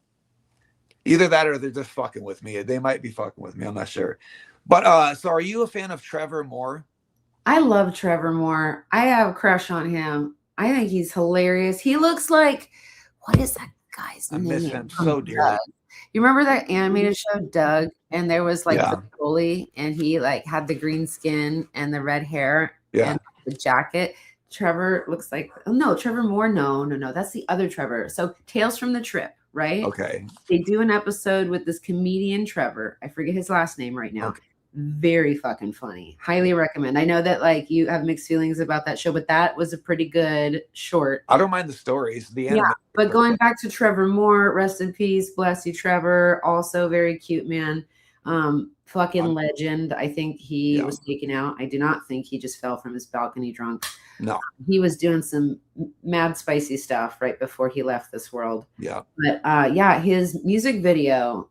either that or they're just fucking with me. They might be fucking with me. I'm not sure. But so are you a fan of Trevor Moore? I love Trevor Moore. I have a crush on him. I think he's hilarious. He looks like, what is that guy's name? I miss him so dearly. You remember that animated show, Doug? And there was like the bully, and he like had the green skin and the red hair and the jacket. Trevor looks like, Trevor Moore. No. That's the other Trevor. So Tales from the Trip, right? Okay. They do an episode with this comedian, Trevor. I forget his last name right now. Okay. Very fucking funny. Highly recommend. I know that like you have mixed feelings about that show, but that was a pretty good short. I don't mind the stories. But going back to Trevor Moore, rest in peace, bless you, Trevor. Also very cute man. Fucking Um, legend. I think he yeah. was taken out. I do not think he just fell from his balcony drunk. No. He was doing some mad spicy stuff right before he left this world. Yeah. But yeah, his music video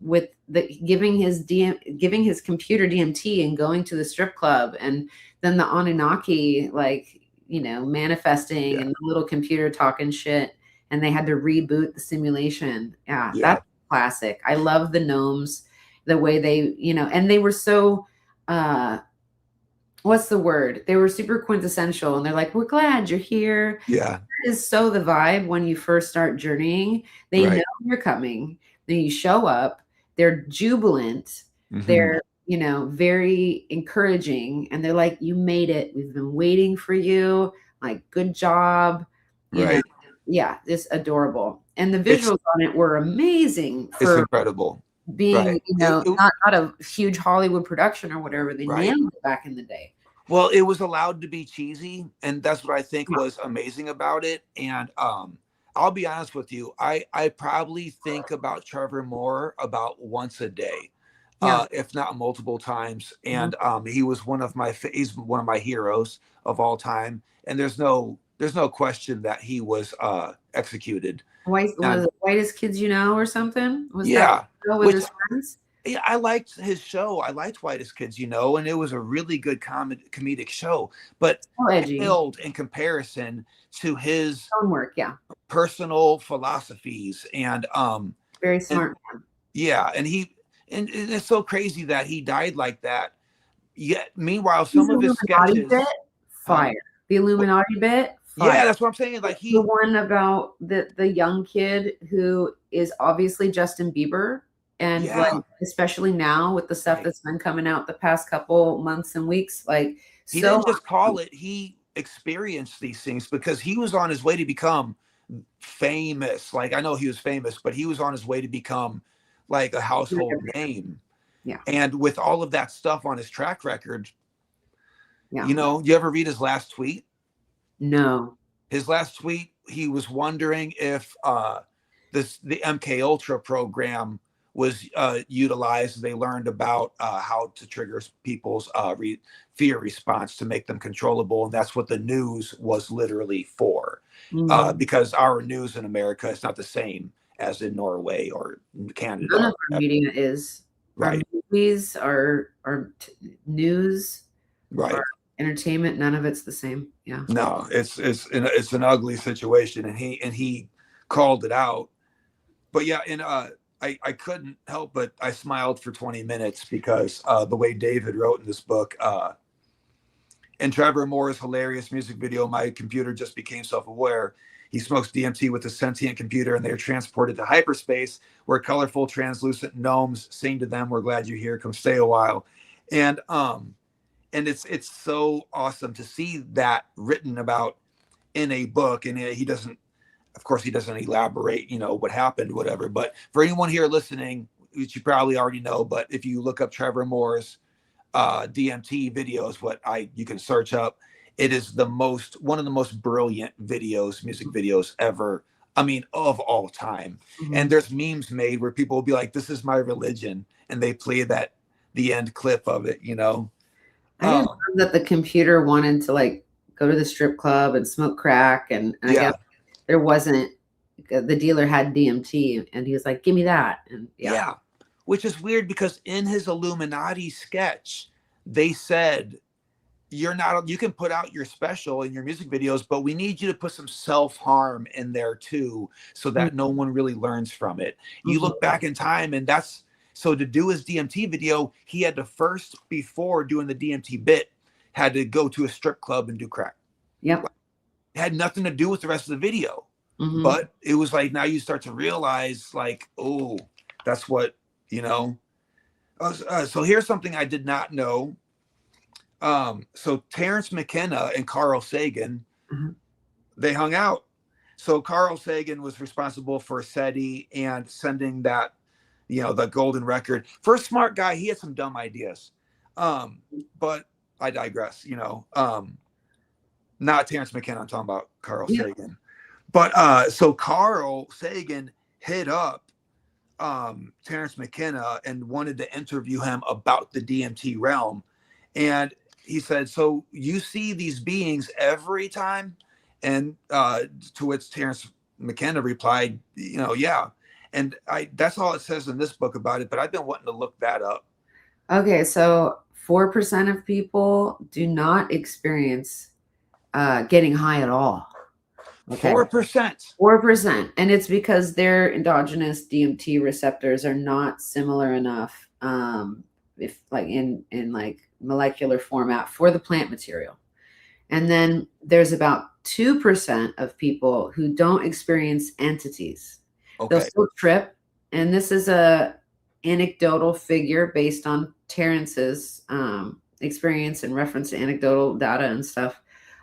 with the giving his computer DMT and going to the strip club, and then the Anunnaki, like, manifesting, Yeah. and the little computer talking shit, and they had to reboot the simulation. Yeah, Yeah. that's classic. I love the gnomes, the way they, and they were so what's the word? They were super quintessential, and they're like, "We're glad you're here." Yeah. That is so the vibe when you first start journeying. They know Right. you're coming. Then you show up. They're jubilant. Mm-hmm. They're, very encouraging, and they're like, "You made it. We've been waiting for you. Like, good job." You know, Right. yeah, it's adorable, and the It's visuals on it were amazing it's for incredible. being, Right. It not a huge Hollywood production or whatever. They right. nailed it back in the day. Well, it was allowed to be cheesy, and that's what I think Yeah. was amazing about it. And I'll be honest with you, I probably think about Trevor Moore about once a day, Yeah. if not multiple times. Mhm. And he was he's one of my heroes of all time, and there's no question that he was executed. Was And it Whitest Kids You Know or something? Was that yeah, show with which his friends? yeah, I liked his show. I liked Whitest Kids, and it was a really good comedic show, but So edgy. paled in comparison to his Homework, yeah. personal philosophies Very and smart man. yeah, and it's so crazy that he died like that. Yet meanwhile, His some of his Illuminati bit, sketches, huh? fire. The What, Illuminati bit, fire. yeah, that's what I'm saying. Like The one about the young kid who is obviously Justin Bieber, and like, yeah, especially now with the stuff right. that's been coming out the past couple months and weeks, like, He so didn't just call it, he experienced these things because he was on his way to become famous. Like, I know he was famous, but he was on his way to become like a household name. yeah, And with all of that stuff on his track record, yeah. you ever read his last tweet? No. His last tweet, he was wondering if the MK Ultra program was utilized. They learned about how to trigger people's fear response to make them controllable, and that's what the news was literally for. Mhm. Because our news in America is not the same as in Norway or Canada. None of our media is. Our Right, movies, our news, right. our entertainment, none of it's the same. Yeah. No, it's an ugly situation, and he called it out. But yeah, and I couldn't help but I smiled for 20 minutes because the way David wrote in this book, in Trevor Moore's hilarious music video, "My Computer Just Became Self-Aware," he smokes DMT with a sentient computer, and they're transported to hyperspace where colorful, translucent gnomes sing to them, "We're glad you're here. Come stay a while." And it's so awesome to see that written about in a book. And he doesn't, of course, he doesn't elaborate, what happened, whatever. But for anyone here listening, which you probably already know, but if you look up Trevor Moore's DMT videos, you can search up, it is one of the most brilliant music videos ever. I mean, of all time. Mhm. And there's memes made where people will be like, "This is my religion," and they play the end clip of it. I didn't know that the computer wanted to, like, go to the strip club and smoke crack, and I Yeah, guess there wasn't, the dealer had DMT, and he was like, "Give me that." And yeah. Which is weird because in his Illuminati sketch, they said, you can put out your special in your music videos, but we need you to put some self-harm in there too, so that no one really learns from it. You look back in time, and so to do his DMT video, he had to first, before doing the DMT bit, had to go to a strip club and do crack. Yep. It had nothing to do with the rest of the video. Mhm. But it was like, now you start to realize, like, oh, that's what, so here's something I did not know. So Terrence McKenna and Carl Sagan, they hung out. So Carl Sagan was responsible for SETI and sending that, the golden record. For a smart guy, he had some dumb ideas. But I digress, not Terrence McKenna, I'm talking about Carl Sagan. But so Carl Sagan hit up Terrence McKenna and wanted to interview him about the DMT realm. And he said, so you see these beings every time? And to which Terrence McKenna replied, yeah. And that's all it says in this book about it, but I've been wanting to look that up. Okay, so 4% of people do not experience getting high at all. Okay. 4%. 4%. And it's because their endogenous DMT receptors are not similar enough, if like in like molecular format for the plant material. And then there's about 2% of people who don't experience entities. Okay. They'll still trip. And this is a anecdotal figure based on Terrence's experience and reference to anecdotal data and stuff.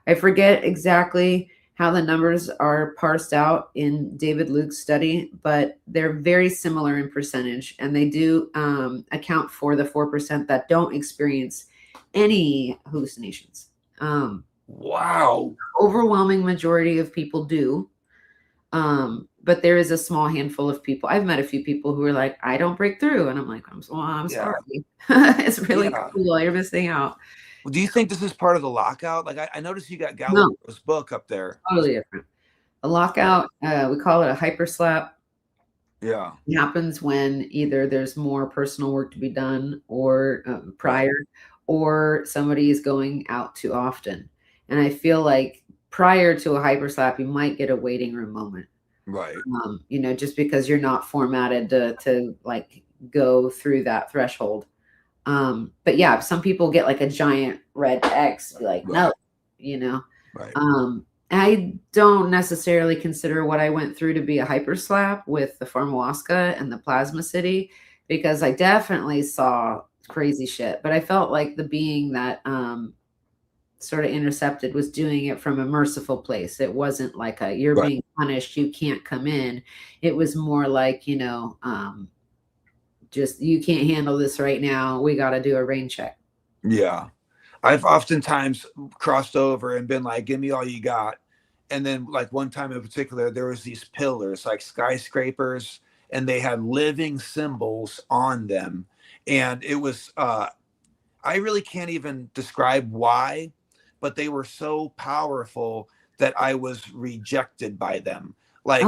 I forget exactly how the numbers are parsed out in David Luke's study, but they're very similar in percentage. And they do account for the 4% that don't experience any hallucinations. Wow. Overwhelming majority of people do. But there is a small handful of people. I've met a few people who are like, I don't break through. And I'm like, I'm sorry. It's really cool. You're missing out. Well, do you think this is part of the lockout? Like I noticed you got Galileo's book up there. Totally different. A lockout, we call it a hyper slap. Yeah. It happens when either there's more personal work to be done or prior, or somebody is going out too often. And I feel like prior to a hyper slap, you might get a waiting room moment. Right. Just because you're not formatted to like go through that threshold. But yeah, some people get like a giant red X, be like, no, Right. I don't necessarily consider what I went through to be a hyper slap with the Ayahuasca and the Plasma City, because I definitely saw crazy shit, but I felt like the being that sort of intercepted was doing it from a merciful place. It wasn't like you're being punished, you can't come in. It was more like, just you can't handle this right now, we got to do a rain check. Yeah, I've oftentimes crossed over and been like, give me all you got. And then like one time in particular, there was these pillars like skyscrapers, and they had living symbols on them. And it was I really can't even describe why, but they were so powerful that I was rejected by them. Like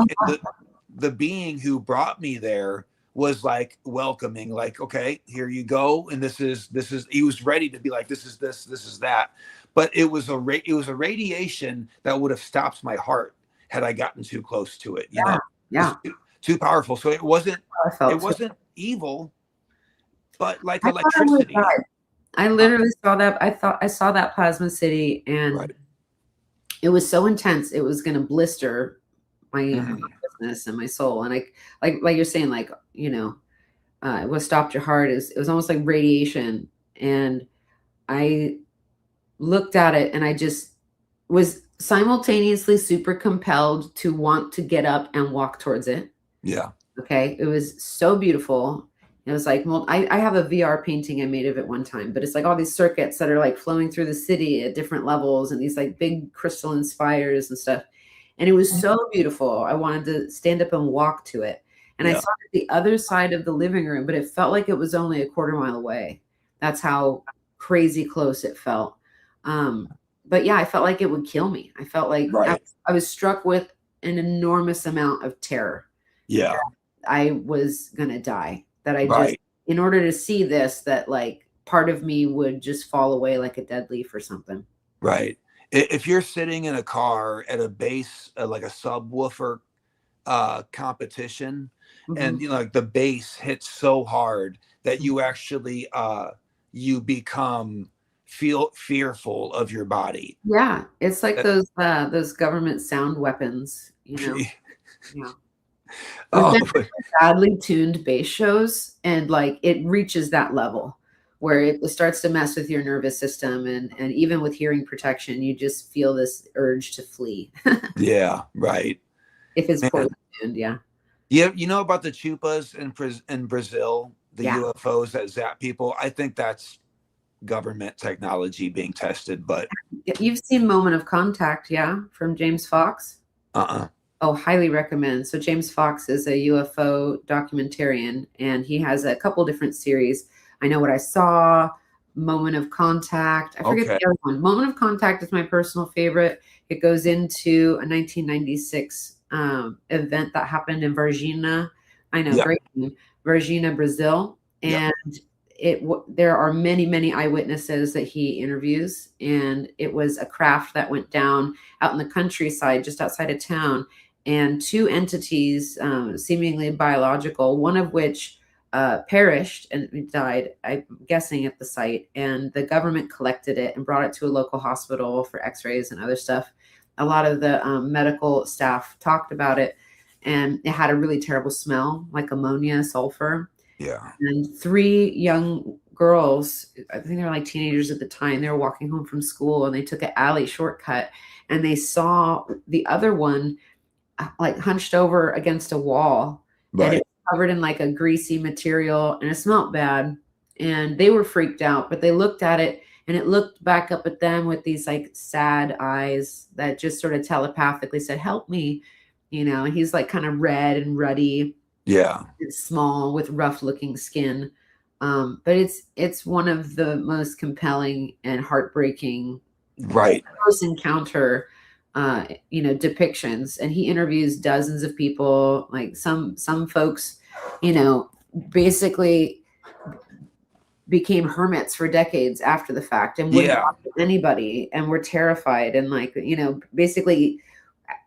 the being who brought me there was like welcoming, like, okay, here you go. And this is, he was ready to be like, this is that. But it was a radiation that would have stopped my heart had I gotten too close to it. Yeah. Too powerful. So it wasn't evil, but like electricity. I literally saw that. I saw that Plasma City, and it was so intense. It was going to blister my business and my soul. And like you're saying, like, what stopped your heart is it was almost like radiation. And I looked at it and I just was simultaneously super compelled to want to get up and walk towards it. Yeah. Okay. It was so beautiful. It was like, well, I have a VR painting I made of it one time, but it's like all these circuits that are like flowing through the city at different levels and these like big crystalline spires and stuff. And it was so beautiful. I wanted to stand up and walk to it. And I saw it at the other side of the living room, but it felt like it was only a quarter mile away. That's how crazy close it felt. But yeah, I felt like it would kill me. I felt like I was struck with an enormous amount of terror. Yeah. I was going to die. That I just, in order to see this, that like part of me would just fall away like a dead leaf or something. Right. If you're sitting in a car at a bass, like a subwoofer competition, and like the bass hits so hard that you actually you become fearful of your body. Yeah, it's like those government sound weapons, Yeah. Badly tuned bass shows, and like it reaches that level where it starts to mess with your nervous system, and even with hearing protection, you just feel this urge to flee. Yeah, right. If it's poorly tuned, yeah. Yeah, you know about the chupas in Brazil, the UFOs that zap people? I think that's government technology being tested, but you've seen Moment of Contact, from James Fox. Oh, highly recommend. So James Fox is a UFO documentarian, and he has a couple different series. I Know What I Saw, Moment of Contact. I forget Okay. the other one. Moment of Contact is my personal favorite. It goes into a 1996 event that happened in Varginha. I know, Yeah. great name. Varginha, Brazil. Yeah. And there are many eyewitnesses that he interviews, and it was a craft that went down out in the countryside just outside of town, and two entities, seemingly biological, one of which perished and died, I'm guessing, at the site. And the government collected it and brought it to a local hospital for x-rays and other stuff. A lot of the medical staff talked about it, and it had a really terrible smell, like ammonia, sulfur. Yeah. And three young girls, I think they were like teenagers at the time, they were walking home from school, and they took an alley shortcut, and they saw the other one like hunched over against a wall, and Right. it was covered in like a greasy material, and it smelled bad. And they were freaked out, but they looked at it, and it looked back up at them with these like sad eyes that just sort of telepathically said, "Help me." And he's like kind of red and ruddy. Yeah. It's small with rough looking skin. But it's one of the most compelling and heartbreaking Right. close encounter depictions. And he interviews dozens of people, like some folks, basically became hermits for decades after the fact and wouldn't Yeah. talk to anybody and were terrified, and basically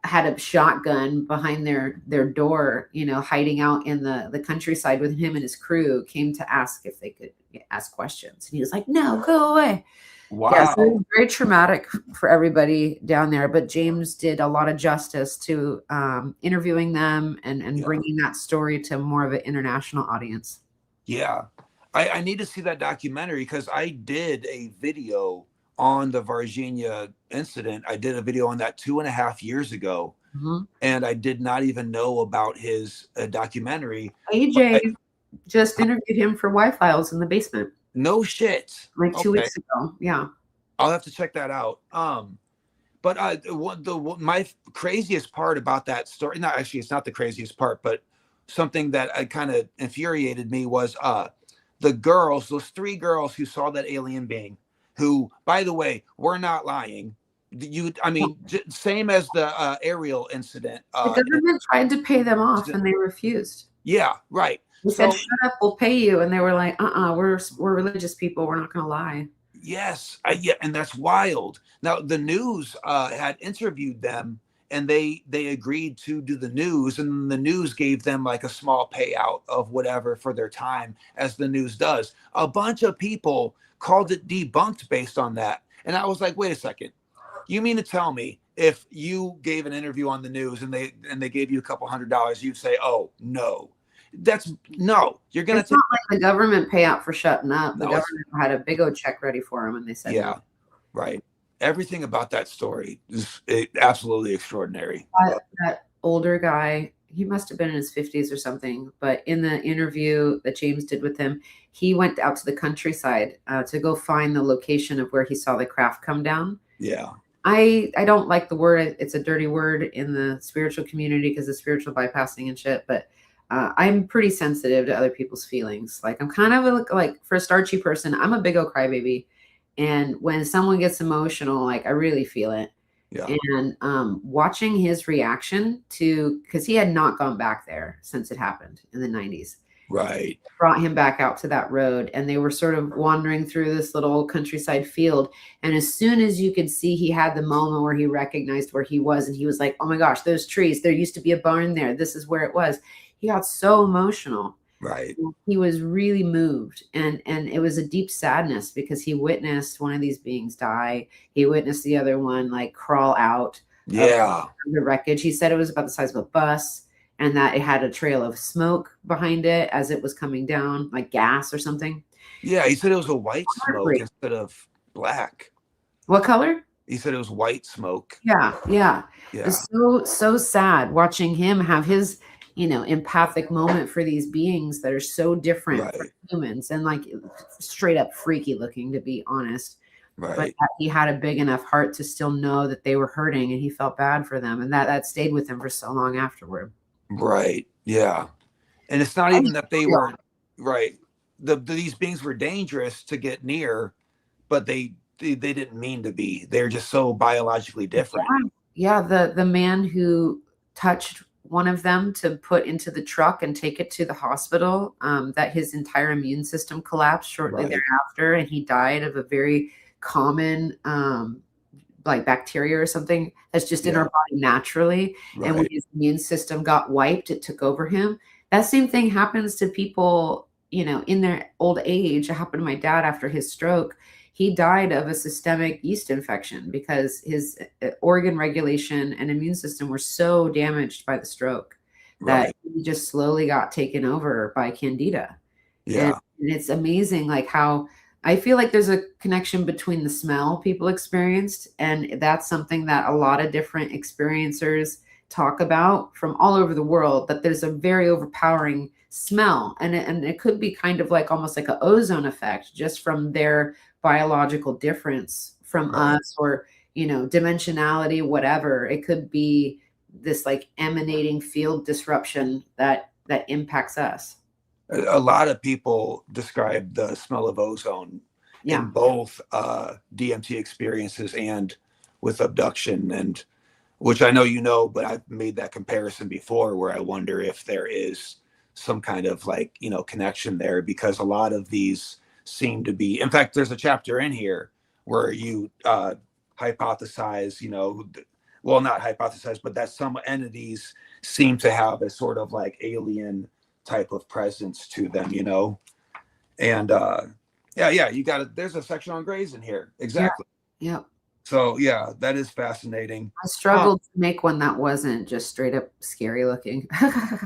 had a shotgun behind their door, hiding out in the countryside with him and his crew, came to ask if they could ask questions. And he was like, "No, go away." Yeah, so it Wow. was very traumatic for everybody down there. But James did a lot of justice to interviewing them and Yeah. bringing that story to more of an international audience. Yeah. I need to see that documentary, because I did a video on the Varginha incident. I did a video on that 2.5 years ago, Mhm. and I did not even know about his documentary. AJ just interviewed him for Y-Files in the basement No shit. like 2 Okay. weeks ago. Yeah. I'll have to check that out. But my craziest part about that story, not actually, it's not the craziest part, but something that kind of infuriated me was the girls, those 3 girls who saw that alien being, who, by the way, were not lying. Same as the Ariel incident. The government tried to pay them off, and they refused. Yeah, right. They said, "Shut up, we'll pay you." And they were like, we're religious people. We're not going to lie. Yes, yeah, and that's wild. Now the news had interviewed them, and they agreed to do the news, and the news gave them like a small payout of whatever for their time, as the news does. A bunch of people called it debunked based on that, and I was like, wait a second, you mean to tell me if you gave an interview on the news and they gave you a couple $100, you'd say, oh no? No, you're gonna It's not like the government payout for shutting up. The No, government had a big old check ready for them, and they said, yeah, no. right. Everything about that story is absolutely extraordinary. That older guy, he must have been in his 50s or something, but in the interview that James did with him, he went out to the countryside to go find the location of where he saw the craft come down. Yeah. I don't like the word. It's a dirty word in the spiritual community because of spiritual bypassing and shit, but I'm pretty sensitive to other people's feelings. Like, I'm kind of like, for a starchy person, I'm a big old crybaby. And when someone gets emotional, like, I really feel it. Yeah. And watching his reaction because he had not gone back there since it happened in the 90s. Right. Brought him back out to that road, and they were sort of wandering through this little countryside field. And as soon as you could see, he had the moment where he recognized where he was, and he was like, "Oh my gosh, those trees, there used to be a barn there. This is where it was." He got so emotional. Right. He was really moved, and it was a deep sadness because he witnessed one of these beings die. He witnessed the other one like crawl out Yeah. of the wreckage. He said it was about the size of a bus, and that it had a trail of smoke behind it as it was coming down, like gas or something. Yeah, he said it was a white smoke instead of black. What color? He said it was white smoke. Yeah. Yeah. It's so sad watching him have his empathic moment for these beings that are so different from humans, and like straight up freaky looking, to be honest. Right. that he had a big enough heart to still know that they were hurting, and he felt bad for them, and that stayed with him for so long afterward. Right. Yeah. And it's not That even was that they real. were right. These beings were dangerous to get near, but they didn't mean to be. They're just so biologically different. Yeah, the man who touched one of them to put into the truck and take it to the hospital, that his entire immune system collapsed shortly Right. thereafter, and he died of a very common like bacteria or something that's just in Yeah. our body naturally. And when Right. his immune system got wiped, it took over him. That same thing happens to people, in their old age. It happened to my dad after his stroke. He died of a systemic yeast infection because his organ regulation and immune system were so damaged by the stroke that Right. he just slowly got taken over by candida. And Yeah. it's amazing, like, how I feel like there's a connection between the smell people experienced, and that's something that a lot of different experiencers talk about from all over the world, that there's a very overpowering smell, and it could be kind of like almost like an ozone effect just from their biological difference from Right. us, or dimensionality, whatever. It could be this like emanating field disruption that impacts us. A lot of people describe the smell of ozone Yeah. in both DMT experiences and with abduction, and which I know but I've made that comparison before where I wonder if there is some kind of like, connection there, because a lot of these seem to be, in fact, there's a chapter in here where you hypothesize, well, not hypothesize, but that some entities seem to have a sort of like alien type of presence to them, and yeah, you got it. There's a section on grays in here. Exactly. Yeah. So yeah, that is fascinating. I struggled to make one that wasn't just straight up scary looking.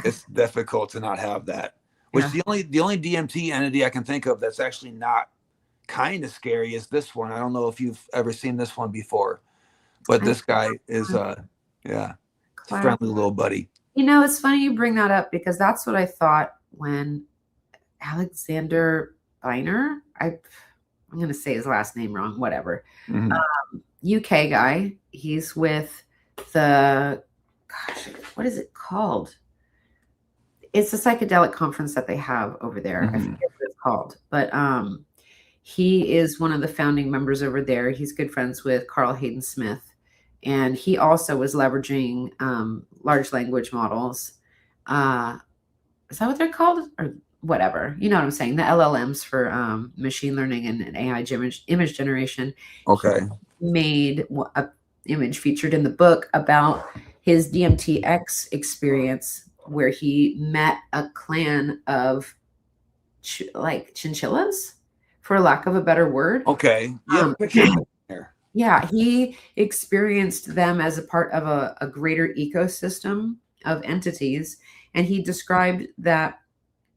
It's difficult to not have that. Which Yeah. the only DMT entity I can think of that's actually not kind of scary is this one. I don't know if you've ever seen this one before, but this guy is yeah, friendly little buddy. It's funny you bring that up, because that's what I thought when Alexander Biner, I'm going to say his last name wrong, whatever. UK guy. He's with what is it called? It's a psychedelic conference that they have over there. I forget what it's called, but he is one of the founding members over there. He's good friends with Carl Hayden Smith, and he also was leveraging large language models. Is that what they're called? Or whatever. You know what I'm saying? The LLMs for machine learning and AI image generation. Okay. He made a image featured in the book about his DMTX experience, where he met a clan of like chinchillas, for lack of a better word. Okay. Yeah. Yeah, he experienced them as a part of a greater ecosystem of entities. And he described that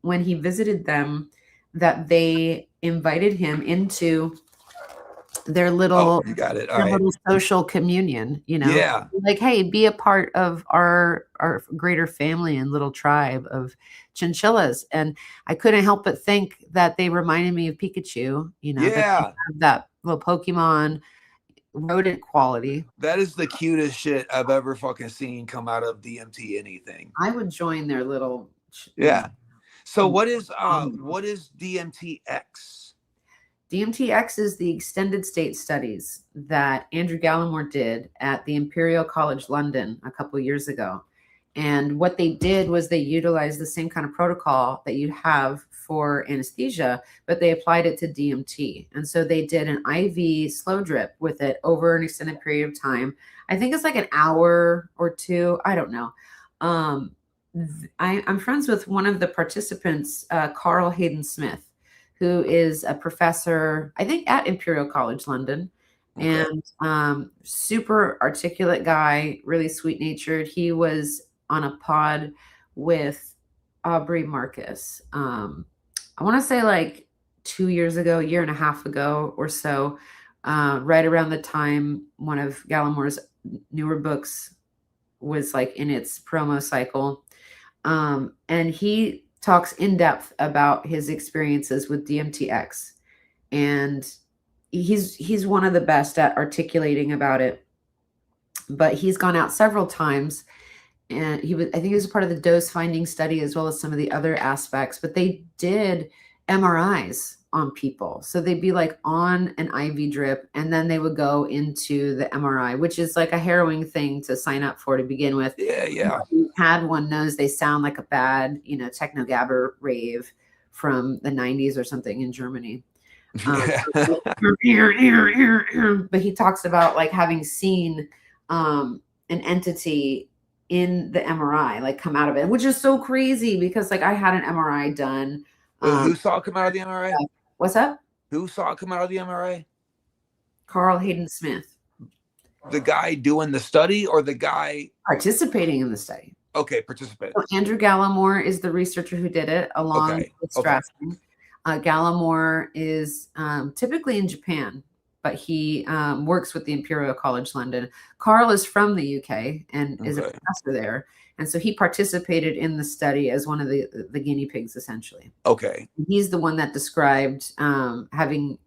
when he visited them, that they invited him into their little, you got it. All their right. little social communion, Yeah. like, hey, be a part of our greater family and little tribe of chinchillas. And I couldn't help but think that they reminded me of Pikachu, that they have that little Pokemon rodent quality. That is the cutest shit I've ever fucking seen come out of DMT anything. I would join their little. Yeah. So what is DMTX? DMTX is the extended state studies that Andrew Gallimore did at the Imperial College London a couple of years ago. And what they did was they utilized the same kind of protocol that you have for anesthesia, but they applied it to DMT. And so they did an IV slow drip with it over an extended period of time. I think it's like an hour or two. I don't know. I'm friends with one of the participants, Carl Hayden Smith, who is a professor, I think, at Imperial College London. Okay. And super articulate guy, really sweet natured. He was on a pod with Aubrey Marcus. I want to say like 2 years ago, a year and a half ago or so, right around the time one of Gallimore's newer books was like in its promo cycle. And he talks in depth about his experiences with DMTX. And he's one of the best at articulating about it. But he's gone out several times, and I think he was a part of the dose finding study as well as some of the other aspects. But they did MRIs on people, so they'd be like on an IV drip, and then they would go into the MRI, which is like a harrowing thing to sign up for to begin with. Yeah. Had one knows they sound like a bad, techno gabber rave from the 90s or something in Germany. But he talks about like having seen an entity in the MRI like come out of it, which is so crazy because like I had an MRI done. Who saw it come out of the MRI? What's up? Who saw it come out of the MRI? Carl Hayden Smith. The guy doing the study or the guy participating in the study? Okay, participating. So Andrew Gallimore is the researcher who did it along with Strassman. Gallimore is typically in Japan, but he works with the Imperial College London. Carl is from the UK and is a professor there. And so he participated in the study as one of the guinea pigs, essentially. Okay. He's the one that described having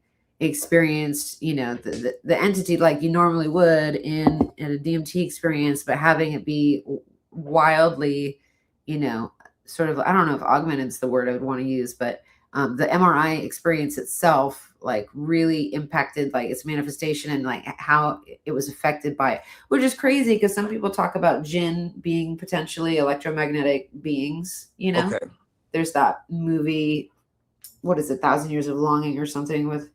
experienced, the entity like you normally would in a DMT experience, but having it be wildly, sort of, I don't know if augmented is the word I would want to use, but the MRI experience itself like really impacted like its manifestation and like how it was affected by it, which is crazy because some people talk about jinn being potentially electromagnetic beings. Okay. There's that movie, what is it, 1,000 Years of Longing or something with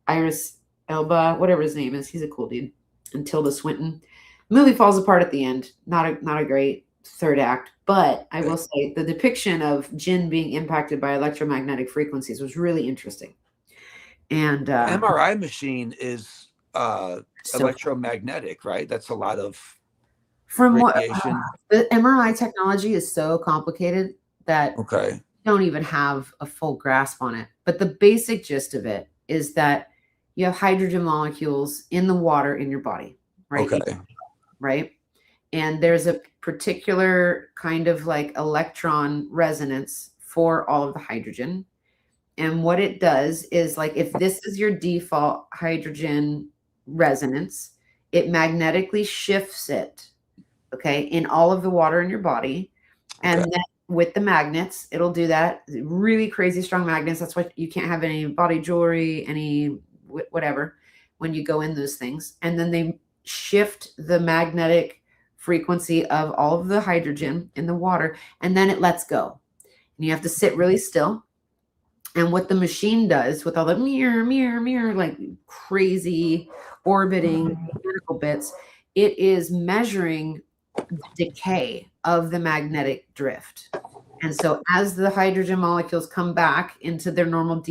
Iris Elba, whatever his name is. He's a cool dude. And Tilda Swinton. The movie falls apart at the end. Not a great third act, but I will say the depiction of jinn being impacted by electromagnetic frequencies was really interesting. And MRI machine is electromagnetic, right? That's a lot of radiation. The MRI technology is so complicated that you don't even have a full grasp on it. But the basic gist of it is that you have hydrogen molecules in the water in your body, right? Right. And there's a particular kind of like electron resonance for all of the hydrogen. And what it does is like, if this is your default hydrogen resonance, it magnetically shifts it, in all of the water in your body. And then with the magnets, it'll do that. Really crazy strong magnets. That's why you can't have any body jewelry, any whatever, when you go in those things. And then they shift the magnetic frequency of all of the hydrogen in the water, and then it lets go. And you have to sit really still. And what the machine does with all the mirror, like crazy orbiting mechanical bits, it is measuring the decay of the magnetic drift. And so as the hydrogen molecules come back into their normal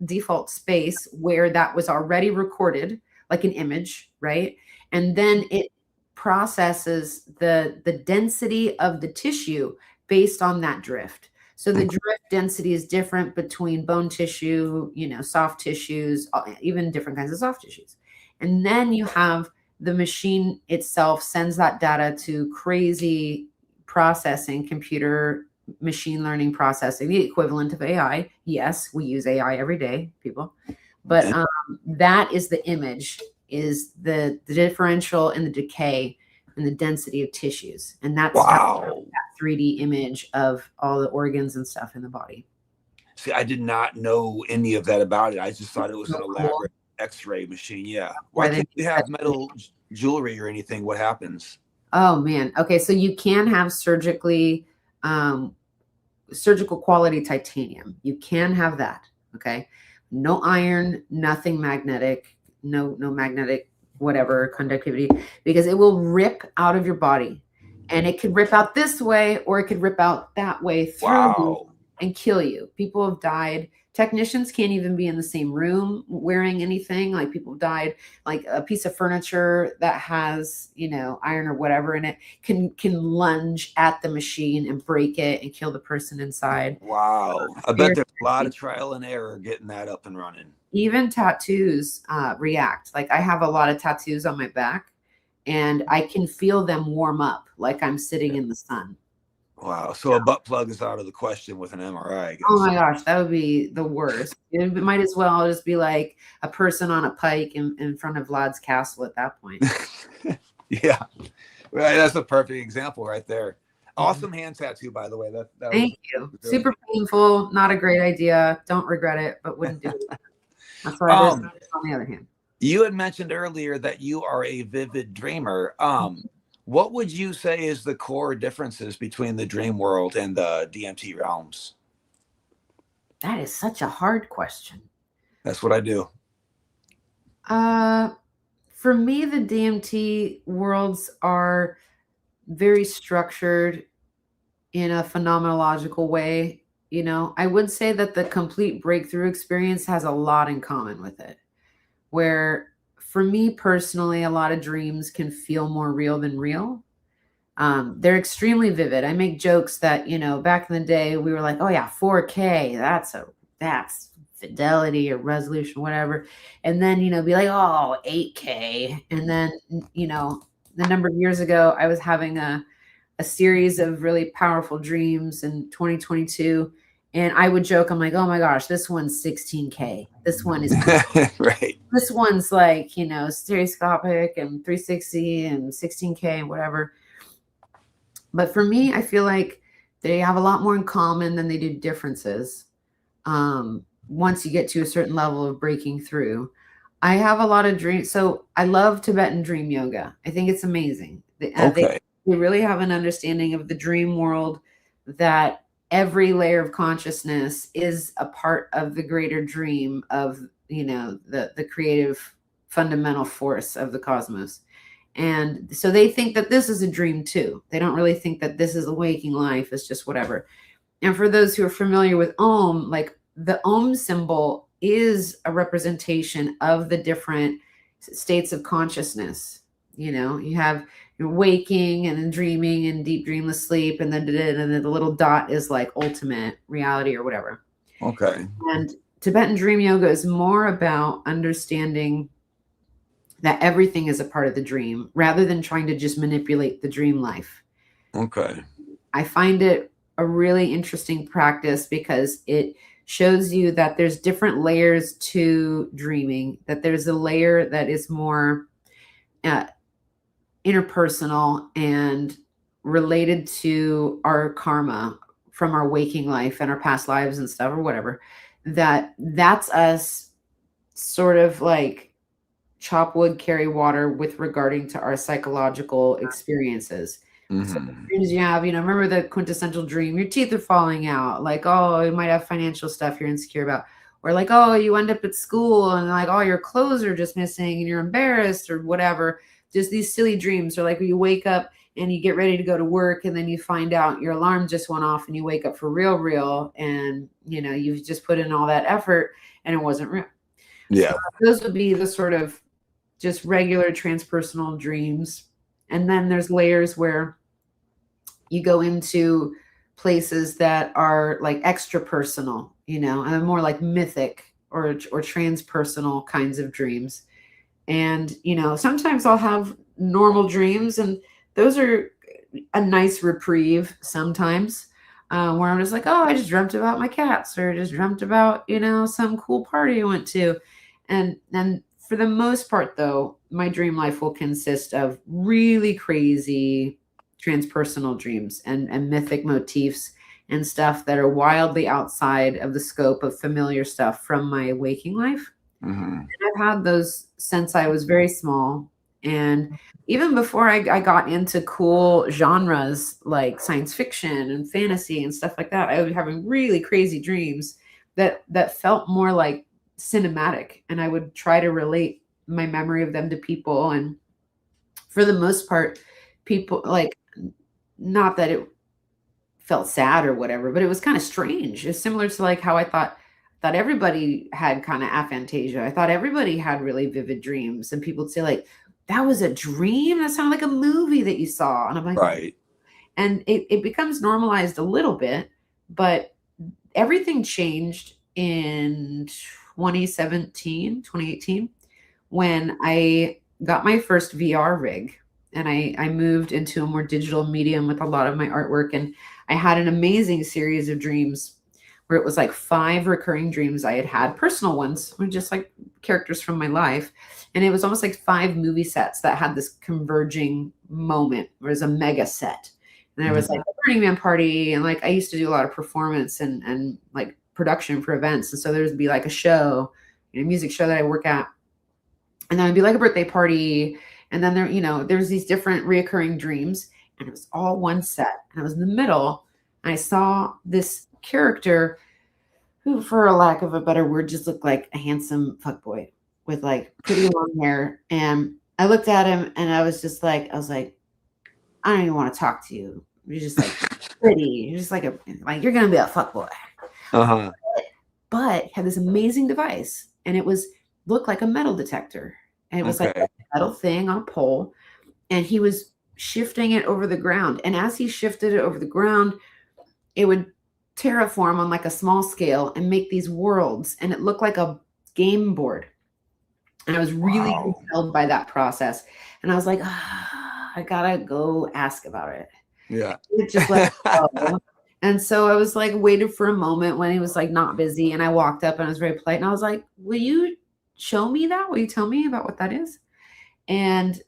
default space where that was already recorded, like an image, right? And then it processes the density of the tissue based on that drift. So the drift density is different between bone tissue, soft tissues, even different kinds of soft tissues. And then you have the machine itself sends that data to crazy processing, computer machine learning processing, the equivalent of AI. Yes, we use AI every day, people. But that is the image, is the differential in the decay and the density of tissues. And that's that 3D image of all the organs and stuff in the body. See, I did not know any of that about it. I just thought it was an elaborate X-ray machine. Yeah. Why can't you have metal jewelry or anything? What happens? Oh, man. Okay. So you can have surgical quality titanium. You can have that. Okay. No iron, nothing magnetic, no magnetic whatever conductivity, because it will rip out of your body, and it could rip out this way or it could rip out that way through you and kill you. People have died. Technicians can't even be in the same room wearing anything. Like people have died, like a piece of furniture that has, iron or whatever in it can lunge at the machine and break it and kill the person inside. Wow. I bet there's a lot of trial and error getting that up and running. Even tattoos react. Like I have a lot of tattoos on my back, and I can feel them warm up like I'm sitting in the sun. Wow. So a butt plug is out of the question with an MRI, I guess. Oh my gosh, that would be the worst. It might as well just be like a person on a pike in front of Vlad's castle at that point. Yeah. Right. That's a perfect example right there. Awesome hand tattoo, by the way. That Thank you. Good. Super painful. Not a great idea. Don't regret it, but wouldn't do it. That's why there's on the other hand. You had mentioned earlier that you are a vivid dreamer. What would you say is the core differences between the dream world and the DMT realms? That is such a hard question. That's what I do. For me, the DMT worlds are very structured in a phenomenological way. You know, I would say that the complete breakthrough experience has a lot in common with it. Where for me personally, a lot of dreams can feel more real than real. They're extremely vivid. I make jokes that, you know, back in the day we were like, oh yeah, 4K, that's fidelity or resolution, whatever. And then, you know, be like, oh, 8K. And then, you know, the number of years ago, I was having a series of really powerful dreams in 2022. And I would joke, I'm like, oh my gosh, this one's 16K. This one is right. This one's like, you know, stereoscopic and 360 and 16K and whatever. But for me, I feel like they have a lot more in common than they do differences. Once you get to a certain level of breaking through, I have a lot of dreams. So I love Tibetan dream yoga. I think it's amazing. They really have an understanding of the dream world, that every layer of consciousness is a part of the greater dream of, you know, the creative fundamental force of the cosmos. And so they think that this is a dream too. They don't really think that this is a waking life. It's just whatever. And for those who are familiar with Om, like the Om symbol is a representation of the different states of consciousness. You know, you have your waking and then dreaming and deep dreamless sleep, and then the little dot is like ultimate reality or whatever. Okay. And Tibetan dream yoga is more about understanding that everything is a part of the dream rather than trying to just manipulate the dream life. Okay. I find it a really interesting practice because it shows you that there's different layers to dreaming, that there's a layer that is more interpersonal and related to our karma from our waking life and our past lives and stuff or whatever, that's us sort of like chop wood, carry water with regarding to our psychological experiences. Mm-hmm. So the dreams you have, you know, remember the quintessential dream, your teeth are falling out, like, oh, you might have financial stuff you're insecure about, or like, oh, you end up at school and like, oh, your clothes are just missing and you're embarrassed or whatever. Just these silly dreams, or like when you wake up and you get ready to go to work and then you find out your alarm just went off and you wake up for real, and you know, you've just put in all that effort and it wasn't real. Yeah. So those would be the sort of just regular transpersonal dreams. And then there's layers where you go into places that are like extra personal, you know, and more like mythic or transpersonal kinds of dreams. And, you know, sometimes I'll have normal dreams, and those are a nice reprieve sometimes, where I'm just like, oh, I just dreamt about my cats, or just dreamt about, you know, some cool party I went to. And for the most part, though, my dream life will consist of really crazy transpersonal dreams and mythic motifs and stuff that are wildly outside of the scope of familiar stuff from my waking life. Mm-hmm. And I've had those since I was very small. And even before I got into cool genres like science fiction and fantasy and stuff like that, I was having really crazy dreams that felt more like cinematic. And I would try to relate my memory of them to people. And for the most part, people, like, not that it felt sad or whatever, but it was kind of strange. It's similar to like how I thought everybody had kind of aphantasia. I thought everybody had really vivid dreams, and people would say like, that was a dream? That sounded like a movie that you saw. And I'm like, right. And it becomes normalized a little bit, but everything changed in 2017, 2018, when I got my first VR rig. and I moved into a more digital medium with a lot of my artwork. And I had an amazing series of dreams where it was like 5 recurring dreams I had personal ones, were just like characters from my life. And it was almost like 5 movie sets that had this converging moment. It was a mega set. And there was like a Burning Man party. And like, I used to do a lot of performance and like production for events. And so there would be like a show, a music show that I work at. And then it'd be like a birthday party. And then there's these different reoccurring dreams, and it was all one set. And I was in the middle, and I saw this character who, for a lack of a better word, just looked like a handsome fuckboy with like pretty long hair. And I looked at him, and I was like, I don't even want to talk to you. You're just like pretty. You're just like you're gonna be a fuckboy. Uh-huh. But had this amazing device, and it looked like a metal detector. And it was like a metal thing on a pole, and he was shifting it over the ground. And as he shifted it over the ground, it would terraform on like a small scale and make these worlds. And it looked like a game board. And I was really compelled by that process. And I was like, I gotta go ask about it. Yeah. It just let go. And so I was like, waited for a moment when he was like not busy. And I walked up and I was very polite. And I was like, will you show me that? Will you tell me about what that is? And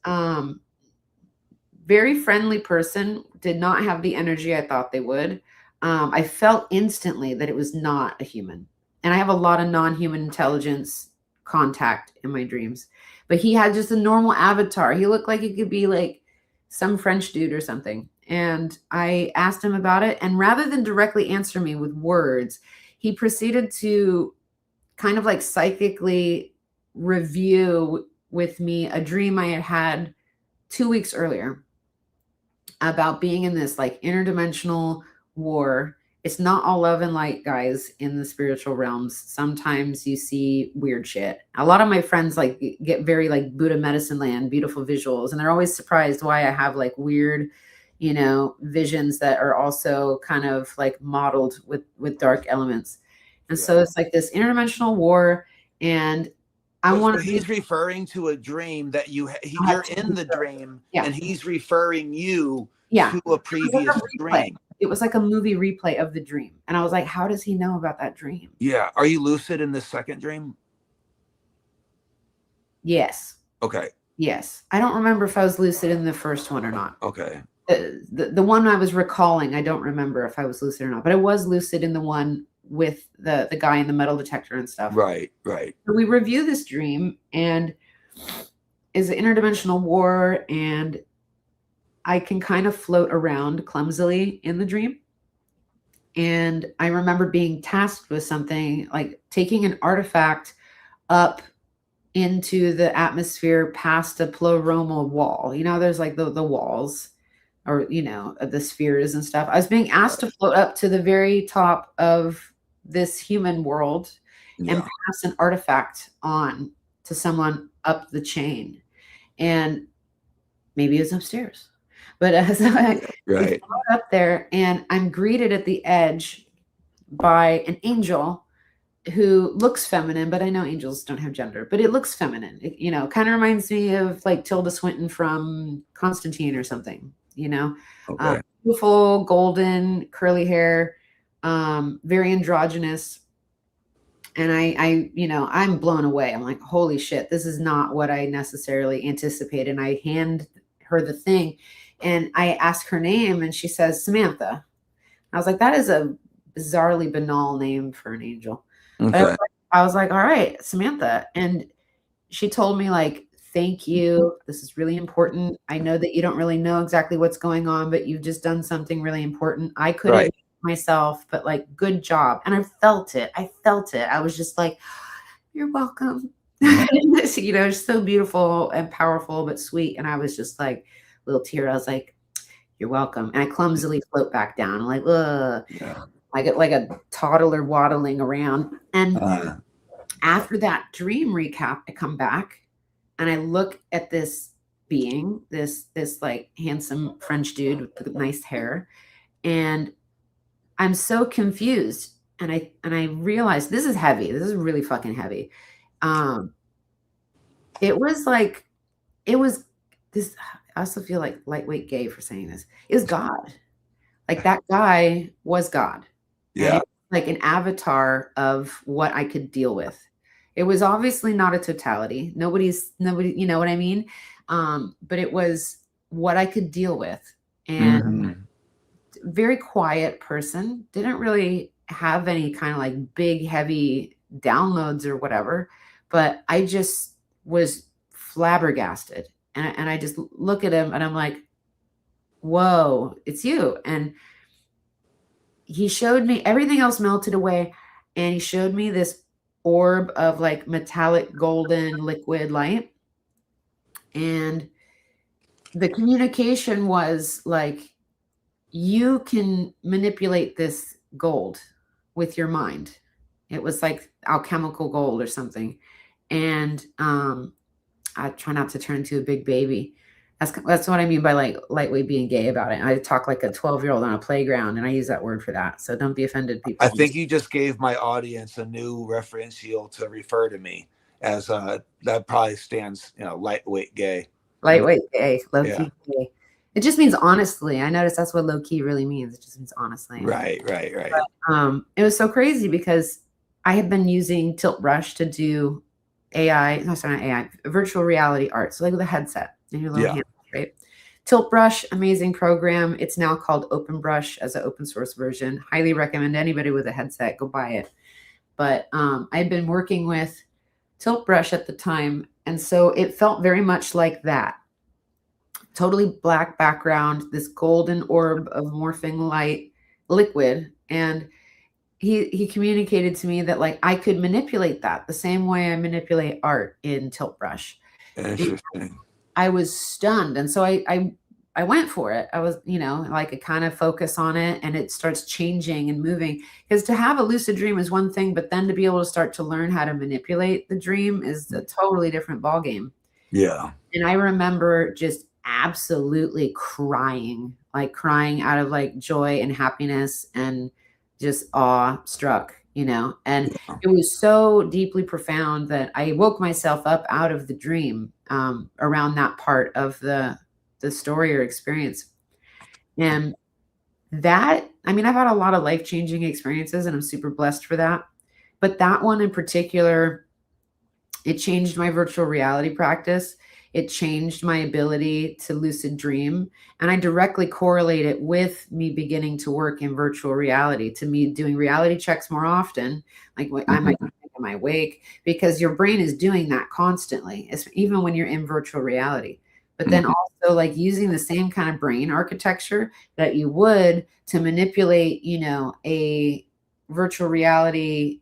very friendly person, did not have the energy I thought they would. I felt instantly that it was not a human. And I have a lot of non-human intelligence contact in my dreams. But he had just a normal avatar. He looked like he could be like some French dude or something. And I asked him about it. And rather than directly answer me with words, he proceeded to kind of like psychically review with me a dream I had 2 weeks earlier about being in this like interdimensional war. It's not all love and light, guys, in the spiritual realms. Sometimes you see weird shit. A lot of my friends like get very like Buddha medicine land, beautiful visuals, and they're always surprised why I have like weird, visions that are also kind of like modeled with dark elements. And so it's like this interdimensional war, and he's referring to a dream that you're in the dream, and he's referring you to a previous dream. It was like a movie replay of the dream. And I was like, how does he know about that dream? Yeah. Are you lucid in the second dream? Yes. Okay. Yes. I don't remember if I was lucid in the first one or not. Okay. The one I was recalling, I don't remember if I was lucid or not, but I was lucid in the one with the guy in the metal detector and stuff. Right. So we review this dream, and is an interdimensional war, and I can kind of float around clumsily in the dream. And I remember being tasked with something like taking an artifact up into the atmosphere past a pleroma wall. There's like the walls, or, the spheres and stuff. I was being asked to float up to the very top of this human world and pass an artifact on to someone up the chain. And maybe it was upstairs. But as I float up there, and I'm greeted at the edge by an angel who looks feminine, but I know angels don't have gender, but it looks feminine. It, kind of reminds me of like Tilda Swinton from Constantine or something, beautiful, golden, curly hair, very androgynous. And I'm blown away. I'm like, holy shit, this is not what I necessarily anticipated. And I hand her the thing, and I ask her name, and she says, Samantha. I was like, that is a bizarrely banal name for an angel. Okay. I was like, all right, Samantha. And she told me like, thank you. This is really important. I know that you don't really know exactly what's going on, but you've just done something really important. I couldn't myself, but like, good job. And I felt it. I was just like, you're welcome. It's so beautiful and powerful, but sweet. And I was just like, little tear. I was like, you're welcome. And I clumsily float back down. I'm like, I get like a toddler waddling around. And after that dream recap, I come back and I look at this being, this like handsome French dude with the nice hair. And I'm so confused. And I realized this is heavy. This is really fucking heavy. It was also feel like lightweight gay for saying this, is God. Like that guy was God. And Yeah. it was like an avatar of what I could deal with. It was obviously not a totality. Nobody, you know what I mean? But it was what I could deal with. And Mhm. very quiet person, didn't really have any kind of like big, heavy downloads or whatever. But I just was flabbergasted. And I just look at him and I'm like, whoa, it's you. And he showed me everything else melted away. And he showed me this orb of like metallic golden liquid light. And the communication was like, you can manipulate this gold with your mind. It was like alchemical gold or something. And I try not to turn into a big baby. That's what I mean by like lightweight being gay about it. I talk like a 12-year-old on a playground, and I use that word for that. So don't be offended, people. I think you just gave my audience a new referential to refer to me as that probably stands, lightweight gay. Lightweight gay, low Yeah. key gay. It just means honestly. I noticed that's what low key really means. It just means honestly. Right. But, it was so crazy because I had been using Tilt Brush to do not AI, virtual reality art. So like with a headset and your little hands, right? Tilt Brush, amazing program. It's now called Open Brush as an open source version. Highly recommend anybody with a headset, go buy it. But I'd been working with Tilt Brush at the time. And so it felt very much like that. Totally black background, this golden orb of morphing light liquid. And he communicated to me that like I could manipulate that the same way I manipulate art in Tilt Brush. Interesting. I was stunned. And so I went for it. I was, like I kind of focus on it and it starts changing and moving. Because to have a lucid dream is one thing, but then to be able to start to learn how to manipulate the dream is a totally different ballgame. Yeah. And I remember just absolutely crying out of like joy and happiness and just awe-struck, and it was so deeply profound that I woke myself up out of the dream around that part of the story or experience. And that, I mean, I've had a lot of life-changing experiences and I'm super blessed for that. But that one in particular, it changed my virtual reality practice. It changed my ability to lucid dream. And I directly correlate it with me beginning to work in virtual reality, to me doing reality checks more often. Like I might think, am I awake? Because your brain is doing that constantly, even when you're in virtual reality. But then also like using the same kind of brain architecture that you would to manipulate, a virtual reality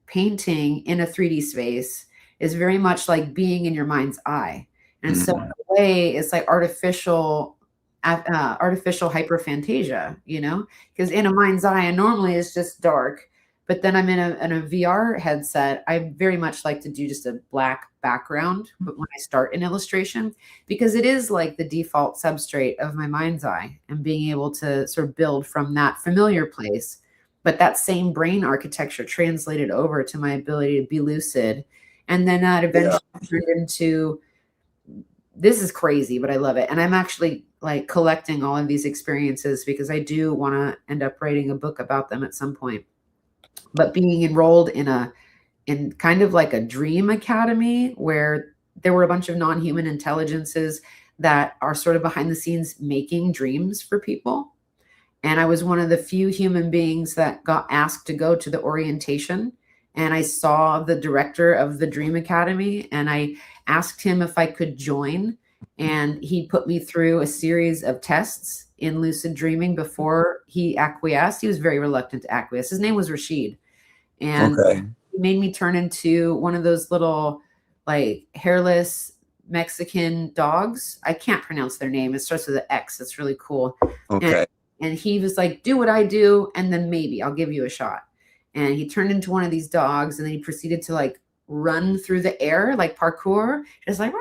painting in a 3D space is very much like being in your mind's eye. And so in a way, it's like artificial hyperphantasia, because in a mind's eye, and normally it's just dark. But then I'm in a VR headset. I very much like to do just a black background but when I start an illustration, because it is like the default substrate of my mind's eye and being able to sort of build from that familiar place. But that same brain architecture translated over to my ability to be lucid. And then that eventually turned into, this is crazy, but I love it. And I'm actually like collecting all of these experiences because I do want to end up writing a book about them at some point. But being enrolled in kind of like a dream academy where there were a bunch of non-human intelligences that are sort of behind the scenes making dreams for people. And I was one of the few human beings that got asked to go to the orientation. And I saw the director of the Dream Academy and I asked him if I could join. And he put me through a series of tests in lucid dreaming before he acquiesced. He was very reluctant to acquiesce. His name was Rashid. And he made me turn into one of those little like hairless Mexican dogs. I can't pronounce their name. It starts with an X. It's really cool. And he was like, do what I do, and then maybe I'll give you a shot. And he turned into one of these dogs, and then he proceeded to like run through the air, like parkour, just like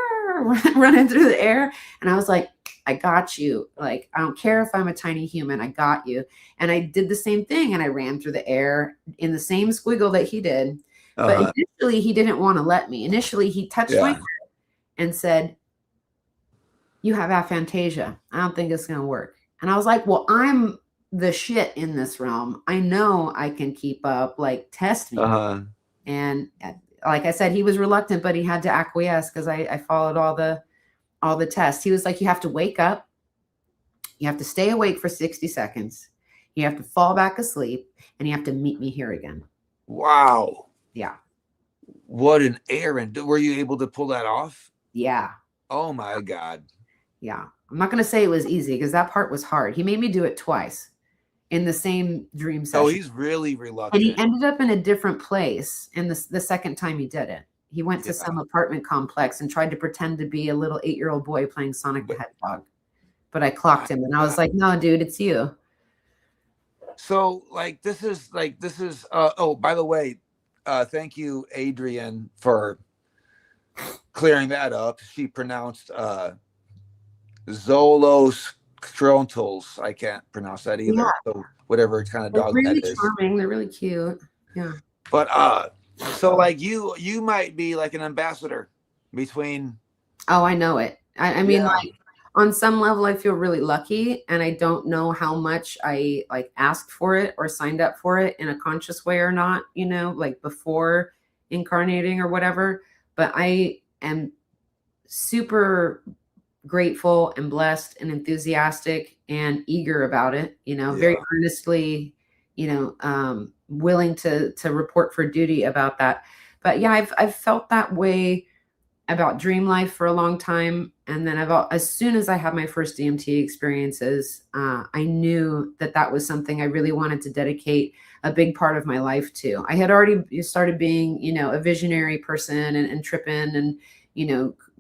running through the air. And I was like, I got you. Like, I don't care if I'm a tiny human, I got you. And I did the same thing, and I ran through the air in the same squiggle that he did. But initially, he didn't want to let me. Initially, he touched my head and said, you have aphantasia. I don't think it's going to work. And I was like, well, I'm the shit in this realm. I know I can keep up, like test me. And like I said, he was reluctant, but he had to acquiesce because I followed all the tests. He was like, you have to wake up. You have to stay awake for 60 seconds. You have to fall back asleep, and you have to meet me here again. Wow. Yeah. What an errand. Were you able to pull that off? Yeah. Oh my God. Yeah. I'm not going to say it was easy because that part was hard. He made me do it twice in the same dream session. Oh, he's really reluctant. And he ended up in a different place in the second time he did it. He went to some apartment complex and tried to pretend to be a little 8-year-old boy playing Sonic the Hedgehog. But I clocked him, and I was like, no, dude, it's you. So this is oh, by the way, thank you, Adrian, for clearing that up. She pronounced Zolostrontals. I can't pronounce that either. Yeah. So whatever kind of dog really that is. Charming. They're really cute. Yeah. But so you might be like an ambassador between. Oh, I know it. I mean, like on some level, I feel really lucky, and I don't know how much I like asked for it or signed up for it in a conscious way or not, like before incarnating or whatever. But I am super grateful and blessed and enthusiastic and eager about it, very earnestly, willing to report for duty about that. But yeah, I've felt that way about dream life for a long time. And then as soon as I had my first DMT experiences, I knew that was something I really wanted to dedicate a big part of my life to. I had already started being, a visionary person and tripping and,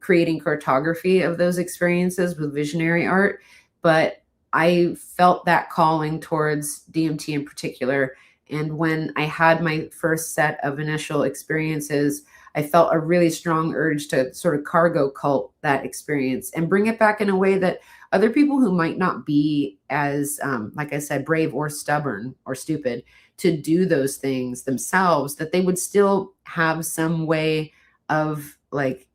creating cartography of those experiences with visionary art. But I felt that calling towards DMT in particular. And when I had my first set of initial experiences, I felt a really strong urge to sort of cargo cult that experience and bring it back in a way that other people who might not be as, like I said, brave or stubborn or stupid to do those things themselves, that they would still have some way of like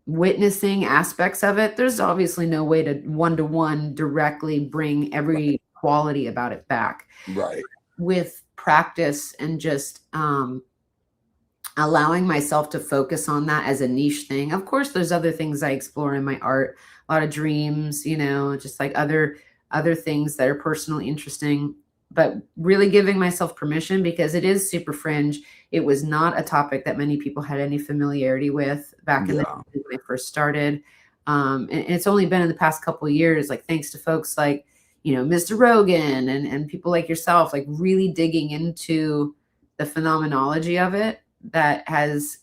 witnessing aspects of it. There's obviously no way to one-to-one directly bring every quality about it back. Right. With practice and just allowing myself to focus on that as a niche thing. Of course, there's other things I explore in my art, a lot of dreams, just like other things that are personally interesting, but really giving myself permission because it is super fringe. It was not a topic that many people had any familiarity with back in the day when I first started. And it's only been in the past couple of years, like thanks to folks like, Mr. Rogan and people like yourself, like really digging into the phenomenology of it, that has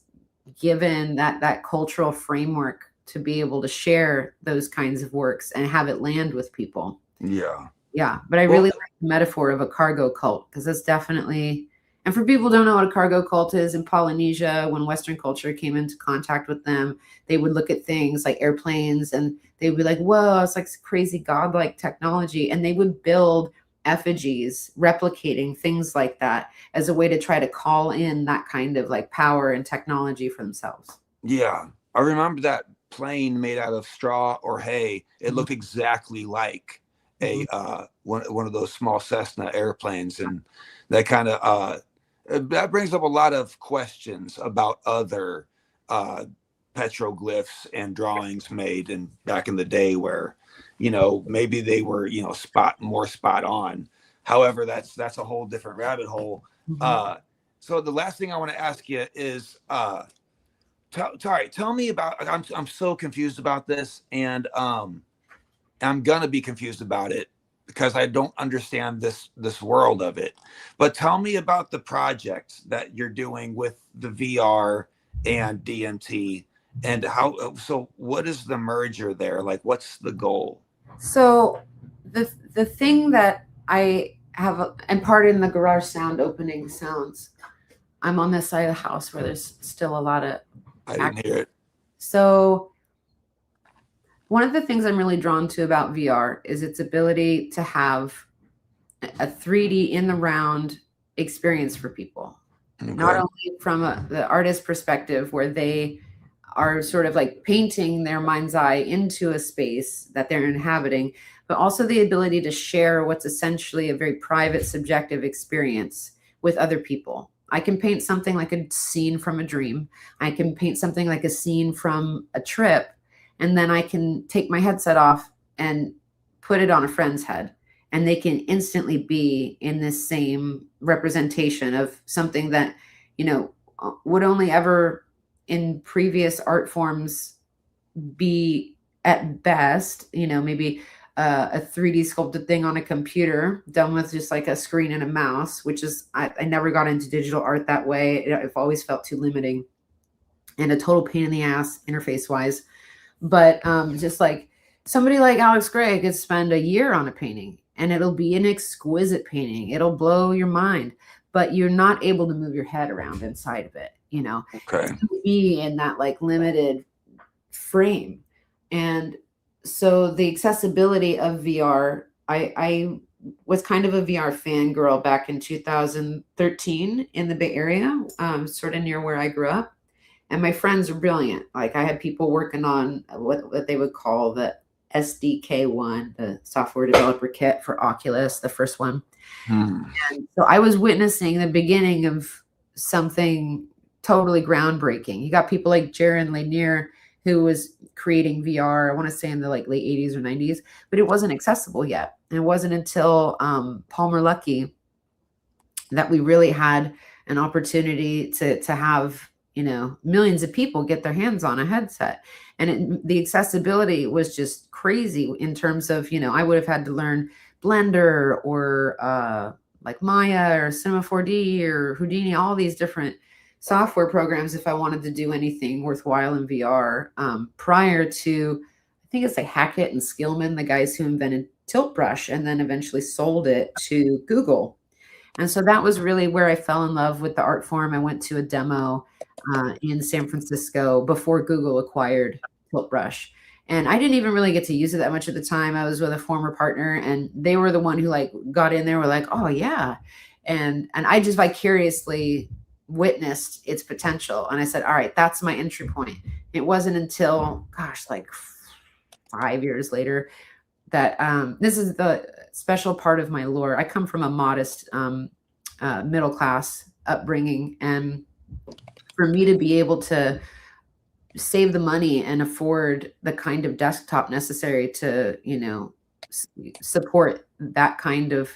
given that cultural framework to be able to share those kinds of works and have it land with people. Yeah. But I really like the metaphor of a cargo cult because that's definitely, and for people who don't know what a cargo cult is, in Polynesia, when Western culture came into contact with them, they would look at things like airplanes and they would be like, whoa, it's like crazy godlike technology. And they would build effigies replicating things like that as a way to try to call in that kind of like power and technology for themselves. Yeah. I remember that plane made out of straw or hay. It looked exactly like a one of those small Cessna airplanes, and that kind of that brings up a lot of questions about other petroglyphs and drawings made in back in the day where maybe they were more spot on. However, that's a whole different rabbit hole. So the last thing I want to ask you is tell me about, I'm so confused about this, and I'm gonna be confused about it because I don't understand this world of it. But tell me about the projects that you're doing with the VR and DMT, and so what is the merger there? Like, what's the goal? So the thing that I have, and pardon the garage sound opening sounds, I'm on this side of the house where there's still a lot of I didn't hear it. So one of the things I'm really drawn to about VR is its ability to have a 3D in the round experience for people. Okay. Not only from the artist perspective, where they are sort of like painting their mind's eye into a space that they're inhabiting, but also the ability to share what's essentially a very private, subjective experience with other people. I can paint something like a scene from a dream. I can paint something like a scene from a trip, and then I can take my headset off and put it on a friend's head, and they can instantly be in this same representation of something that, you know, would only ever in previous art forms be at best, you know, maybe a 3D sculpted thing on a computer done with just like a screen and a mouse, which is, I never got into digital art that way. I've always felt too limiting and a total pain in the ass interface wise. But just like somebody like Alex Gray could spend a year on a painting and it'll be an exquisite painting. It'll blow your mind, but you're not able to move your head around inside of it, you know. Okay. It's gonna be in that like limited frame. And so the accessibility of VR, I was kind of a VR fangirl back in 2013 in the Bay Area, sort of near where I grew up. And my friends are brilliant. Like I had people working on what they would call the SDK1, the software developer kit for Oculus, the first one. And so I was witnessing the beginning of something totally groundbreaking. You got people like Jaron Lanier, who was creating VR, I want to say in the like late 80s or 90s, but it wasn't accessible yet. And it wasn't until Palmer Luckey that we really had an opportunity to have, you know, millions of people get their hands on a headset. And the accessibility was just crazy in terms of, you know, I would have had to learn Blender or like Maya or Cinema 4D or Houdini, all these different software programs if I wanted to do anything worthwhile in VR, prior to, I think it's like Hackett and Skillman, the guys who invented Tilt Brush and then eventually sold it to Google. And so that was really where I fell in love with the art form. I went to a demo in San Francisco before Google acquired Tilt Brush. And I didn't even really get to use it that much at the time. I was with a former partner and they were the one who like got in there, were like, oh yeah. And I just vicariously witnessed its potential. And I said, all right, that's my entry point. It wasn't until, gosh, like 5 years later that this is the special part of my lore. I come from a modest middle class upbringing. And for me to be able to save the money and afford the kind of desktop necessary to, you know, support that kind of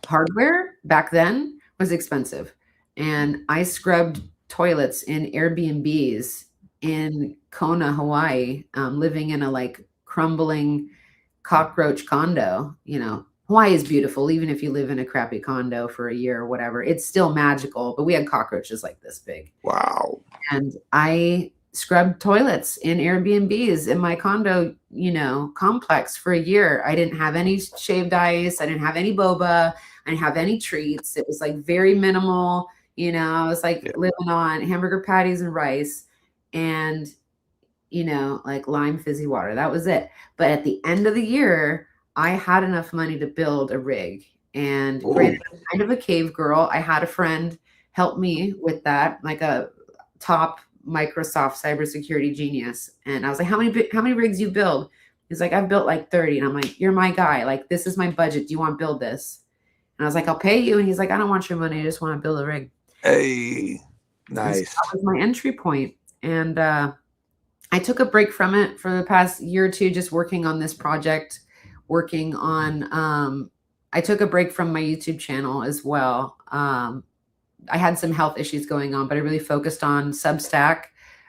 hardware back then was expensive. And I scrubbed toilets in Airbnbs in Kona, Hawaii, living in a like crumbling cockroach condo. You know, Hawaii is beautiful. Even if you live in a crappy condo for a year or whatever, it's still magical. But we had cockroaches like this big. Wow. And I scrubbed toilets in Airbnbs in my condo, you know, complex for a year. I didn't have any shaved ice. I didn't have any boba. I didn't have any treats. It was like very minimal. You know, I was like living on hamburger patties and rice and, you know, like lime fizzy water. That was it. But at the end of the year, I had enough money to build a rig. And granted, I'm kind of a cave girl. I had a friend help me with that, like a top Microsoft cybersecurity genius. And I was like, how many rigs you build? He's like, I've built like 30. And I'm like, you're my guy. Like, this is my budget. Do you want to build this? And I was like, I'll pay you. And he's like, I don't want your money. I just want to build a rig. Hey, nice. So that was my entry point. And I took a break from it for the past year or two, just working on this project, working on, I took a break from my YouTube channel as well. I had some health issues going on, but I really focused on Substack.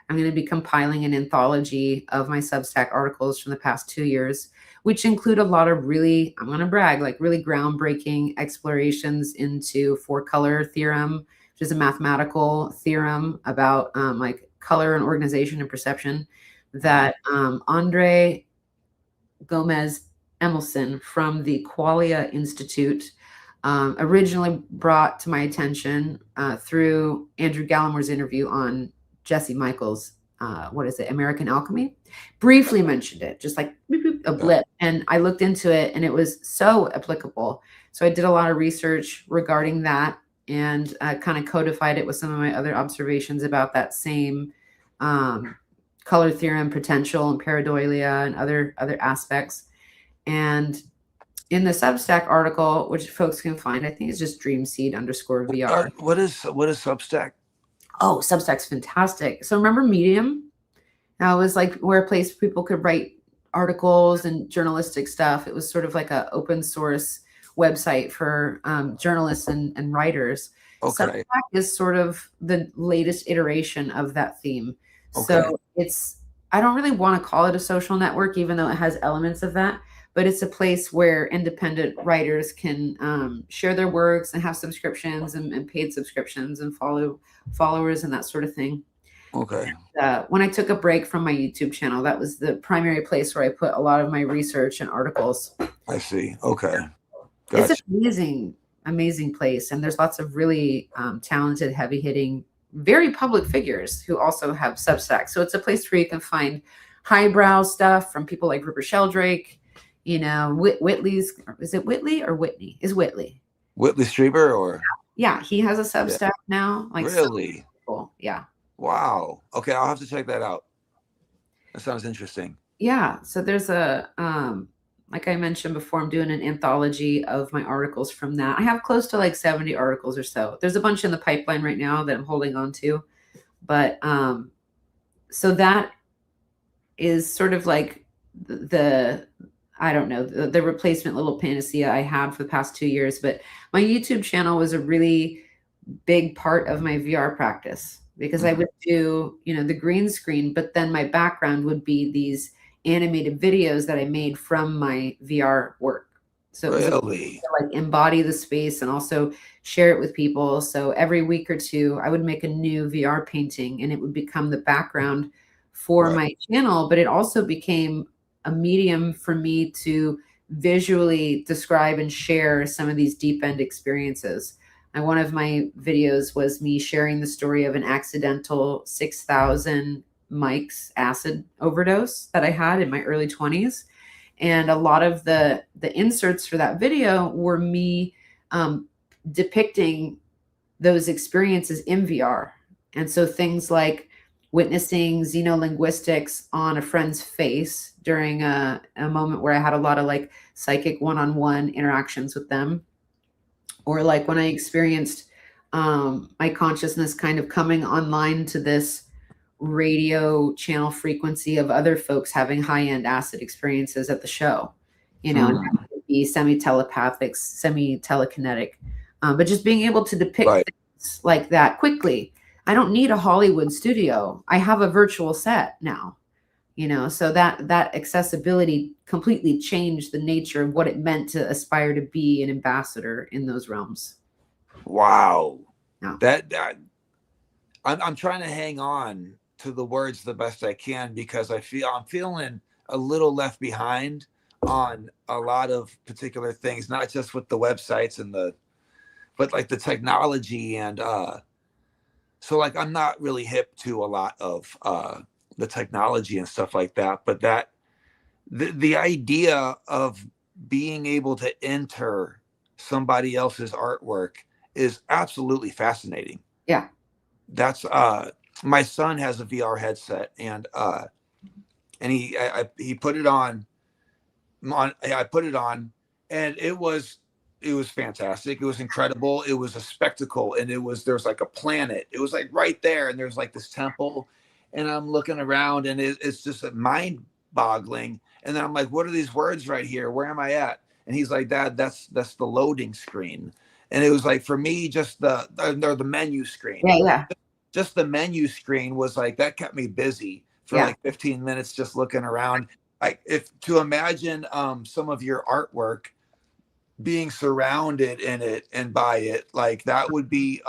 I'm going to be compiling an anthology of my Substack articles from the past 2 years, which include a lot of really, I'm going to brag, like really groundbreaking explorations into four-color theorem, which is a mathematical theorem about like color and organization and perception that Andre Gomez Emelson from the Qualia Institute originally brought to my attention through Andrew Gallimore's interview on Jesse Michaels' American Alchemy. Briefly mentioned it, just like boop, boop, a blip. And I looked into it and it was so applicable. So I did a lot of research regarding that and kind of codified it with some of my other observations about that same color theorem, potential, and pareidolia, and other aspects. And in the Substack article, which folks can find, I think it's just dreamseed_VR. What is Substack? Oh, Substack's fantastic. So remember Medium? Now it was like where a place people could write articles and journalistic stuff. It was sort of like an open source website for journalists and writers. Okay. Substack is sort of the latest iteration of that theme. Okay. So I don't really want to call it a social network, even though it has elements of that, but it's a place where independent writers can share their works and have subscriptions and paid subscriptions and followers and that sort of thing. Okay. When I took a break from my YouTube channel, that was the primary place where I put a lot of my research and articles. I see. Okay. Gotcha. It's an amazing place. And there's lots of really talented, heavy hitting, very public figures who also have Substack. So it's a place where you can find highbrow stuff from people like Rupert Sheldrake, you know, Whitley's, is it Whitley or Whitney? Is Whitley. Whitley Strieber or? Yeah, he has a Substack now. Like really? Cool. Yeah. Wow. Okay, I'll have to check that out. That sounds interesting. Yeah. So there's a, like I mentioned before, I'm doing an anthology of my articles from that. I have close to like 70 articles or so. There's a bunch in the pipeline right now that I'm holding on to. But so that is sort of like I don't know, the replacement little panacea I had for the past 2 years. But my YouTube channel was a really big part of my VR practice because I would do, you know, the green screen, but then my background would be these animated videos that I made from my VR work. So it was to like embody the space and also share it with people. So every week or two, I would make a new VR painting and it would become the background for my channel, but it also became a medium for me to visually describe and share some of these deep end experiences. And one of my videos was me sharing the story of an accidental 6,000 mics acid overdose that I had in my early 20s. And a lot of the inserts for that video were me depicting those experiences in VR. And so things like witnessing xenolinguistics on a friend's face during a moment where I had a lot of like psychic one-on-one interactions with them. Or like when I experienced my consciousness kind of coming online to this radio channel frequency of other folks having high-end acid experiences at the show, you know, and that would be semi-telepathic, semi-telekinetic, but just being able to depict things like that quickly. I don't need a Hollywood studio. I have a virtual set now, you know, so that accessibility completely changed the nature of what it meant to aspire to be an ambassador in those realms. Wow. Yeah. That I'm trying to hang on to the words the best I can because I'm feeling a little left behind on a lot of particular things, not just with the websites but like the technology and so like I'm not really hip to a lot of the technology and stuff like that, but that the idea of being able to enter somebody else's artwork is absolutely fascinating. Yeah. That's my son has a VR headset and he put it on. I put it on and it was fantastic. It was incredible. It was a spectacle. And there's like a planet. It was like right there. And there's like this temple and I'm looking around and it's just mind boggling. And then I'm like, what are these words right here? Where am I at? And he's like, Dad, that's the loading screen. And it was like, for me, just the menu screen. Yeah. Just the menu screen was like, that kept me busy for like 15 minutes, just looking around. Like to imagine some of your artwork being surrounded in it and by it, like that would be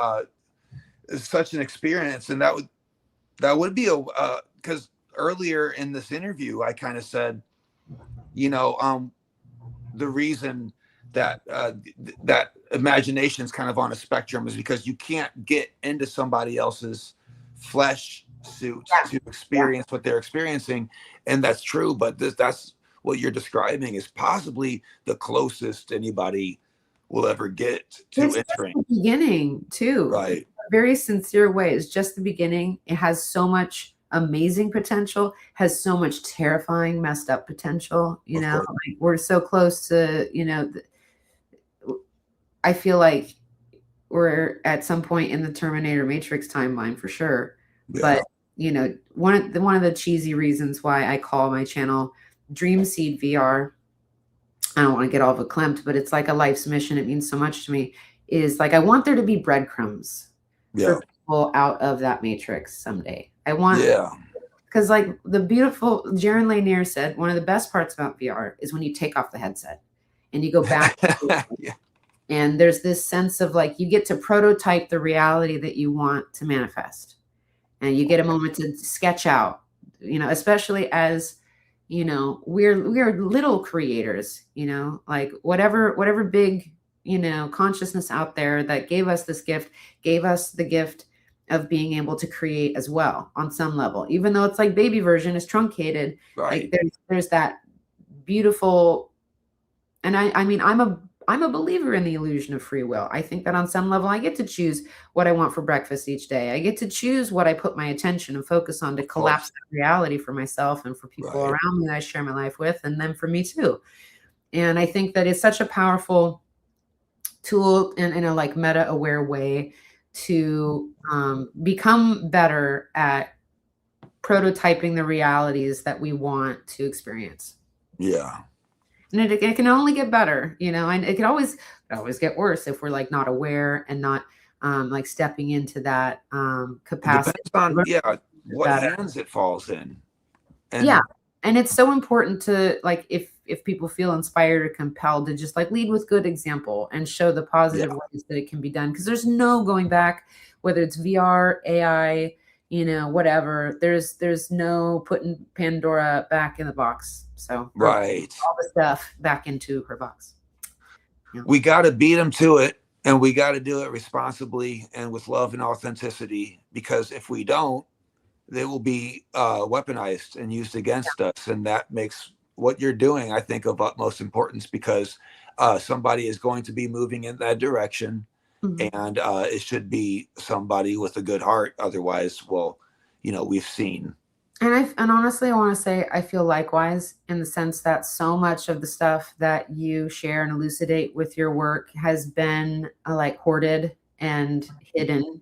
such an experience. And that would be because earlier in this interview, I kind of said, you know, the reason that that imagination is kind of on a spectrum is because you can't get into somebody else's flesh suit to experience what they're experiencing. And that's true. But that's what you're describing is possibly the closest anybody will ever get to entering. The beginning too. Right. A very sincere way. It's just the beginning. It has so much amazing potential has so much terrifying, messed up potential. You know, like we're so close to, you know, I feel like we're at some point in the Terminator Matrix timeline for sure. Yeah. But you know, one of the cheesy reasons why I call my channel Dream Seed VR, I don't want to get all verklempt, but it's like a life's mission. It means so much to me. Is like I want there to be breadcrumbs for people out of that matrix someday. I want, because like the beautiful Jaron Lanier said, one of the best parts about VR is when you take off the headset and you go back. And there's this sense of like you get to prototype the reality that you want to manifest, and you get a moment to sketch out. You know, especially as you know, we're little creators. You know, like whatever big, you know, consciousness out there that gave us this gift, gave us the gift of being able to create as well on some level, even though it's like baby version is truncated. Like there's that beautiful, and I mean, I'm a believer in the illusion of free will. I think that on some level, I get to choose what I want for breakfast each day. I get to choose what I put my attention and focus on to collapse that reality for myself and for people around me that I share my life with, and then for me too. And I think that it's such a powerful tool in a like meta-aware way to become better at prototyping the realities that we want to experience. Yeah. And it can only get better, you know, and it can always get worse if we're like not aware and not like stepping into that capacity. Depends on what hands it falls in. And and it's so important to like if people feel inspired or compelled to just like lead with good example and show the positive ways that it can be done, because there's no going back, whether it's VR, AI, you know, whatever. There's no putting Pandora back in the box. So all the stuff back into her box. Yeah. We got to beat them to it, and we got to do it responsibly and with love and authenticity, because if we don't, they will be weaponized and used against us. And that makes what you're doing, I think, of utmost importance, because somebody is going to be moving in that direction. And it should be somebody with a good heart. Otherwise, well, you know, we've seen. And honestly, I want to say I feel likewise, in the sense that so much of the stuff that you share and elucidate with your work has been like hoarded and hidden.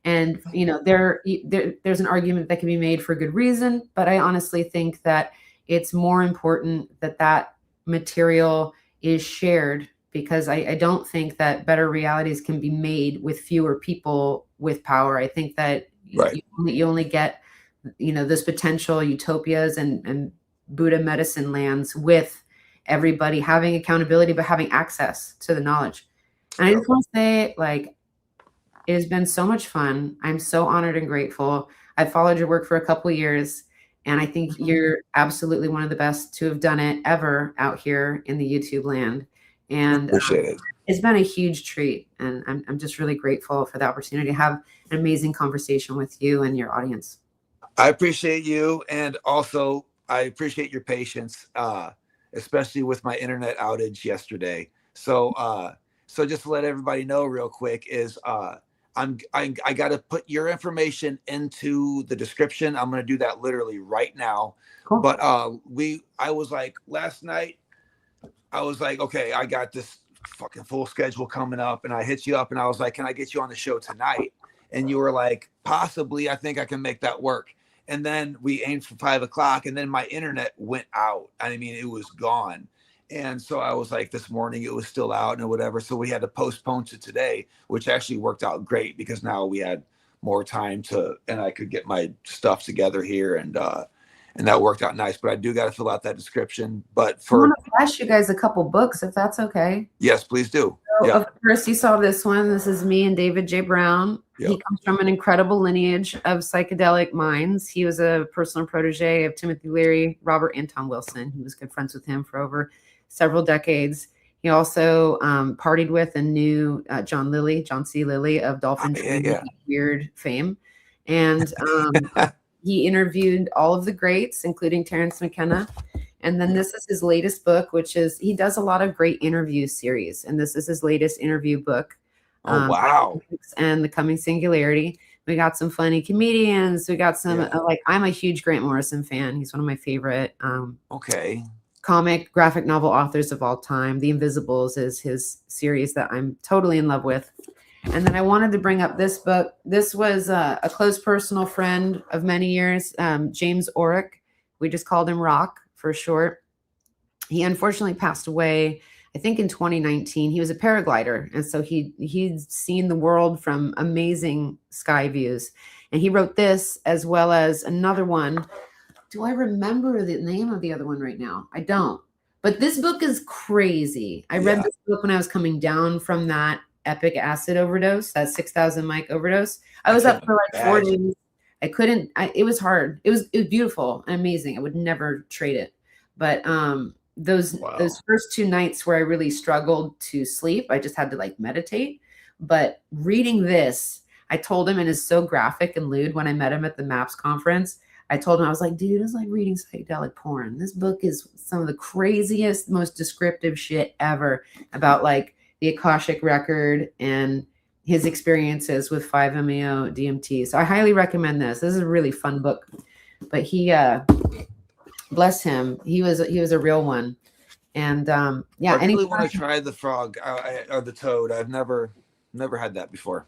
And, you know, there's an argument that can be made for good reason, but I honestly think that it's more important that that material is shared, because I don't think that better realities can be made with fewer people with power. I think that you only get, you know, this potential utopias and Buddha medicine lands with everybody having accountability, but having access to the knowledge. And I just want to say, like, it has been so much fun. I'm so honored and grateful. I've followed your work for a couple of years, and I think you're absolutely one of the best to have done it ever out here in the YouTube land. And it's been a huge treat, and I'm just really grateful for the opportunity to have an amazing conversation with you and your audience. I appreciate you, and also I appreciate your patience, especially with my internet outage yesterday. So just to let everybody know real quick is I got to put your information into the description. I'm going to do that literally right now. Cool. But I was like, last night, I was like, okay, I got this fucking full schedule coming up, and I hit you up and I was like, can I get you on the show tonight? And you were like, possibly. I think I can make that work. And then we aimed for 5 o'clock, and then my internet went out. I mean, it was gone. And so I was like, this morning it was still out and whatever. So we had to postpone to today, which actually worked out great, because now we had more time and I could get my stuff together here, and that worked out nice. But I do got to fill out that description. But I want to flash you guys a couple books, if that's okay. Yes, please do. So, of course, you saw this one. This is me and David J. Brown. Yep. He comes from an incredible lineage of psychedelic minds. He was a personal protege of Timothy Leary, Robert Anton Wilson. He was good friends with him for over several decades. He also partied with and knew John C. Lilly of Dolphin Weird fame. And he interviewed all of the greats, including Terence McKenna. And then this is his latest book, which is, he does a lot of great interview series. And this is his latest interview book. Oh, wow. And The Coming Singularity. We got some funny comedians. We got some like, I'm a huge Grant Morrison fan. He's one of my favorite comic graphic novel authors of all time. The Invisibles is his series that I'm totally in love with. And then I wanted to bring up this book. This was a close personal friend of many years, James Orrick. We just called him Rock for short. He unfortunately passed away, I think, in 2019. He was a paraglider, and so he'd seen the world from amazing sky views. And he wrote this as well as another one. Do I remember the name of the other one right now? I don't. But this book is crazy. I read this book when I was coming down from that epic acid overdose, that 6,000 mic overdose. I was up for like 4 days. I couldn't. It was hard. It was beautiful and amazing. I would never trade it. But those first 2 nights where I really struggled to sleep, I just had to like meditate. But reading this, I told him, and it's so graphic and lewd when I met him at the MAPS conference. I told him, I was like, dude, it's like reading psychedelic porn. This book is some of the craziest, most descriptive shit ever about like the Akashic record and his experiences with 5-MeO DMT. So I highly recommend this. This is a really fun book. But he, bless him, he was a real one. And I really want to try the frog or the toad. I've never had that before.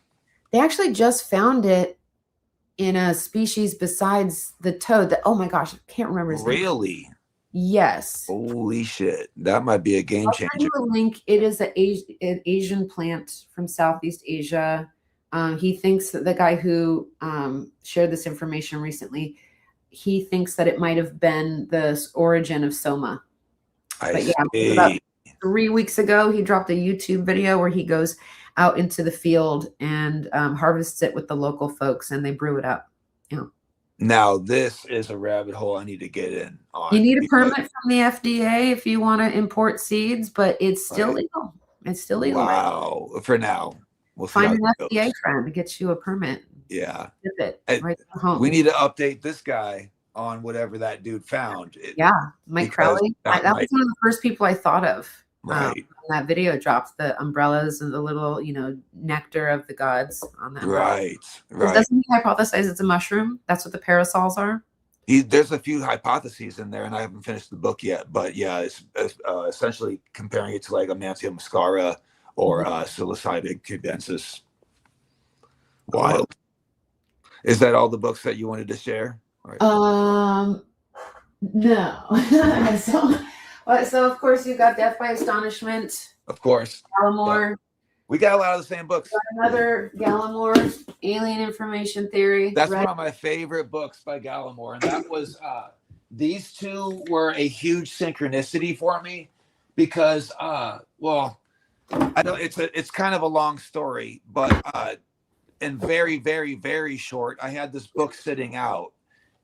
They actually just found it in a species besides the toad. Oh my gosh, I can't remember his name. Really? Yes. Holy shit. That might be a game changer. I'll send you a link. It is an Asian plant from Southeast Asia. He thinks that the guy who shared this information recently, he thinks that it might have been the origin of Soma. About 3 weeks ago, he dropped a YouTube video where he goes out into the field and harvests it with the local folks, and they brew it up. Yeah. Now, this is a rabbit hole I need to get in on. You need a permit from the FDA if you want to import seeds, but it's still legal. It's still legal. Wow. Right? For now. We'll find an FDA friend to get you a permit. Yeah. Zip it right to home. We need to update this guy on whatever that dude found. Mike Crowley. That was one of the first people I thought of. Right. When that video dropped, the umbrellas and the little, nectar of the gods on that. Right. Doesn't he hypothesize it's a mushroom? That's what the parasols are? There's a few hypotheses in there, and I haven't finished the book yet. But yeah, it's essentially comparing it to like Amantia muscara or psilocybin cubensis. Wild. Is that all the books that you wanted to share? No. So of course you got Death by Astonishment. Of course. Gallimore. We got a lot of the same books. Another Gallimore, Alien Information Theory. That's one of my favorite books by Gallimore. And that was these two were a huge synchronicity for me because I know it's kind of a long story, but in very, very, very short, I had this book sitting out.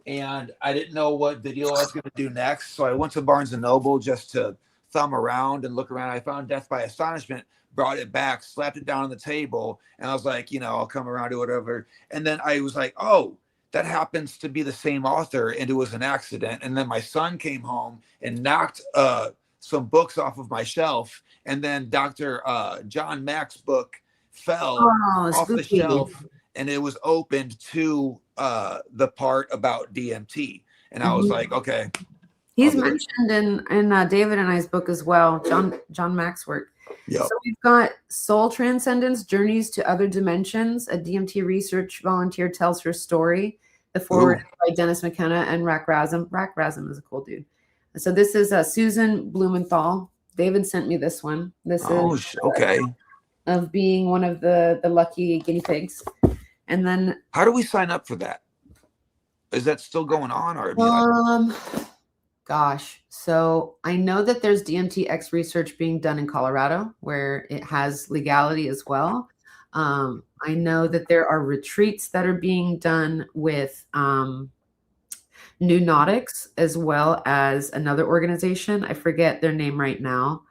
And I didn't know what video I was going to do next. So I went to Barnes & Noble just to thumb around and look around. I found Death by Astonishment, brought it back, slapped it down on the table. And I was like, I'll come around to whatever. And then I was like, oh, that happens to be the same author. And it was an accident. And then my son came home and knocked some books off of my shelf. And then Dr. John Mack's book fell off the shelf. And it was opened to the part about DMT. And I was like, okay. He's mentioned in David and I's book as well, John Mack's work. Yep. So we've got Soul Transcendence, Journeys to Other Dimensions. A DMT research volunteer tells her story. The foreword by Dennis McKenna and Rack Razum. Rack Razum is a cool dude. So this is Susan Blumenthal. David sent me this one. This is okay. Of being one of the lucky guinea pigs. And then how do we sign up for that? Is that still going on? Or gosh. So I know that there's DMTX research being done in Colorado where it has legality as well. I know that there are retreats that are being done with New Nautics as well as another organization. I forget their name right now.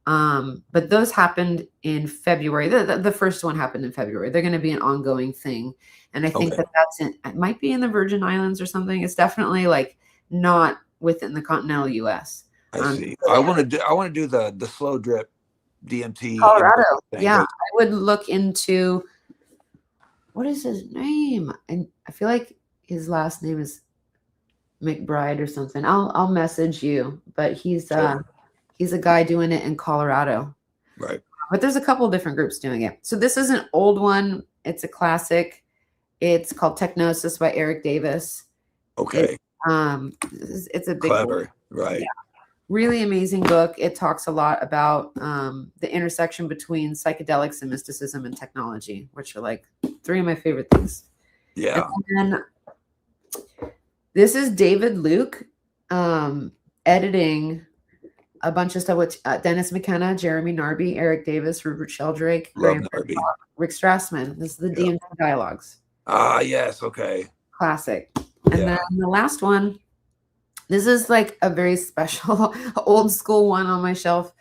But those happened in February. The first one happened in February. They're going to be an ongoing thing. And I think it might be in the Virgin Islands or something. It's definitely like not within the continental US. I see. I want to do the slow drip DMT. Colorado. Yeah. I would look into what is his name? And I feel like his last name is McBride or something. I'll message you, but he's a guy doing it in Colorado. Right. But there's a couple of different groups doing it. So this is an old one. It's a classic. It's called Technosis by Eric Davis. Okay. It's a big clever book. Right. Yeah. Really amazing book. It talks a lot about the intersection between psychedelics and mysticism and technology, which are like three of my favorite things. Yeah. And then this is David Luke editing a bunch of stuff with Dennis McKenna, Jeremy Narby, Eric Davis, Rupert Sheldrake, Rick Strassman. This is the DMT Dialogues. Ah, yes. Okay. Classic. And then the last one, this is like a very special old school one on my shelf.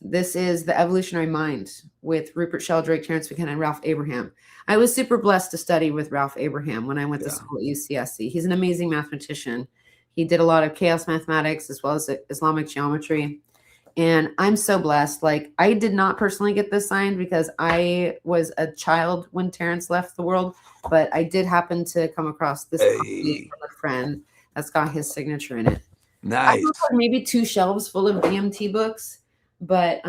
This is The Evolutionary Mind with Rupert Sheldrake, Terrence McKenna, and Ralph Abraham. I was super blessed to study with Ralph Abraham when I went to school at UCSC. He's an amazing mathematician. He did a lot of chaos mathematics as well as Islamic geometry. And I'm so blessed. Like, I did not personally get this signed because I was a child when Terrence left the world, but I did happen to come across this copy from a friend that's got his signature in it. Nice. I have maybe 2 shelves full of DMT books, but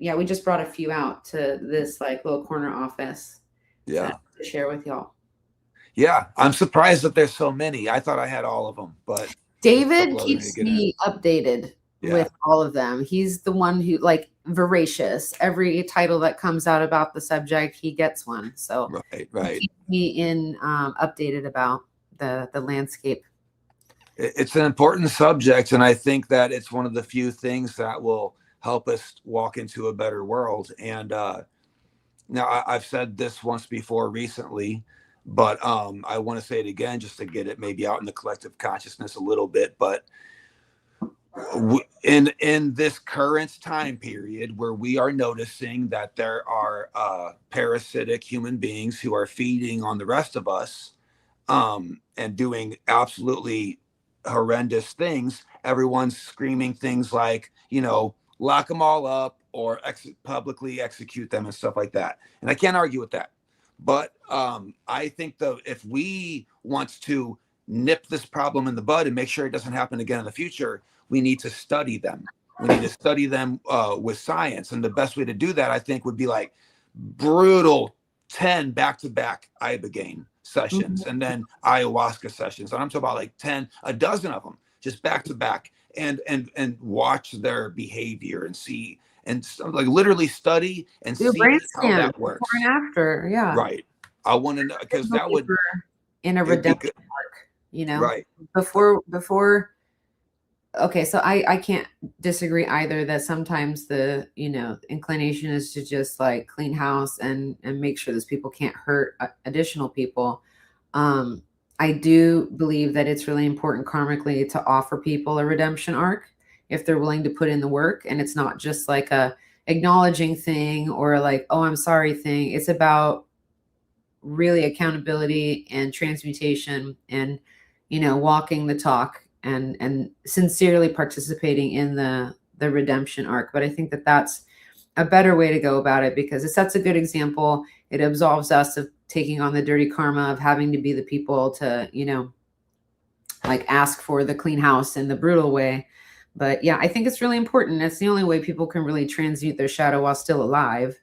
yeah, we just brought a few out to this like little corner office to share with y'all. Yeah, I'm surprised that there's so many. I thought I had all of them, but David keeps me updated with all of them. He's the one who, like, voracious. Every title that comes out about the subject, he gets one. So right. He keeps me updated about the landscape. It's an important subject, and I think that it's one of the few things that will help us walk into a better world. And now I've said this once before recently, but I want to say it again just to get it maybe out in the collective consciousness a little bit. But in this current time period where we are noticing that there are parasitic human beings who are feeding on the rest of us and doing absolutely horrendous things, everyone's screaming things like, lock them all up or publicly execute them and stuff like that. And I can't argue with that. But I think, though, if we want to nip this problem in the bud and make sure it doesn't happen again in the future, we need to study them. We need to study them with science. And the best way to do that, I think, would be like brutal 10 back-to-back ibogaine sessions and then ayahuasca sessions. And I'm talking about like a dozen of them, just back-to-back, and watch their behavior and see. And like literally study and see how that works. Before and after, yeah. Right. I want to know, because that would in a redemption arc, right before. Okay, so I can't disagree either that sometimes the inclination is to just like clean house and make sure those people can't hurt additional people. I do believe that it's really important karmically to offer people a redemption arc if they're willing to put in the work, and it's not just like a acknowledging thing or like, oh, I'm sorry thing. It's about really accountability and transmutation and walking the talk and sincerely participating in the redemption arc. But I think that that's a better way to go about it because it sets a good example. It absolves us of taking on the dirty karma of having to be the people to like ask for the clean house in the brutal way. But yeah, I think it's really important. It's the only way people can really transmute their shadow while still alive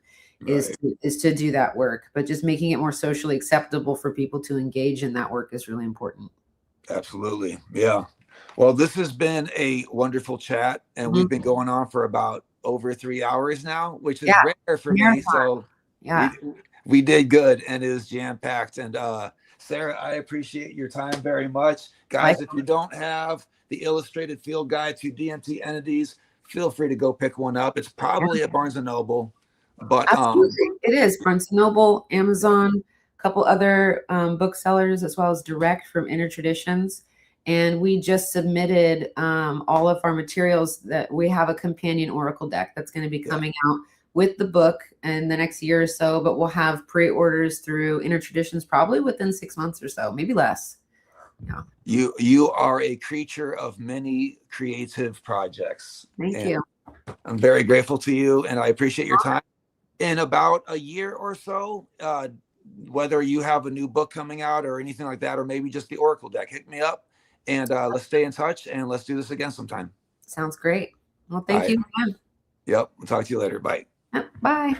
is to do that work. But just making it more socially acceptable for people to engage in that work is really important. Absolutely. Yeah. Well, this has been a wonderful chat, and we've been going on for about over 3 hours now, which is rare for me. So we did good, and it was jam-packed. And Sarah, I appreciate your time very much. Guys, if you don't have the illustrated field guide to DMT entities, feel free to go pick one up. It's probably at Barnes & Noble. But it is Barnes & Noble, Amazon, a couple other booksellers, as well as direct from Inner Traditions. And we just submitted all of our materials. That we have a companion oracle deck that's going to be coming out with the book in the next year or so, but we'll have pre-orders through Inner Traditions probably within 6 months or so, maybe less. Yeah. You are a creature of many creative projects. Thank you. I'm very grateful to you, and I appreciate your time. in about a year or so, whether you have a new book coming out or anything like that, or maybe just the Oracle deck, hit me up and let's stay in touch and let's do this again sometime. Sounds great. Well, All thank right. you again. Yep. We'll talk to you later. Bye. Bye.